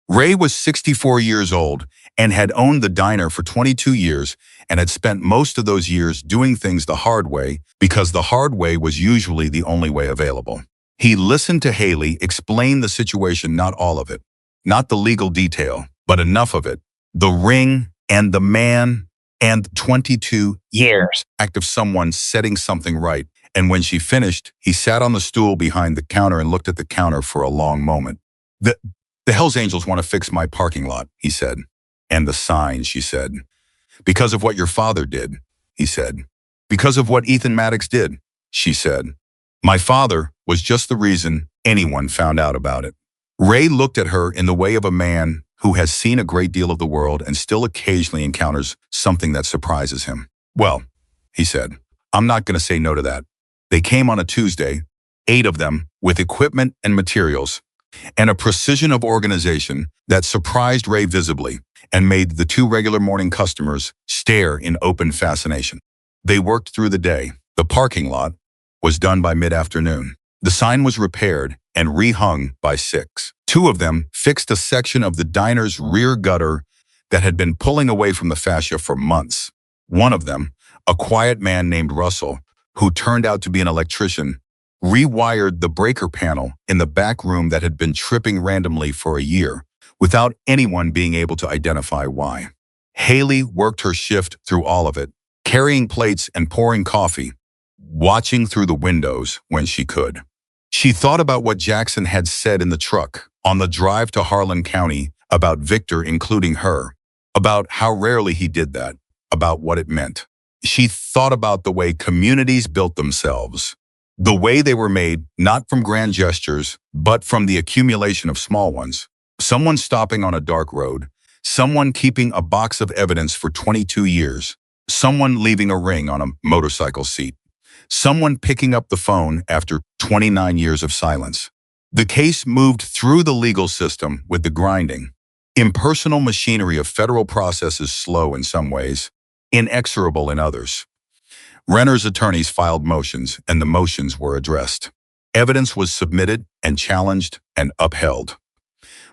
Ray was 64 years old and had owned the diner for 22 years and had spent most of those years doing things the hard way because the hard way was usually the only way available. He listened to Haley explain the situation, not all of it, not the legal detail, but enough of it. The ring and the man and 22 years act of someone setting something right. And when she finished, he sat on the stool behind the counter and looked at the counter for a long moment. The Hells Angels want to fix my parking lot, he said. And the sign, she said. Because of what your father did, he said. Because of what Ethan Maddox did, she said. My father was just the reason anyone found out about it. Ray looked at her in the way of a man who has seen a great deal of the world and still occasionally encounters something that surprises him. Well, he said, I'm not going to say no to that. They came on a Tuesday, 8 of them, with equipment and materials, and a precision of organization that surprised Ray visibly and made the 2 regular morning customers stare in open fascination. They worked through the day. The parking lot was done by mid-afternoon. The sign was repaired and rehung by 6. 2 of them fixed a section of the diner's rear gutter that had been pulling away from the fascia for months. One of them, a quiet man named Russell, who turned out to be an electrician, rewired the breaker panel in the back room that had been tripping randomly for a year, without anyone being able to identify why. Haley worked her shift through all of it, carrying plates and pouring coffee, watching through the windows when she could. She thought about what Jackson had said in the truck on the drive to Harlan County about Victor including her, about how rarely he did that, about what it meant. She thought about the way communities built themselves, the way they were made not from grand gestures, but from the accumulation of small ones. Someone stopping on a dark road, someone keeping a box of evidence for 22 years, someone leaving a ring on a motorcycle seat, someone picking up the phone after 29 years of silence. The case moved through the legal system with the grinding, impersonal machinery of federal processes, slow in some ways, inexorable in others. Renner's attorneys filed motions, and the motions were addressed. Evidence was submitted and challenged and upheld.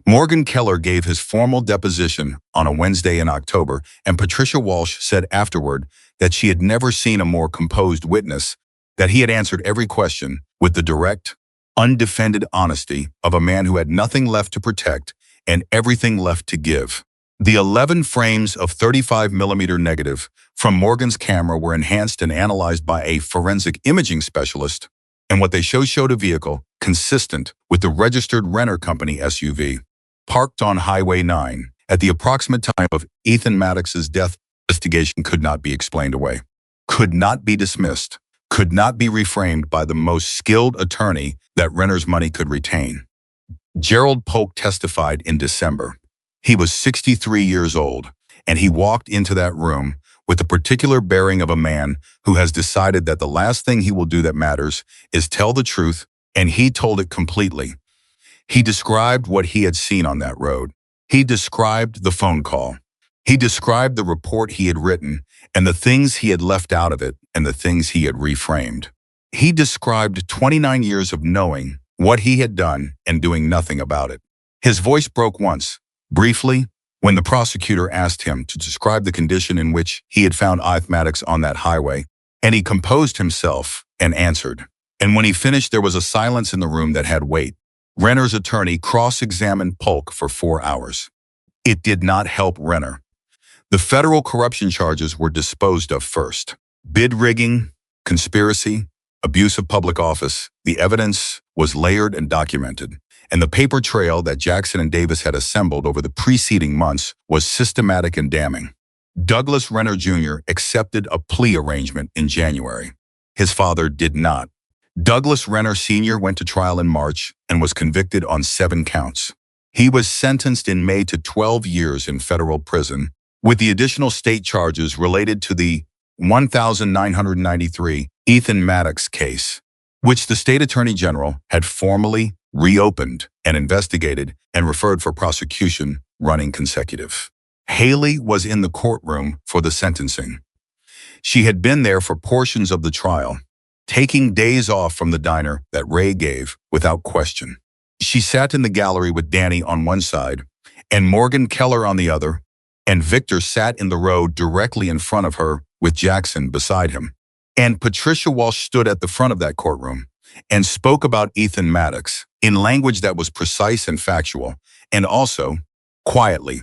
Morgan Keller gave his formal deposition on a Wednesday in October, and Patricia Walsh said afterward that she had never seen a more composed witness, that he had answered every question with the direct, undefended honesty of a man who had nothing left to protect and everything left to give. The 11 frames of 35mm negative from Morgan's camera were enhanced and analyzed by a forensic imaging specialist, and what they showed a vehicle consistent with the registered Renner Company SUV, parked on Highway 9 at the approximate time of Ethan Maddox's death. Investigation could not be explained away, could not be dismissed, could not be reframed by the most skilled attorney that Renner's money could retain. Gerald Polk testified in December. He was 63 years old, and he walked into that room with the particular bearing of a man who has decided that the last thing he will do that matters is tell the truth, and he told it completely. He described what he had seen on that road. He described the phone call. He described the report he had written and the things he had left out of it and the things he had reframed. He described 29 years of knowing what he had done and doing nothing about it. His voice broke once, briefly, When the prosecutor asked him to describe the condition in which he had found Maddox on that highway, and he composed himself and answered. And when he finished, there was a silence in the room that had weight. Renner's attorney cross-examined Polk for 4 hours. It did not help Renner. The federal corruption charges were disposed of first. Bid rigging, conspiracy, abuse of public office. The evidence was layered and documented, and the paper trail that Jackson and Davis had assembled over the preceding months was systematic and damning. Douglas Renner Jr. accepted a plea arrangement in January. His father did not. Douglas Renner Sr. went to trial in March and was convicted on 7 counts. He was sentenced in May to 12 years in federal prison, with the additional state charges related to the 1993 Ethan Maddox case, which the state attorney general had formally reopened and investigated and referred for prosecution, running consecutive. Haley was in the courtroom for the sentencing. She had been there for portions of the trial, taking days off from the diner that Ray gave without question. She sat in the gallery with Danny on one side and Morgan Keller on the other, and Victor sat in the row directly in front of her with Jackson beside him. And Patricia Walsh stood at the front of that courtroom and spoke about Ethan Maddox in language that was precise and factual, and also, quietly,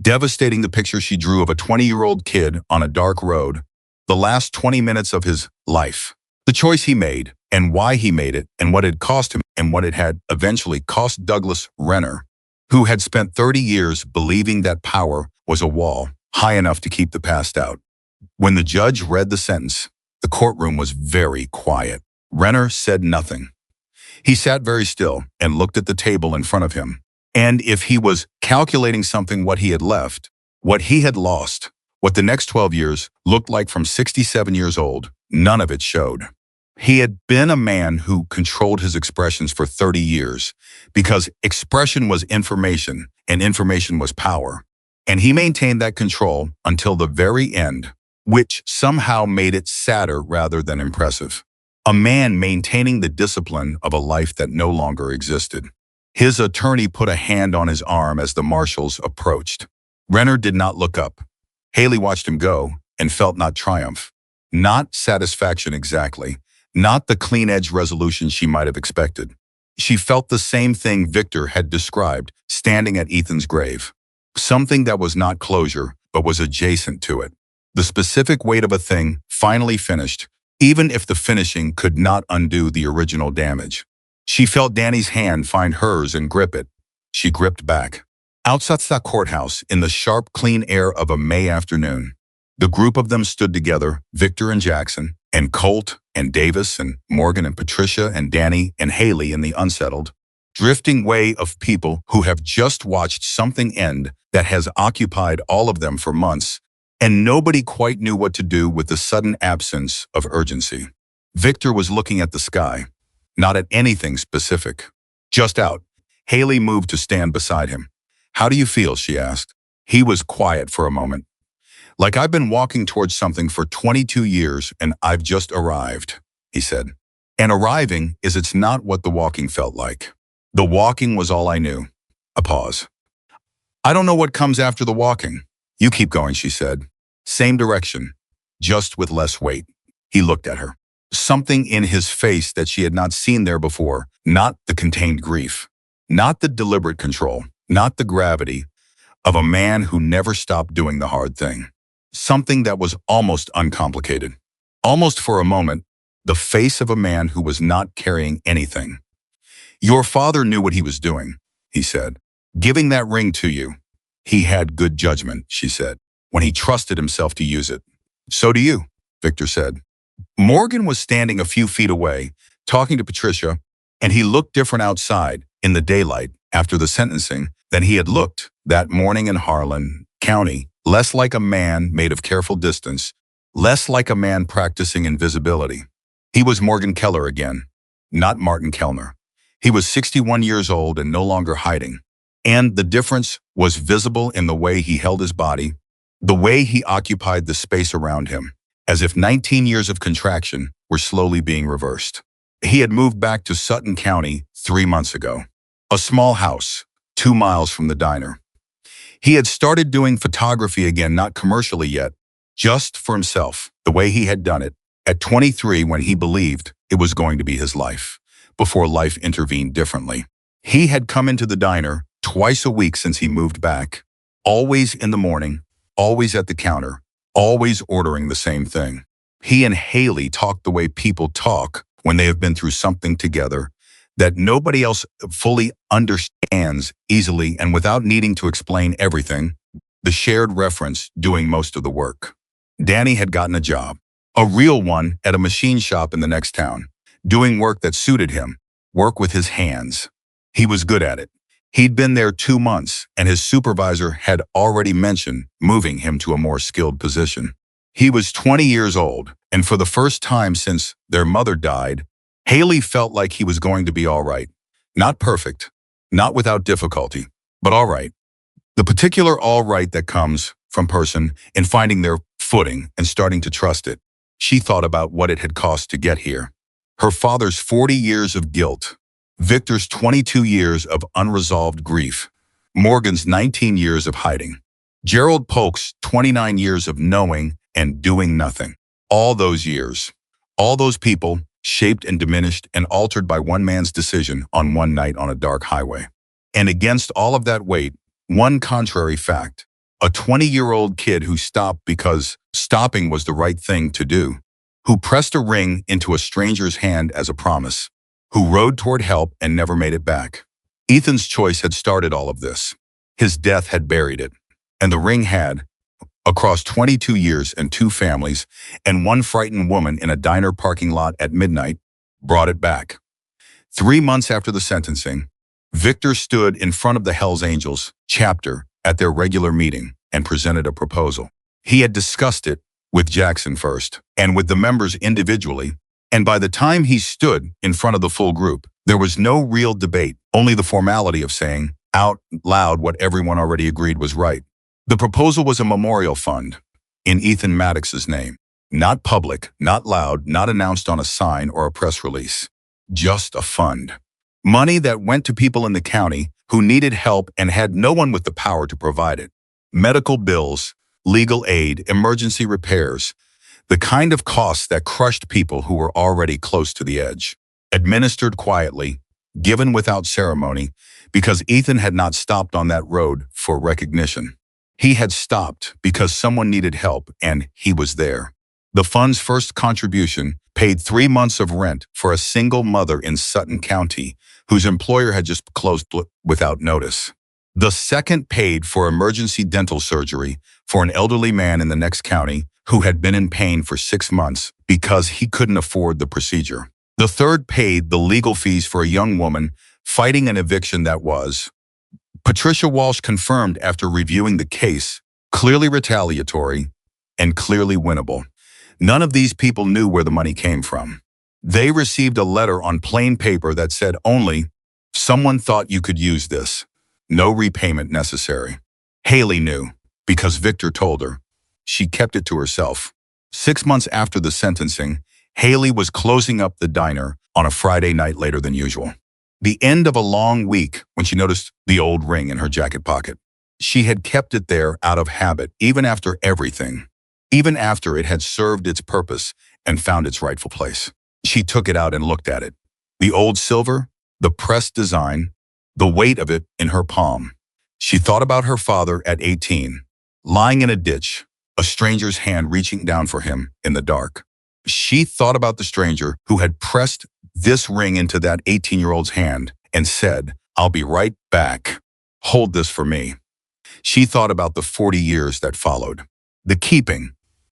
devastating the picture she drew of a 20-year-old kid on a dark road, the last 20 minutes of his life. The choice he made, and why he made it, and what it cost him, and what it had eventually cost Douglas Renner, who had spent 30 years believing that power was a wall high enough to keep the past out. When the judge read the sentence, the courtroom was very quiet. Renner said nothing. He sat very still and looked at the table in front of him. And if he was calculating something, what he had left, what he had lost, what the next 12 years looked like from 67 years old, none of it showed. He had been a man who controlled his expressions for 30 years because expression was information and information was power. And he maintained that control until the very end, which somehow made it sadder rather than impressive. A man maintaining the discipline of a life that no longer existed. His attorney put a hand on his arm as the marshals approached. Renner did not look up. Haley watched him go and felt not triumph, not satisfaction exactly, not the clean-edge resolution she might have expected. She felt the same thing Victor had described standing at Ethan's grave. Something that was not closure, but was adjacent to it. The specific weight of a thing finally finished, even if the finishing could not undo the original damage. She felt Danny's hand find hers and grip it. She gripped back. Outside the courthouse, in the sharp, clean air of a May afternoon, the group of them stood together, Victor and Jackson, and Colt and Davis and Morgan and Patricia and Danny and Haley in the unsettled, drifting way of people who have just watched something end that has occupied all of them for months, and nobody quite knew what to do with the sudden absence of urgency. Victor was looking at the sky, not at anything specific. Just out. Haley moved to stand beside him. "How do you feel?" she asked. He was quiet for a moment. "Like I've been walking towards something for 22 years and I've just arrived," he said. "And arriving it's not what the walking felt like. The walking was all I knew." A pause. "I don't know what comes after the walking." "You keep going," she said. "Same direction, just with less weight." He looked at her. Something in his face that she had not seen there before, not the contained grief, not the deliberate control, not the gravity of a man who never stopped doing the hard thing. Something that was almost uncomplicated. Almost for a moment, the face of a man who was not carrying anything. "Your father knew what he was doing," he said. "Giving that ring to you. He had good judgment," she said, "when he trusted himself to use it." "So do you," Victor said. Morgan was standing a few feet away, talking to Patricia, and he looked different outside, in the daylight, after the sentencing, than he had looked that morning in Harlan County, less like a man made of careful distance, less like a man practicing invisibility. He was Morgan Keller again, not Martin Kellner. He was 61 years old and no longer hiding. And the difference was visible in the way he held his body, the way he occupied the space around him, as if 19 years of contraction were slowly being reversed. He had moved back to Sutton County 3 months ago. A small house, 2 miles from the diner. He had started doing photography again, not commercially yet, just for himself, the way he had done it at 23 when he believed it was going to be his life, before life intervened differently. He had come into the diner twice a week since he moved back, always in the morning, always at the counter, always ordering the same thing. He and Haley talked the way people talk when they have been through something together that nobody else fully understands easily and without needing to explain everything, the shared reference doing most of the work. Danny had gotten a job, a real one at a machine shop in the next town, doing work that suited him, work with his hands. He was good at it. He'd been there 2 months, and his supervisor had already mentioned moving him to a more skilled position. He was 20 years old, and for the first time since their mother died, Haley felt like he was going to be all right. Not perfect, not without difficulty, but all right. The particular all right that comes from person in finding their footing and starting to trust it. She thought about what it had cost to get here. Her father's 40 years of guilt, Victor's 22 years of unresolved grief, Morgan's 19 years of hiding, Gerald Polk's 29 years of knowing and doing nothing. All those years, all those people shaped and diminished and altered by one man's decision on one night on a dark highway. And against all of that weight, one contrary fact, a 20-year-old kid who stopped because stopping was the right thing to do, who pressed a ring into a stranger's hand as a promise, who rode toward help and never made it back. Ethan's choice had started all of this. His death had buried it. And the ring had, across 22 years and 2 families and one frightened woman in a diner parking lot at midnight, brought it back. 3 months after the sentencing, Victor stood in front of the Hells Angels chapter at their regular meeting and presented a proposal. He had discussed it with Jackson first and with the members individually, and by the time he stood in front of the full group, there was no real debate, only the formality of saying out loud what everyone already agreed was right. The proposal was a memorial fund in Ethan Maddox's name. Not public, not loud, not announced on a sign or a press release. Just a fund. Money that went to people in the county who needed help and had no one with the power to provide it. Medical bills, legal aid, emergency repairs, the kind of costs that crushed people who were already close to the edge. Administered quietly, given without ceremony, because Ethan had not stopped on that road for recognition. He had stopped because someone needed help, and he was there. The fund's first contribution paid 3 months of rent for a single mother in Sutton County, whose employer had just closed without notice. The second paid for emergency dental surgery for an elderly man in the next county who had been in pain for 6 months because he couldn't afford the procedure. The third paid the legal fees for a young woman fighting an eviction that was, Patricia Walsh confirmed after reviewing the case, clearly retaliatory and clearly winnable. None of these people knew where the money came from. They received a letter on plain paper that said only, someone thought you could use this. No repayment necessary. Haley knew, because Victor told her. She kept it to herself. 6 months after the sentencing, Haley was closing up the diner on a Friday night later than usual. The end of a long week when she noticed the old ring in her jacket pocket. She had kept it there out of habit, even after everything. Even after it had served its purpose and found its rightful place. She took it out and looked at it. The old silver, the pressed design, the weight of it in her palm. She thought about her father at 18, lying in a ditch, a stranger's hand reaching down for him in the dark. She thought about the stranger who had pressed this ring into that 18-year-old's hand and said, "I'll be right back. Hold this for me." She thought about the 40 years that followed. The keeping,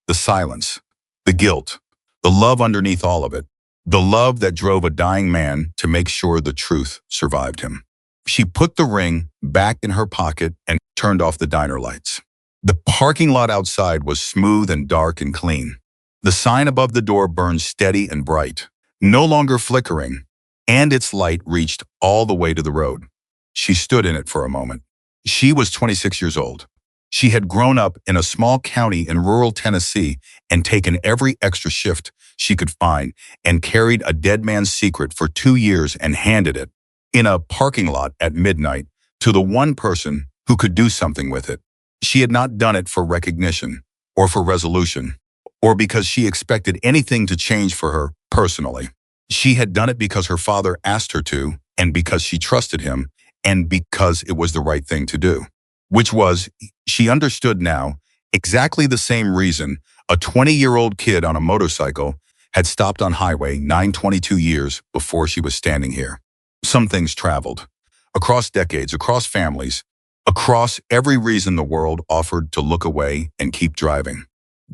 the silence, the guilt, the love underneath all of it. The love that drove a dying man to make sure the truth survived him. She put the ring back in her pocket and turned off the diner lights. The parking lot outside was smooth and dark and clean. The sign above the door burned steady and bright, no longer flickering, and its light reached all the way to the road. She stood in it for a moment. She was 26 years old. She had grown up in a small county in rural Tennessee and taken every extra shift she could find and carried a dead man's secret for 2 years and handed it, in a parking lot at midnight, to the one person who could do something with it. She had not done it for recognition, or for resolution, or because she expected anything to change for her personally. She had done it because her father asked her to, and because she trusted him, and because it was the right thing to do. Which was, she understood now, exactly the same reason a 20-year-old kid on a motorcycle had stopped on Highway 922 years before she was standing here. Some things traveled. Across decades, across families, across every reason the world offered to look away and keep driving.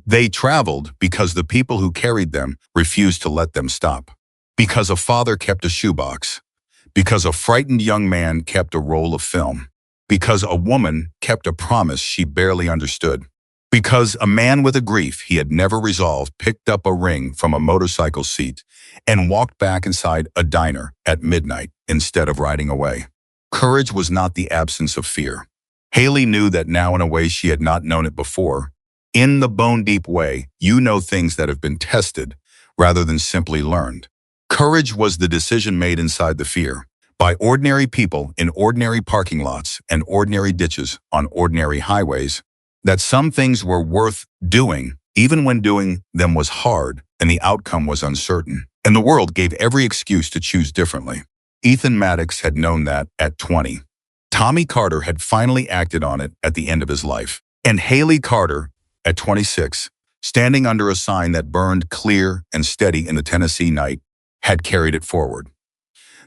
They traveled because the people who carried them refused to let them stop. Because a father kept a shoebox. Because a frightened young man kept a roll of film. Because a woman kept a promise she barely understood. Because a man with a grief he had never resolved picked up a ring from a motorcycle seat and walked back inside a diner at midnight instead of riding away. Courage was not the absence of fear. Haley knew that now in a way she had not known it before. In the bone-deep way, you know things that have been tested rather than simply learned. Courage was the decision made inside the fear, by ordinary people in ordinary parking lots and ordinary ditches on ordinary highways, that some things were worth doing, even when doing them was hard and the outcome was uncertain. And the world gave every excuse to choose differently. Ethan Maddox had known that at 20. Tommy Carter had finally acted on it at the end of his life. And Haley Carter, at 26, standing under a sign that burned clear and steady in the Tennessee night, had carried it forward.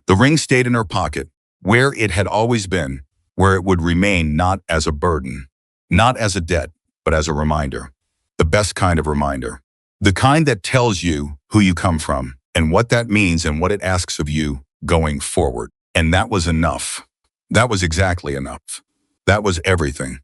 The ring stayed in her pocket, where it had always been, where it would remain not as a burden, not as a debt, but as a reminder. The best kind of reminder. The kind that tells you who you come from, and what that means and what it asks of you going forward. And that was enough. That was exactly enough. That was everything.